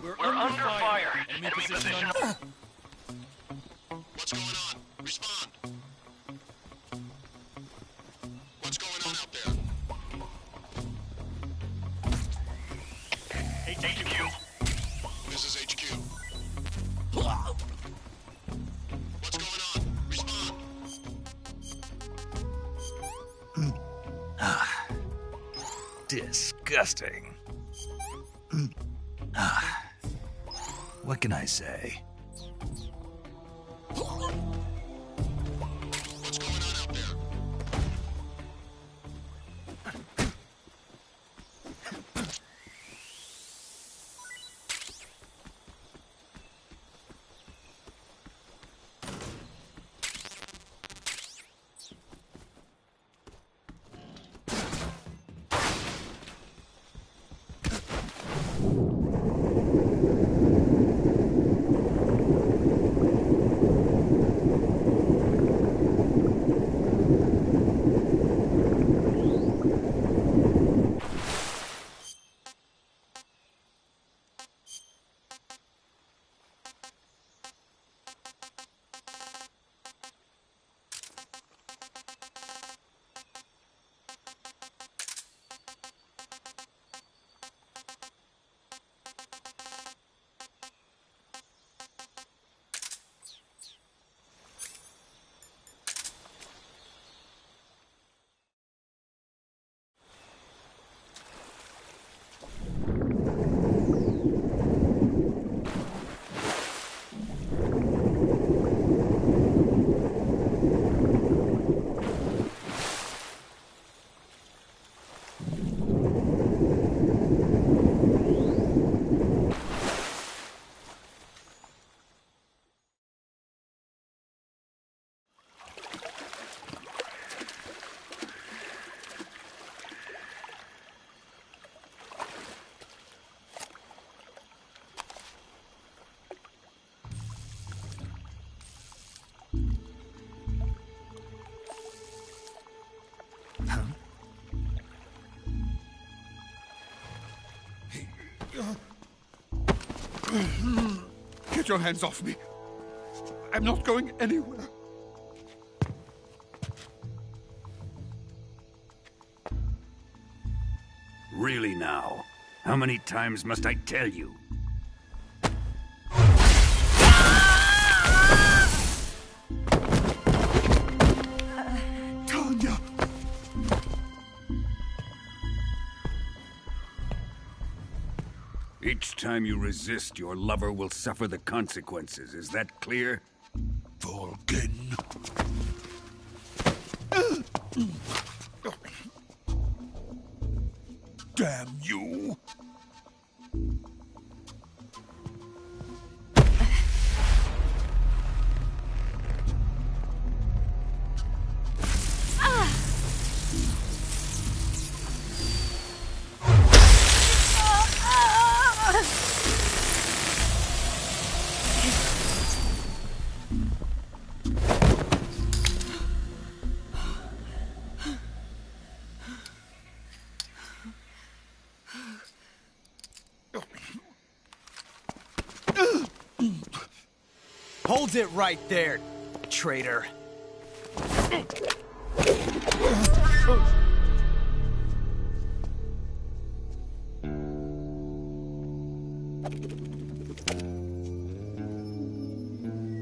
We're under fire. Enemy position. What's going on? Respond. What's going on out there? HQ. This is HQ. What's going on? Respond. Disgusting. What can I say? Get your hands off me. I'm not going anywhere. Really now? How many times must I tell you? Tanya! Each time you resist, your lover will suffer the consequences. Is that clear? Volgin. Damn you! Hold it right there, traitor.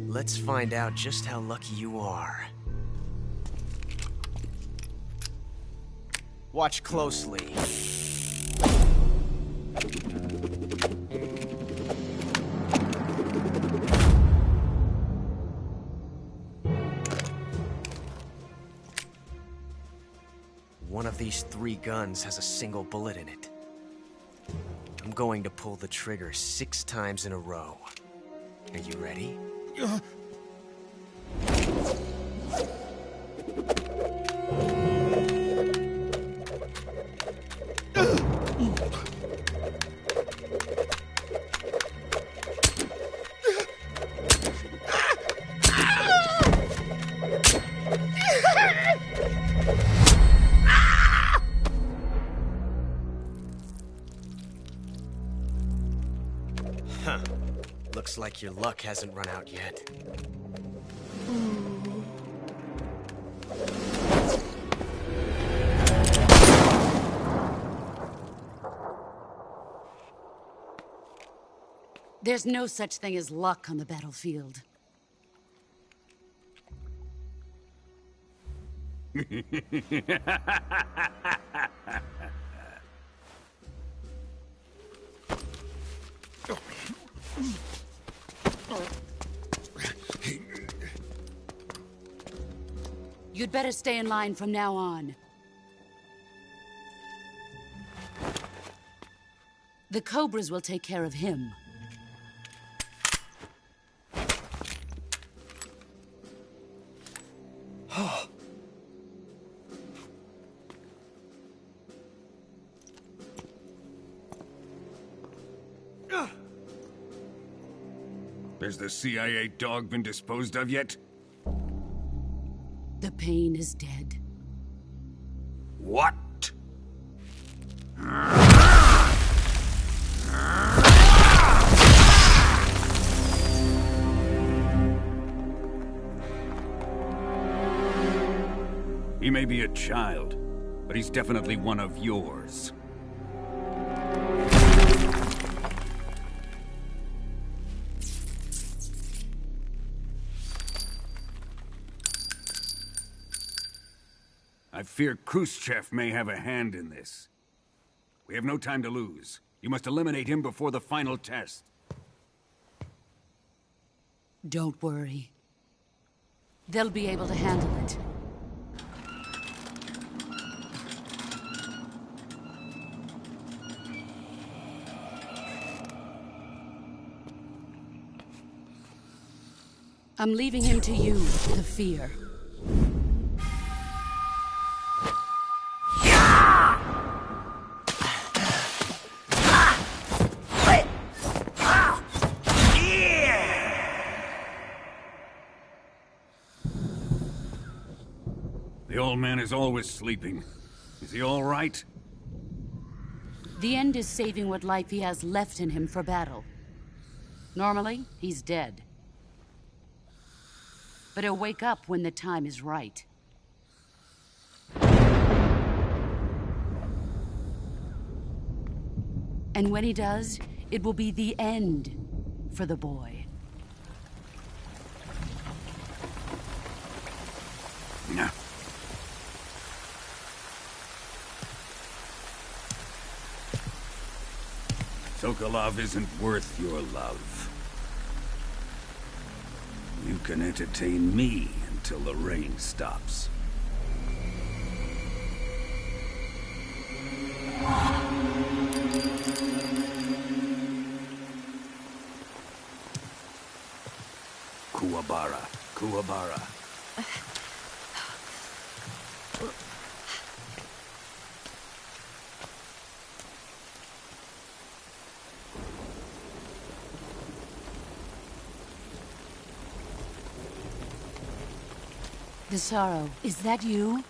Let's find out just how lucky you are. Watch closely. One of these 3 guns has a single bullet in it. I'm going to pull the trigger 6 times in a row. Are you ready? Huh. Looks like your luck hasn't run out yet. There's no such thing as luck on the battlefield. You'd better stay in line from now on. The Cobras will take care of him. Has the CIA dog been disposed of yet? The pain is dead. What? He may be a child, but he's definitely one of yours. I fear Khrushchev may have a hand in this. We have no time to lose. You must eliminate him before the final test. Don't worry. They'll be able to handle it. I'm leaving him to you, the fear. The old man is always sleeping. Is he all right? The end is saving what life he has left in him for battle. Normally, he's dead. But he'll wake up when the time is right. And when he does, it will be the end for the boy. No. Sokolov isn't worth your love. You can entertain me until the rain stops. Kuwabara, Kuwabara. The sorrow, is that you?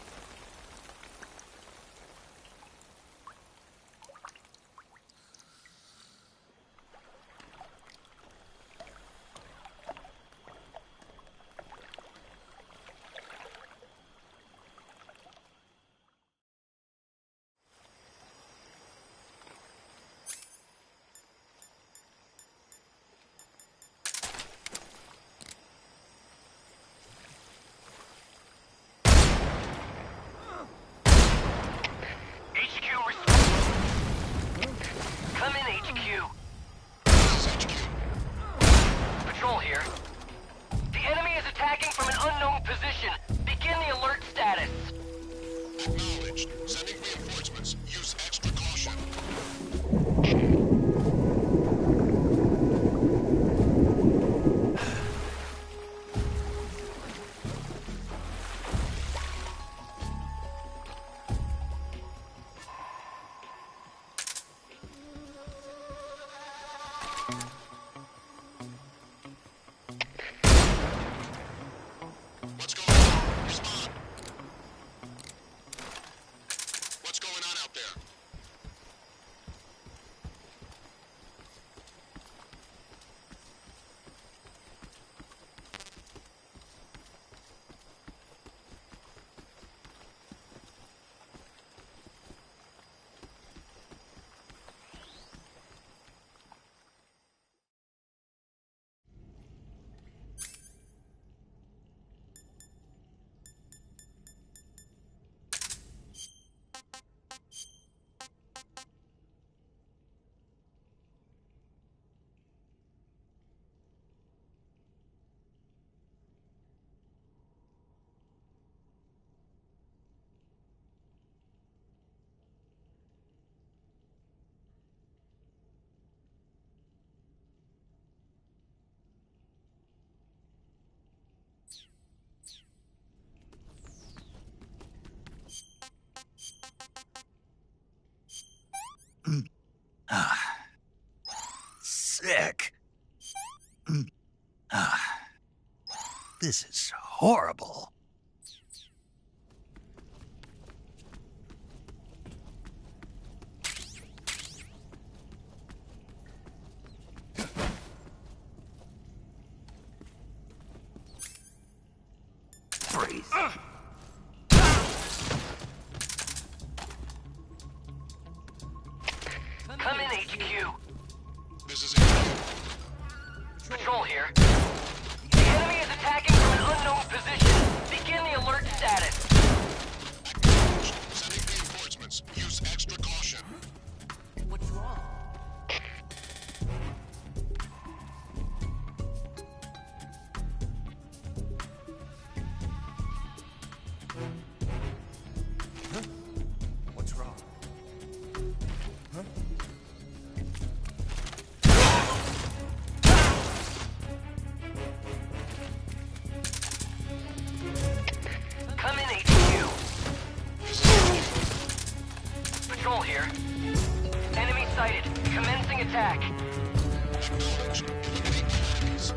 Sick. This is horrible. Freeze. Come in, HQ. This is HQ. Patrol here. The enemy is attacking from an unknown position. Begin the alert status. Sending reinforcements. Use extra caution. What's wrong? What's wrong? Huh? Come in, HQ. Patrol here. Enemy sighted. Commencing attack. Acknowledged. Wait, please.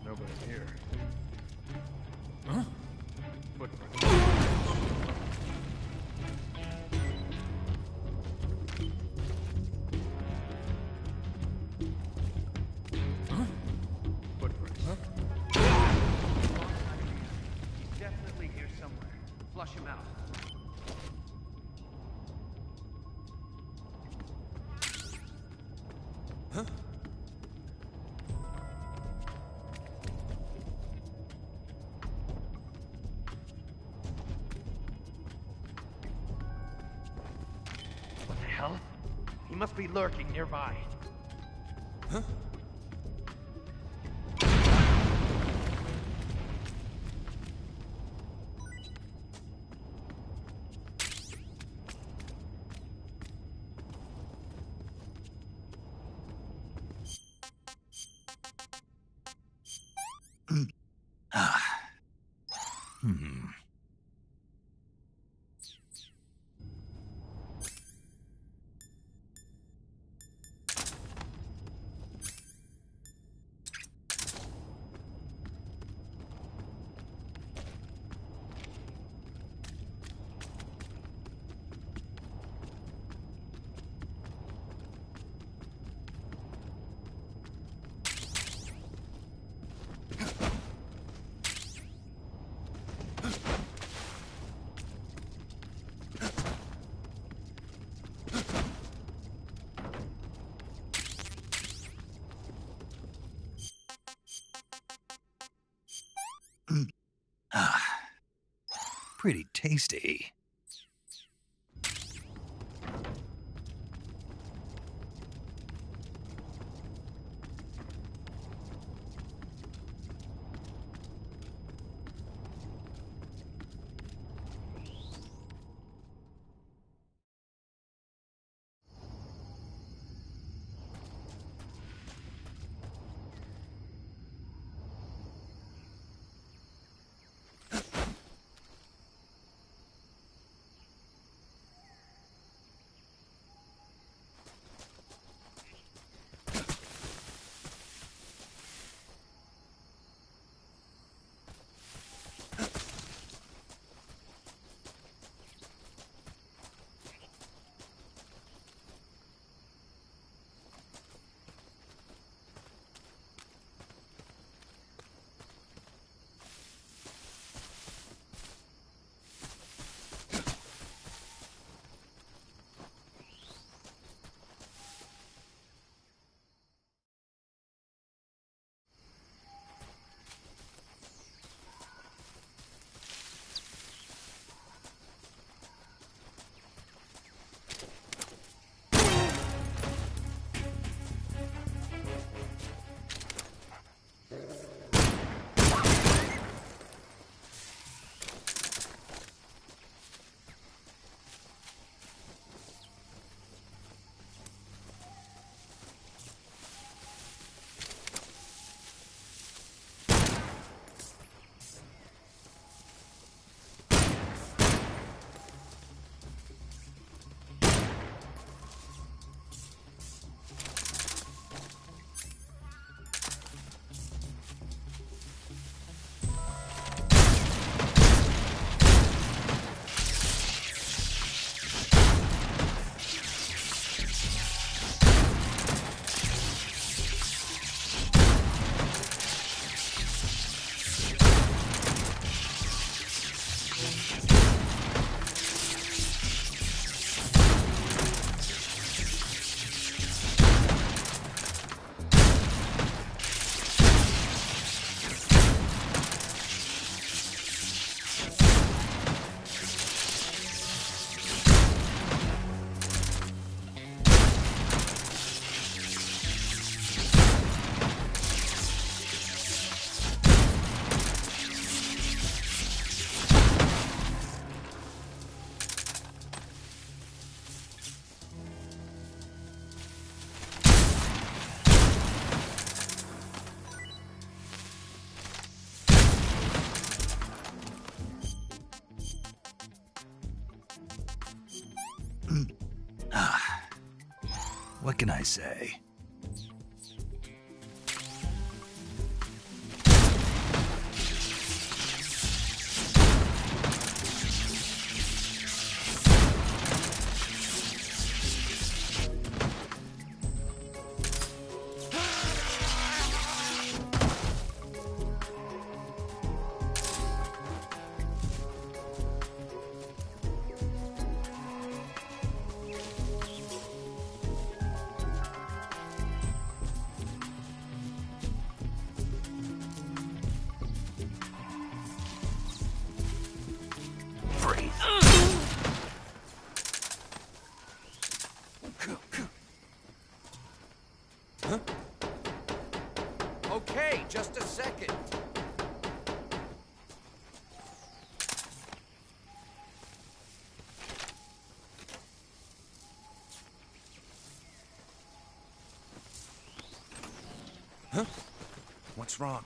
Nobody here. Footprints. Footprints. He's definitely here somewhere. Flush him out. Huh? What the hell? He must be lurking nearby. Huh? Pretty tasty. What can I say? Okay, just a second. Huh? What's wrong?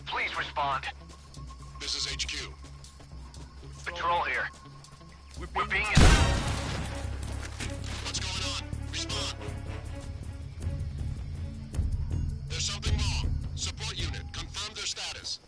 Please respond. This is HQ. Patrol here. We're being... What's going on? Respond. There's something wrong. Support unit, confirm their status.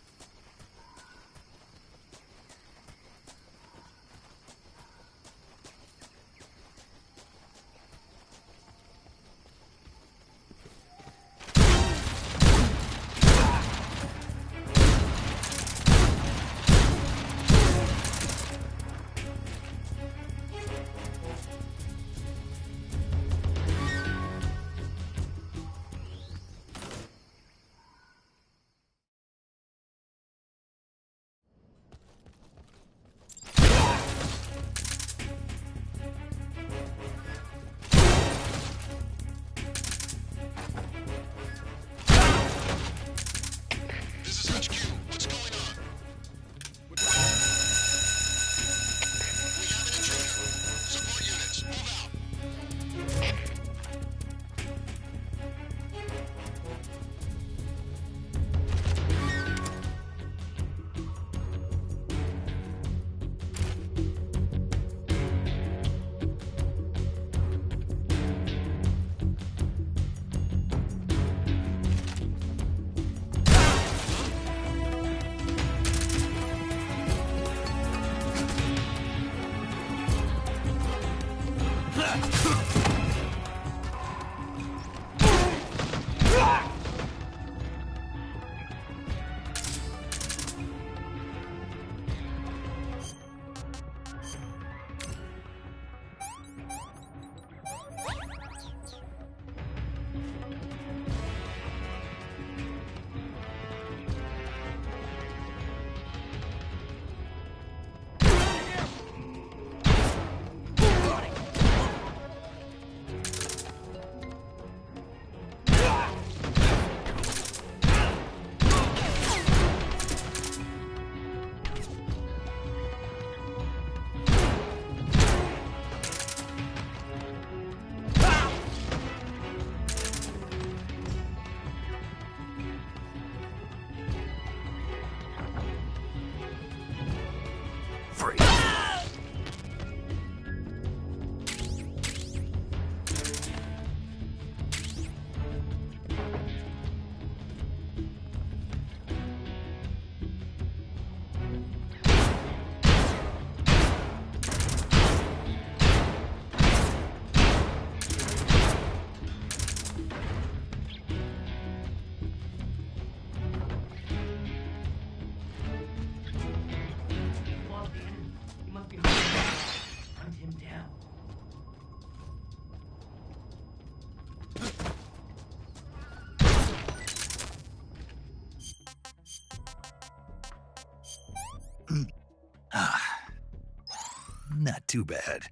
Not too bad.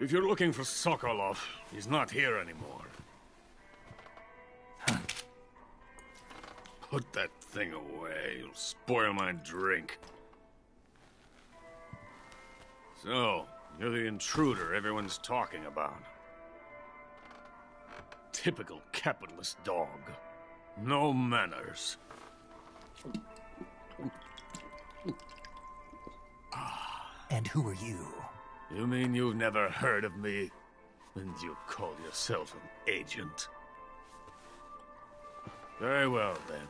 If you're looking for Sokolov, he's not here anymore. Put that thing away. You'll spoil my drink. So, you're the intruder everyone's talking about. Typical capitalist dog. No manners. And who are you? You mean you've never heard of me? And you call yourself an agent? Very well, then.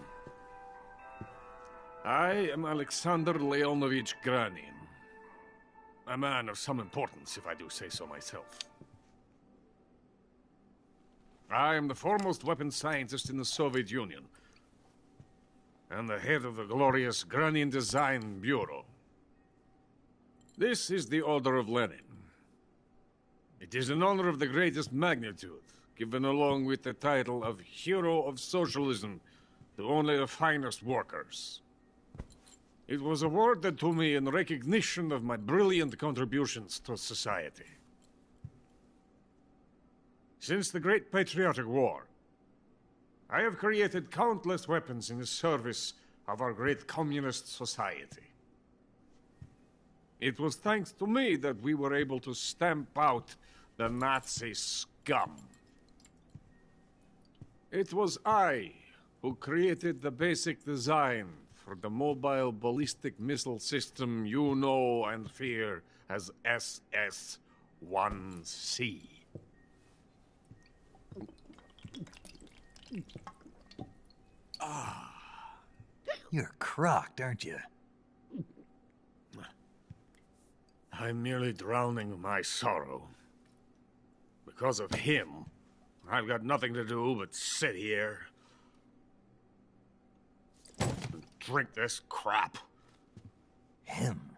I am Alexander Leonovich Granin. A man of some importance, if I do say so myself. I am the foremost weapons scientist in the Soviet Union, and the head of the glorious Granin Design Bureau. This is the Order of Lenin. It is an honor of the greatest magnitude, given along with the title of Hero of Socialism to only the finest workers. It was awarded to me in recognition of my brilliant contributions to society. Since the Great Patriotic War, I have created countless weapons in the service of our great communist society. It was thanks to me that we were able to stamp out the Nazi scum. It was I who created the basic design for the mobile ballistic missile system you know and fear as SS-1C. You're crocked, aren't you? I'm merely drowning my sorrow. Because of him, I've got nothing to do but sit here and drink this crap. Him?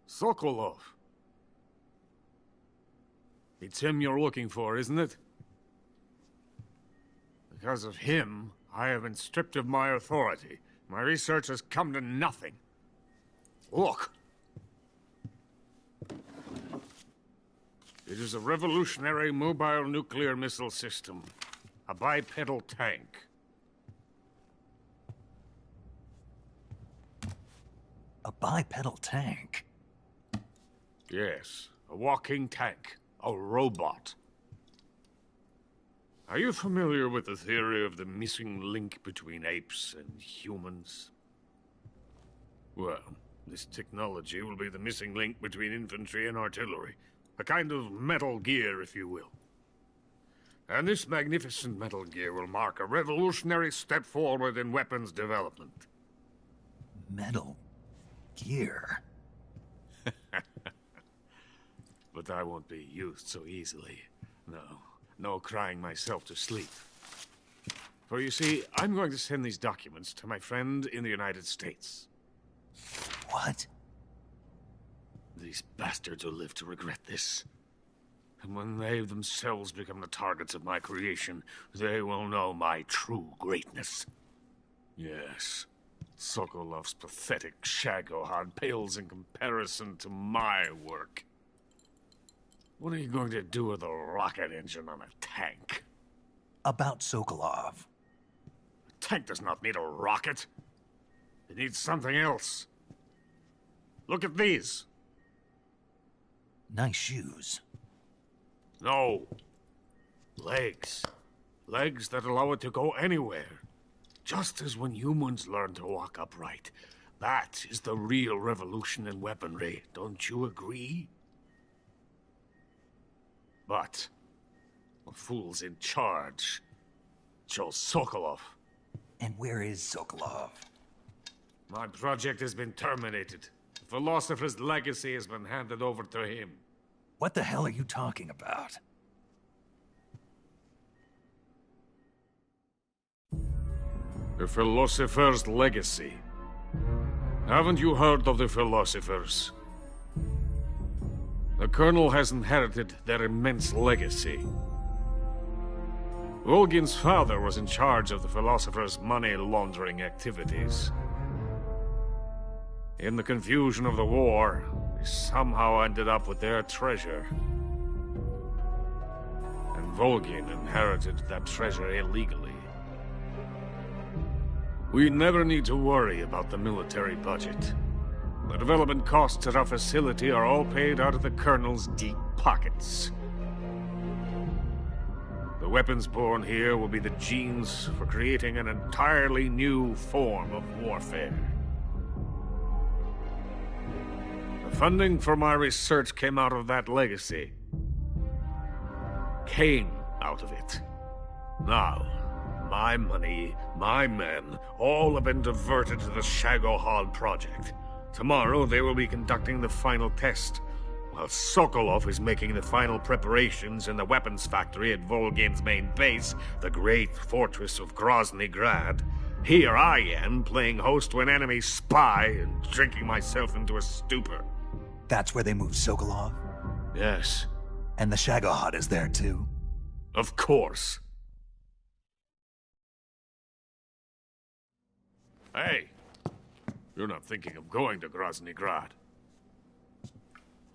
Sokolov. It's him you're looking for, isn't it? Because of him, I have been stripped of my authority. My research has come to nothing. Look. It is a revolutionary mobile nuclear missile system. A bipedal tank. A bipedal tank? Yes, a walking tank. A robot. Are you familiar with the theory of the missing link between apes and humans? Well, this technology will be the missing link between infantry and artillery. A kind of Metal Gear, if you will. And this magnificent Metal Gear will mark a revolutionary step forward in weapons development. Metal Gear? But I won't be used so easily. No crying myself to sleep. For you see, I'm going to send these documents to my friend in the United States. What? These bastards will live to regret this. And when they themselves become the targets of my creation, they will know my true greatness. Yes, Sokolov's pathetic shagohod pales in comparison to my work. What are you going to do with a rocket engine on a tank? About Sokolov. A tank does not need a rocket. It needs something else. Look at these. Nice shoes. No. Legs. Legs that allow it to go anywhere. Just as when humans learn to walk upright. That is the real revolution in weaponry. Don't you agree? But the fool's in charge. Chose Sokolov. And where is Sokolov? My project has been terminated. The philosopher's legacy has been handed over to him. What the hell are you talking about? The philosopher's legacy. Haven't you heard of the philosophers? The Colonel has inherited their immense legacy. Volgin's father was in charge of the philosopher's money laundering activities. In the confusion of the war, we somehow ended up with their treasure. And Volgin inherited that treasure illegally. We never need to worry about the military budget. The development costs at our facility are all paid out of the Colonel's deep pockets. The weapons born here will be the genes for creating an entirely new form of warfare. The funding for my research came out of that legacy. Came out of it. Now, my money, my men, all have been diverted to the Shagohod project. Tomorrow they will be conducting the final test, while Sokolov is making the final preparations in the weapons factory at Volgin's main base, the great fortress of Grozny Grad. Here I am, playing host to an enemy spy and drinking myself into a stupor. That's where they moved Sokolov? Yes. And the Shagohod is there too? Of course. Hey, you're not thinking of going to Grozny Grad.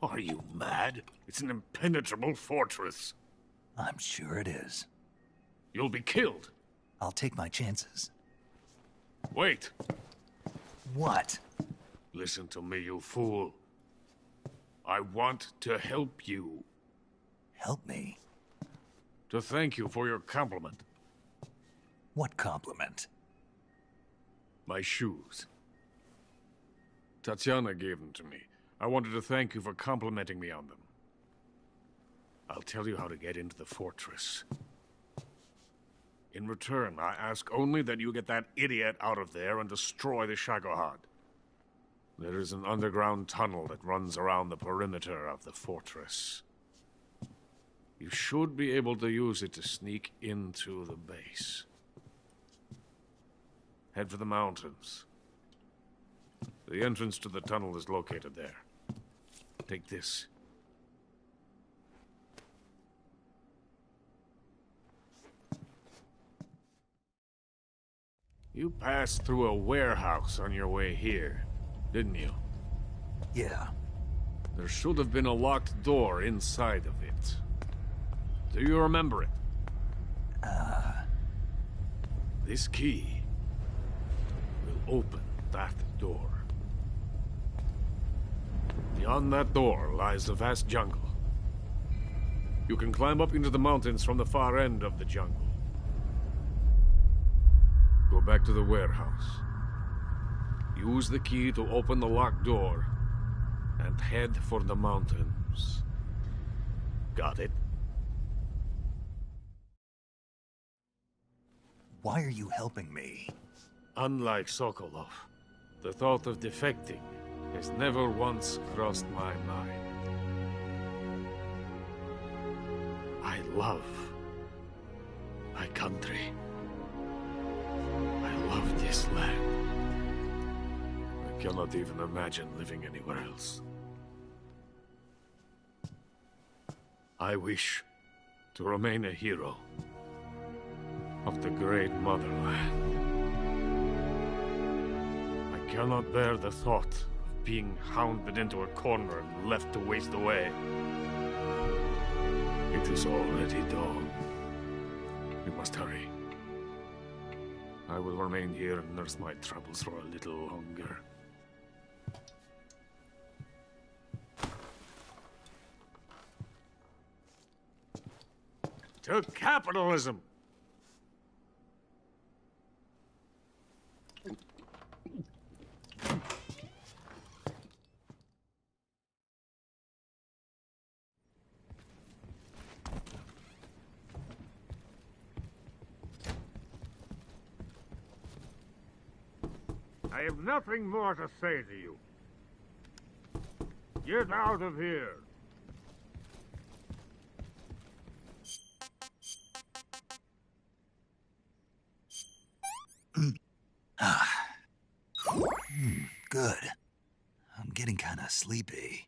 Are you mad? It's an impenetrable fortress. I'm sure it is. You'll be killed. I'll take my chances. Wait. What? Listen to me, you fool. I want to help you. Help me? To thank you for your compliment. What compliment? My shoes. Tatiana gave them to me. I wanted to thank you for complimenting me on them. I'll tell you how to get into the fortress. In return, I ask only that you get that idiot out of there and destroy the Shagohod. There is an underground tunnel that runs around the perimeter of the fortress. You should be able to use it to sneak into the base. Head for the mountains. The entrance to the tunnel is located there. Take this. You passed through a warehouse on your way here, didn't you? Yeah. There should have been a locked door inside of it. Do you remember it? This key will open that door. Beyond that door lies the vast jungle. You can climb up into the mountains from the far end of the jungle. Go back to the warehouse. Use the key to open the locked door, and head for the mountains. Got it? Why are you helping me? Unlike Sokolov, the thought of defecting has never once crossed my mind. I love my country. I love this land. I cannot even imagine living anywhere else. I wish to remain a hero of the great motherland. I cannot bear the thought of being hounded into a corner and left to waste away. It is already dawn. We must hurry. I will remain here and nurse my troubles for a little longer. To capitalism! I have nothing more to say to you. Get out of here. Good. I'm getting kind of sleepy.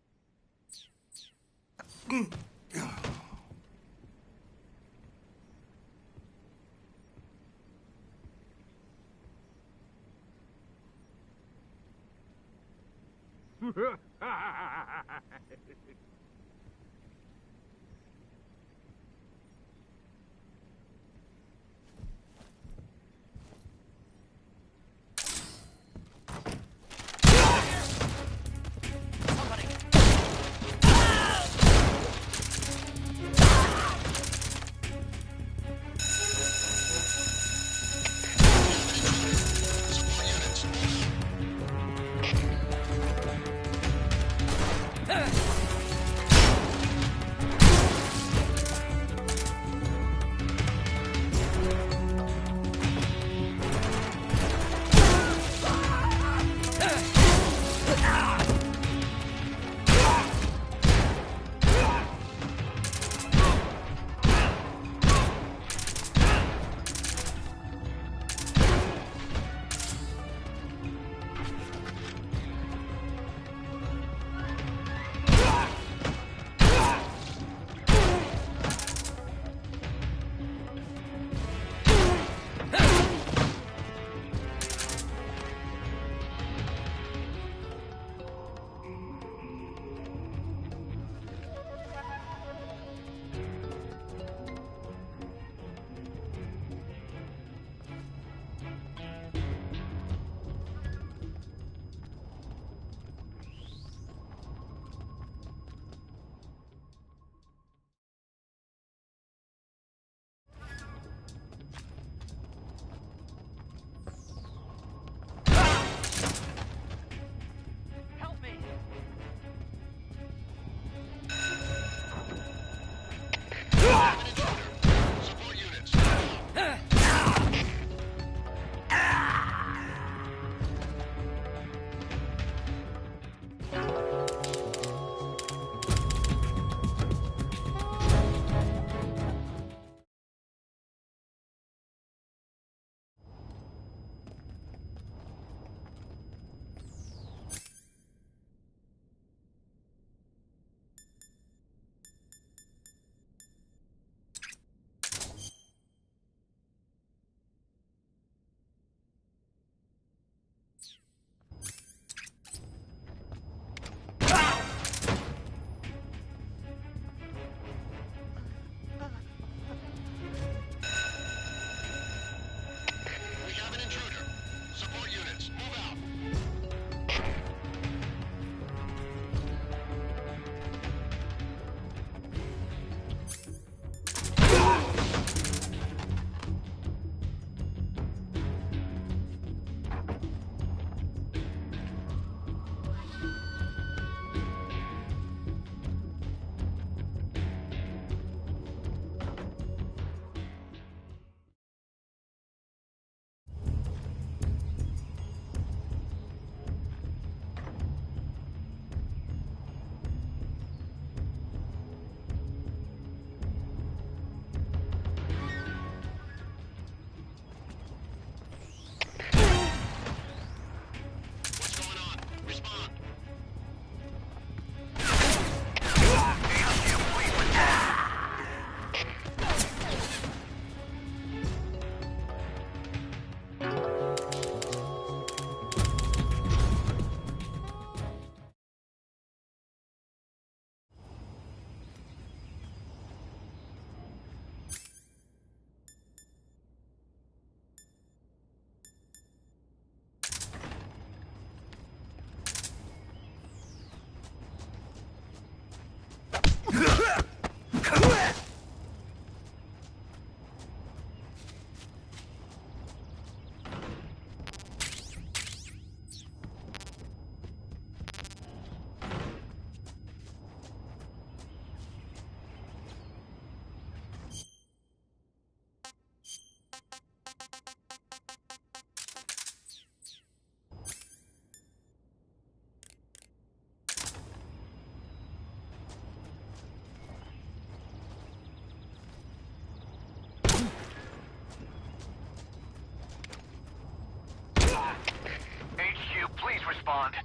respond.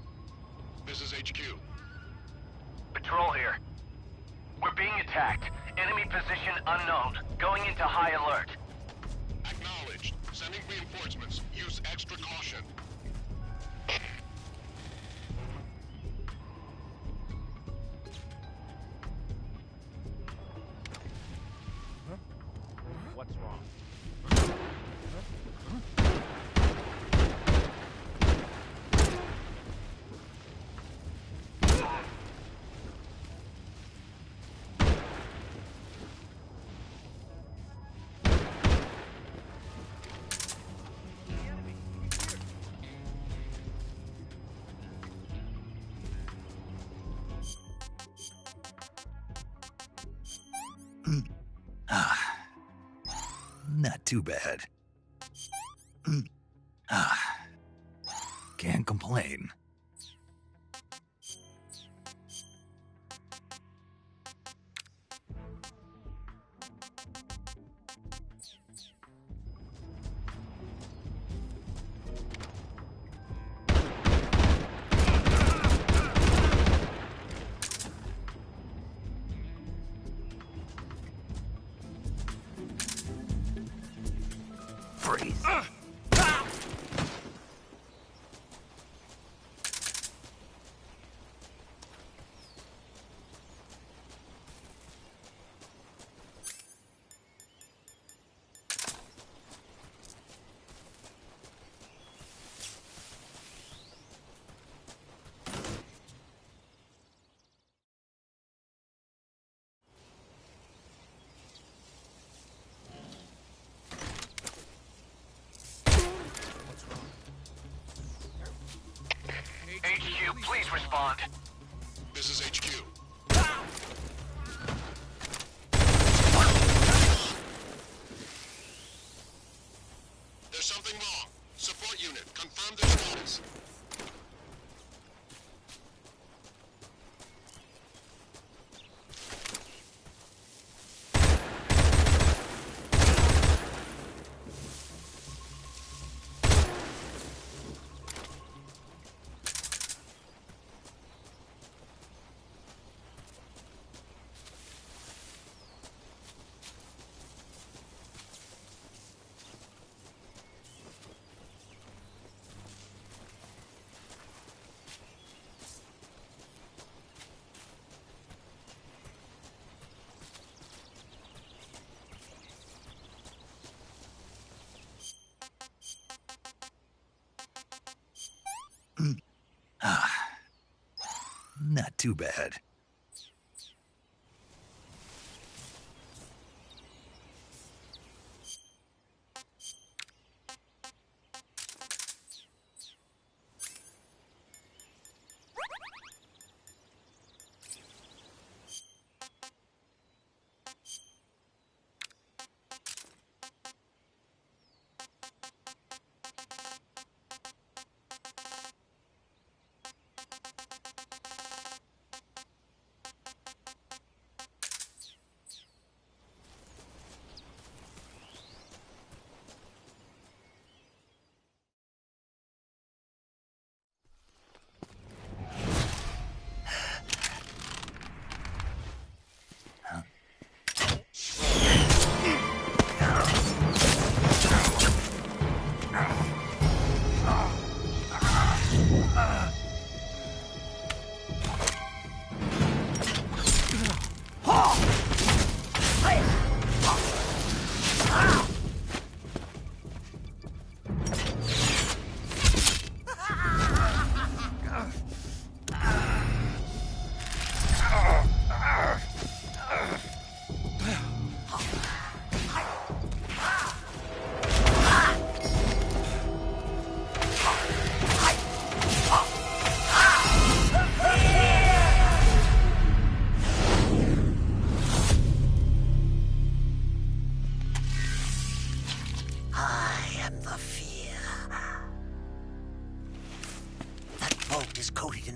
This is HQ. Patrol here. We're being attacked. Enemy position unknown. Going into high alert. Acknowledged. Sending reinforcements. Use extra caution. Not too bad. Can't complain. Freeze. HQ, please respond. This is HQ. There's something wrong. Support unit, confirm their status. Not too bad.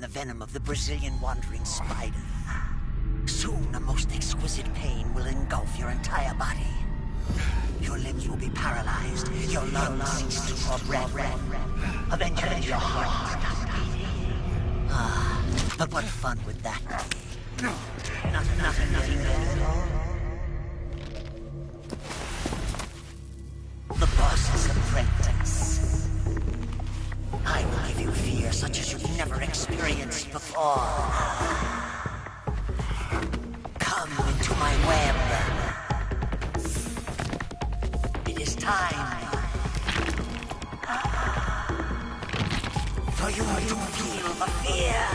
Venom of the Brazilian wandering spider. Soon a most exquisite pain will engulf your entire body. Your limbs will be paralyzed, your lungs cease to draw breath. Eventually your heart will stop beating. But what fun would that be? Nothing better. The boss's apprentice. I will give you fear such as you've never experienced before. Come into my web. It is time for you to feel the fear.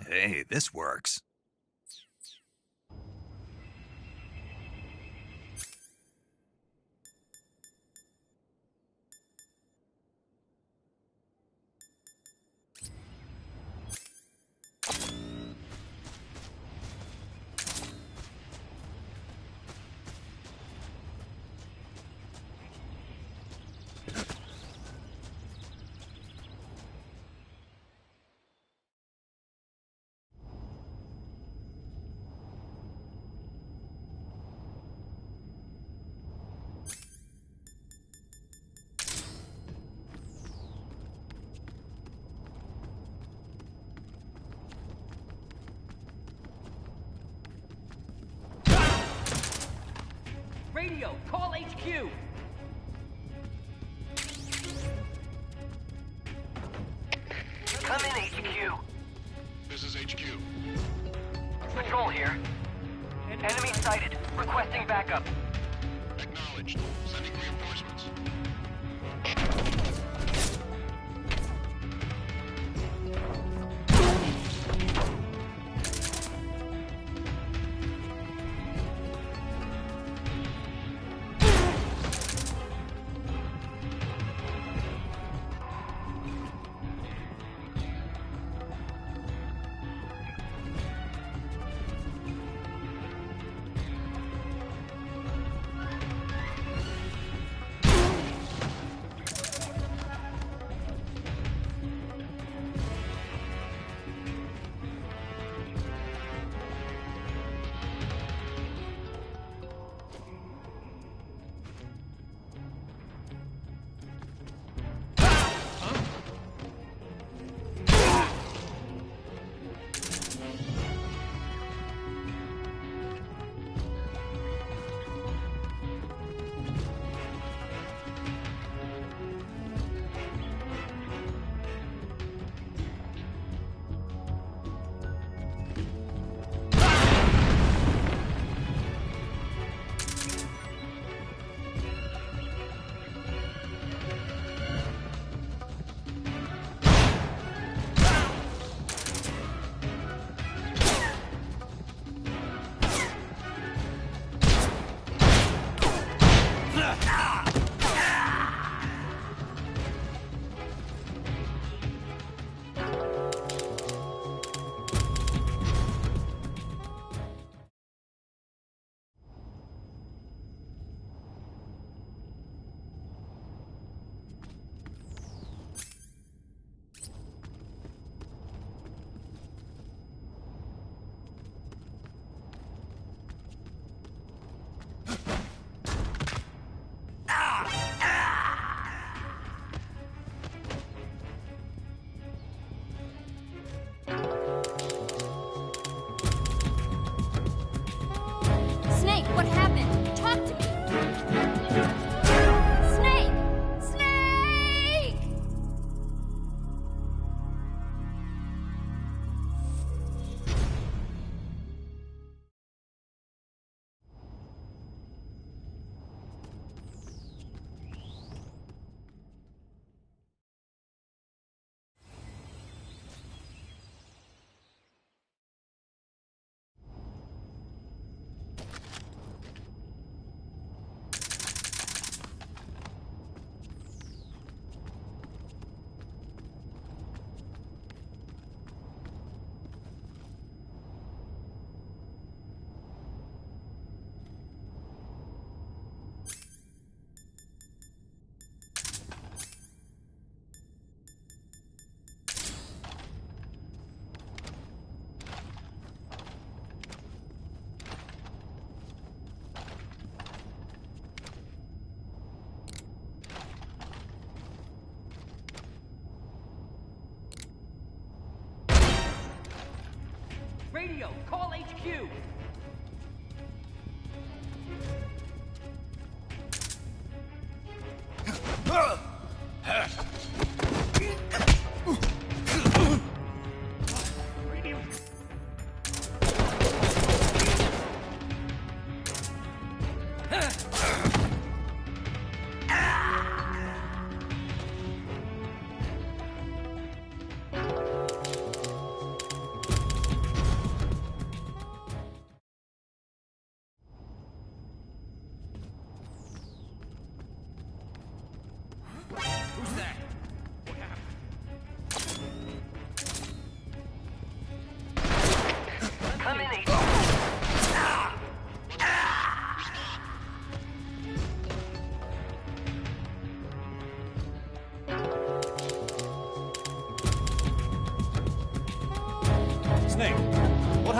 Hey, this works. Radio, call HQ! Come in, HQ. This is HQ. Patrol here. Enemy sighted. Requesting backup. Acknowledged. Sending reinforcements. What happened? Talk to me! Snake! Snake! Radio, call HQ!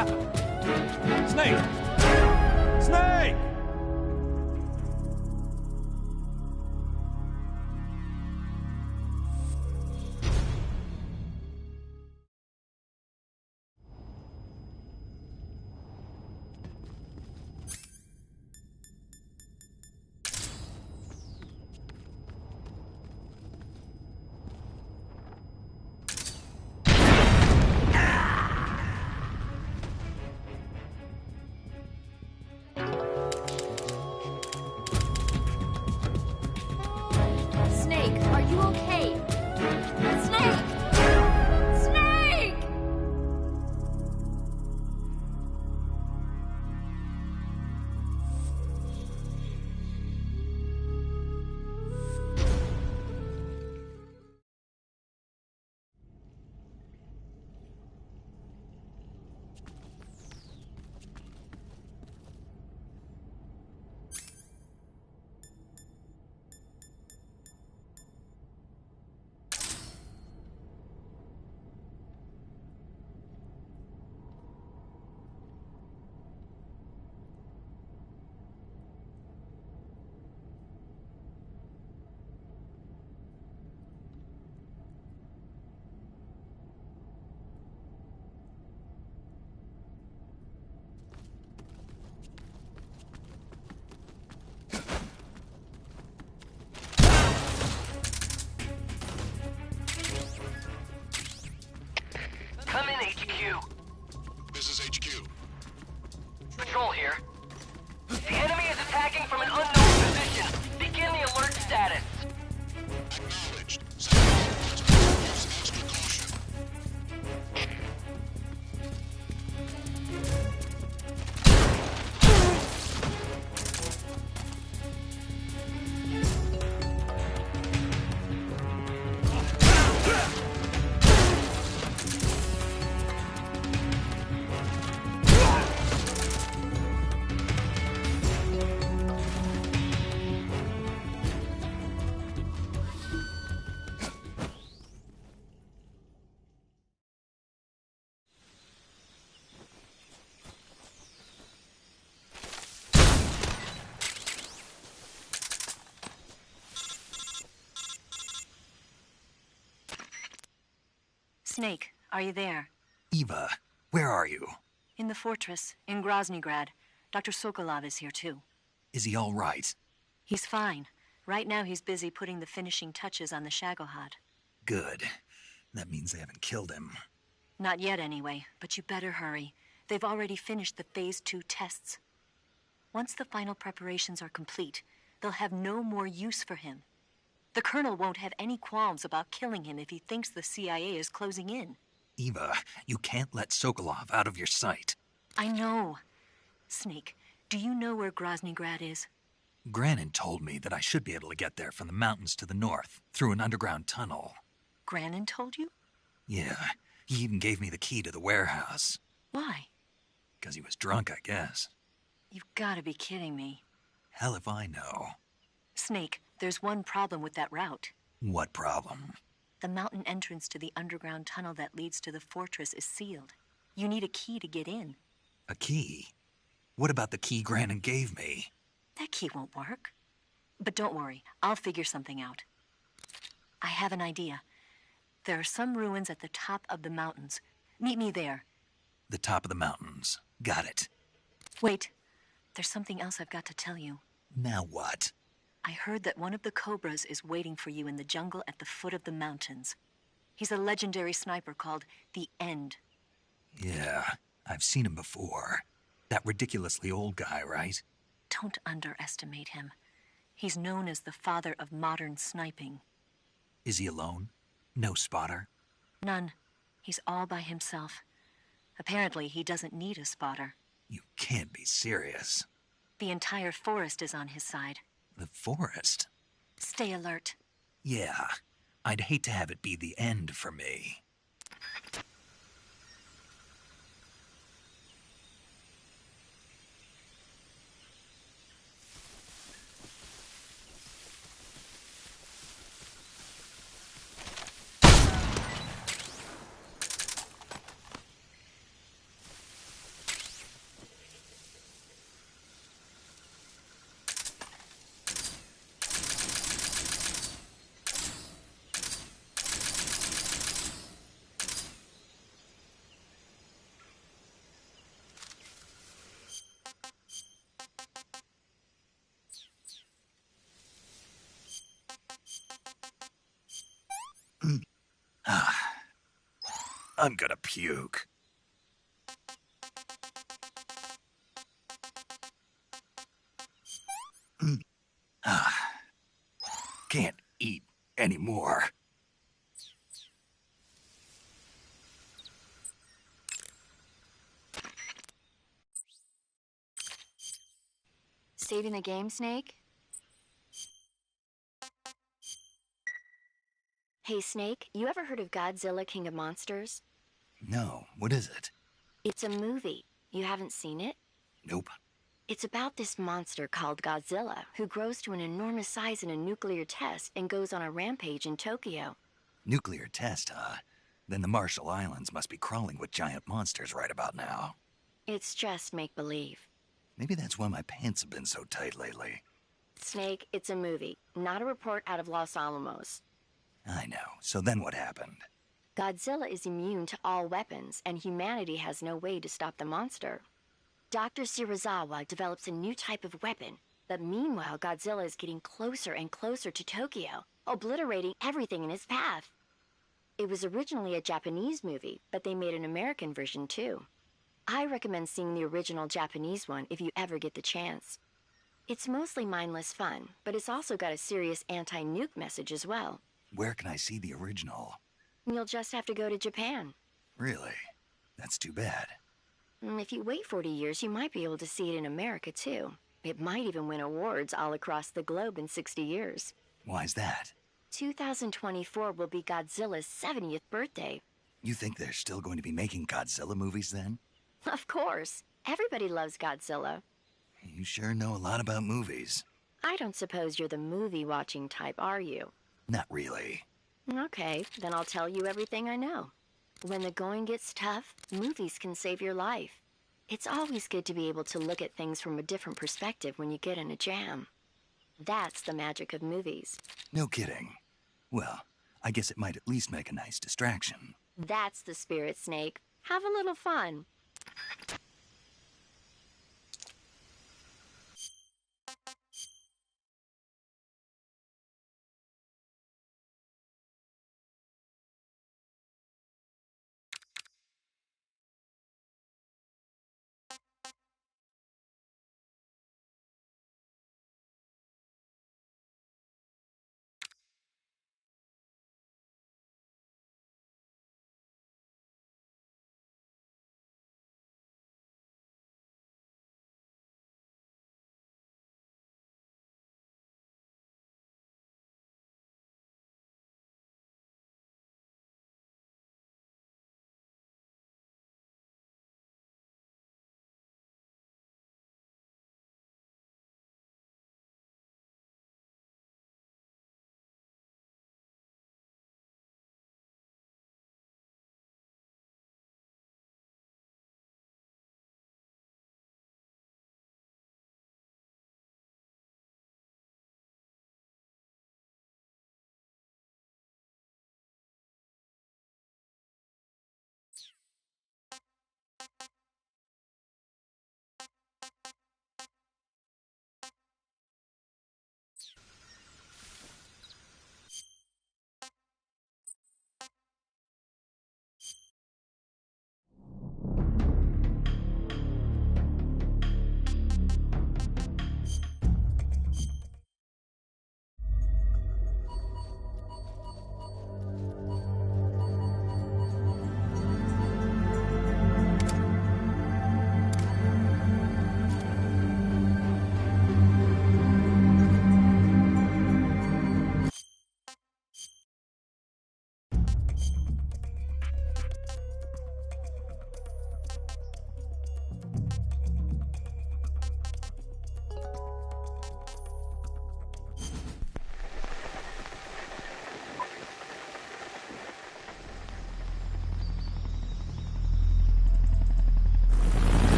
happened? Snake! Snake! Snake, are you okay? Snake! Snake! Come in, HQ. This is HQ. Patrol here. The enemy is attacking from an unknown position. Begin the alert status. Acknowledged. Use extra caution. Snake, are you there? Eva, where are you? In the fortress, in Groznygrad. Dr. Sokolov is here too. Is he all right? He's fine. Right now he's busy putting the finishing touches on the Shagohod. Good. That means they haven't killed him. Not yet anyway, but you better hurry. They've already finished the Phase 2 tests. Once the final preparations are complete, they'll have no more use for him. The Colonel won't have any qualms about killing him if he thinks the CIA is closing in. Eva, you can't let Sokolov out of your sight. I know. Snake, do you know where Groznygrad is? Grannon told me that I should be able to get there from the mountains to the north, through an underground tunnel. Grannon told you? Yeah, he even gave me the key to the warehouse. Why? Because he was drunk, I guess. You've got to be kidding me. Hell if I know. Snake, there's one problem with that route. What problem? The mountain entrance to the underground tunnel that leads to the fortress is sealed. You need a key to get in. A key? What about the key Grannon gave me? That key won't work. But don't worry, I'll figure something out. I have an idea. There are some ruins at the top of the mountains. Meet me there. The top of the mountains. Got it. Wait, there's something else I've got to tell you. Now what? I heard that one of the Cobras is waiting for you in the jungle at the foot of the mountains. He's a legendary sniper called the End. Yeah, I've seen him before. That ridiculously old guy, right? Don't underestimate him. He's known as the father of modern sniping. Is he alone? No spotter? None. He's all by himself. Apparently, he doesn't need a spotter. You can't be serious. The entire forest is on his side. The forest? Stay alert. Yeah, I'd hate to have it be the end for me. I'm gonna puke. Can't eat anymore. Saving the game, Snake? Hey, Snake, you ever heard of Godzilla, King of Monsters? No, what is it? It's a movie. You haven't seen it? Nope. It's about this monster called Godzilla, who grows to an enormous size in a nuclear test and goes on a rampage in Tokyo. Nuclear test, huh? Then the Marshall Islands must be crawling with giant monsters right about now. It's just make-believe. Maybe that's why my pants have been so tight lately. Snake, it's a movie, not a report out of Los Alamos. I know. So then what happened? Godzilla is immune to all weapons, and humanity has no way to stop the monster. Dr. Shirazawa develops a new type of weapon, but meanwhile Godzilla is getting closer and closer to Tokyo, obliterating everything in his path. It was originally a Japanese movie, but they made an American version too. I recommend seeing the original Japanese one if you ever get the chance. It's mostly mindless fun, but it's also got a serious anti-nuke message as well. Where can I see the original? You'll just have to go to Japan. Really? That's too bad. If you wait 40 years, you might be able to see it in America too. It might even win awards all across the globe in 60 years. Why's that? 2024 will be Godzilla's 70th birthday. You think they're still going to be making Godzilla movies then? Of course. Everybody loves Godzilla. You sure know a lot about movies. I don't suppose you're the movie-watching type, are you? Not really. Okay, then I'll tell you everything I know. When the going gets tough, movies can save your life. It's always good to be able to look at things from a different perspective when you get in a jam. That's the magic of movies. No kidding. Well, I guess it might at least make a nice distraction. That's the spirit, Snake. Have a little fun.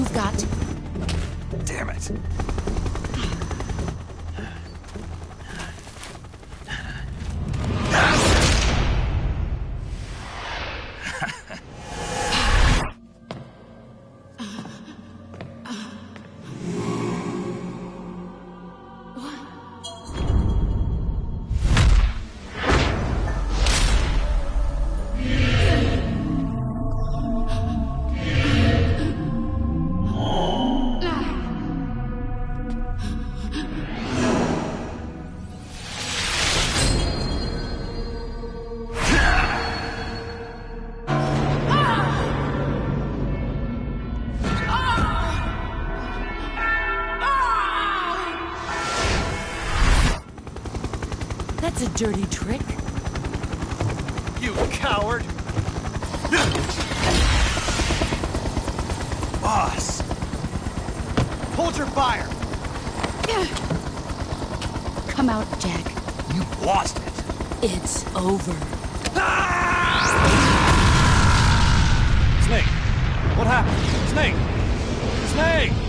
you've got. Damn it. That's a dirty trick. You coward! Boss! Hold your fire! Come out, Jack. You lost it. It's over. Snake! What happened? Snake! Snake!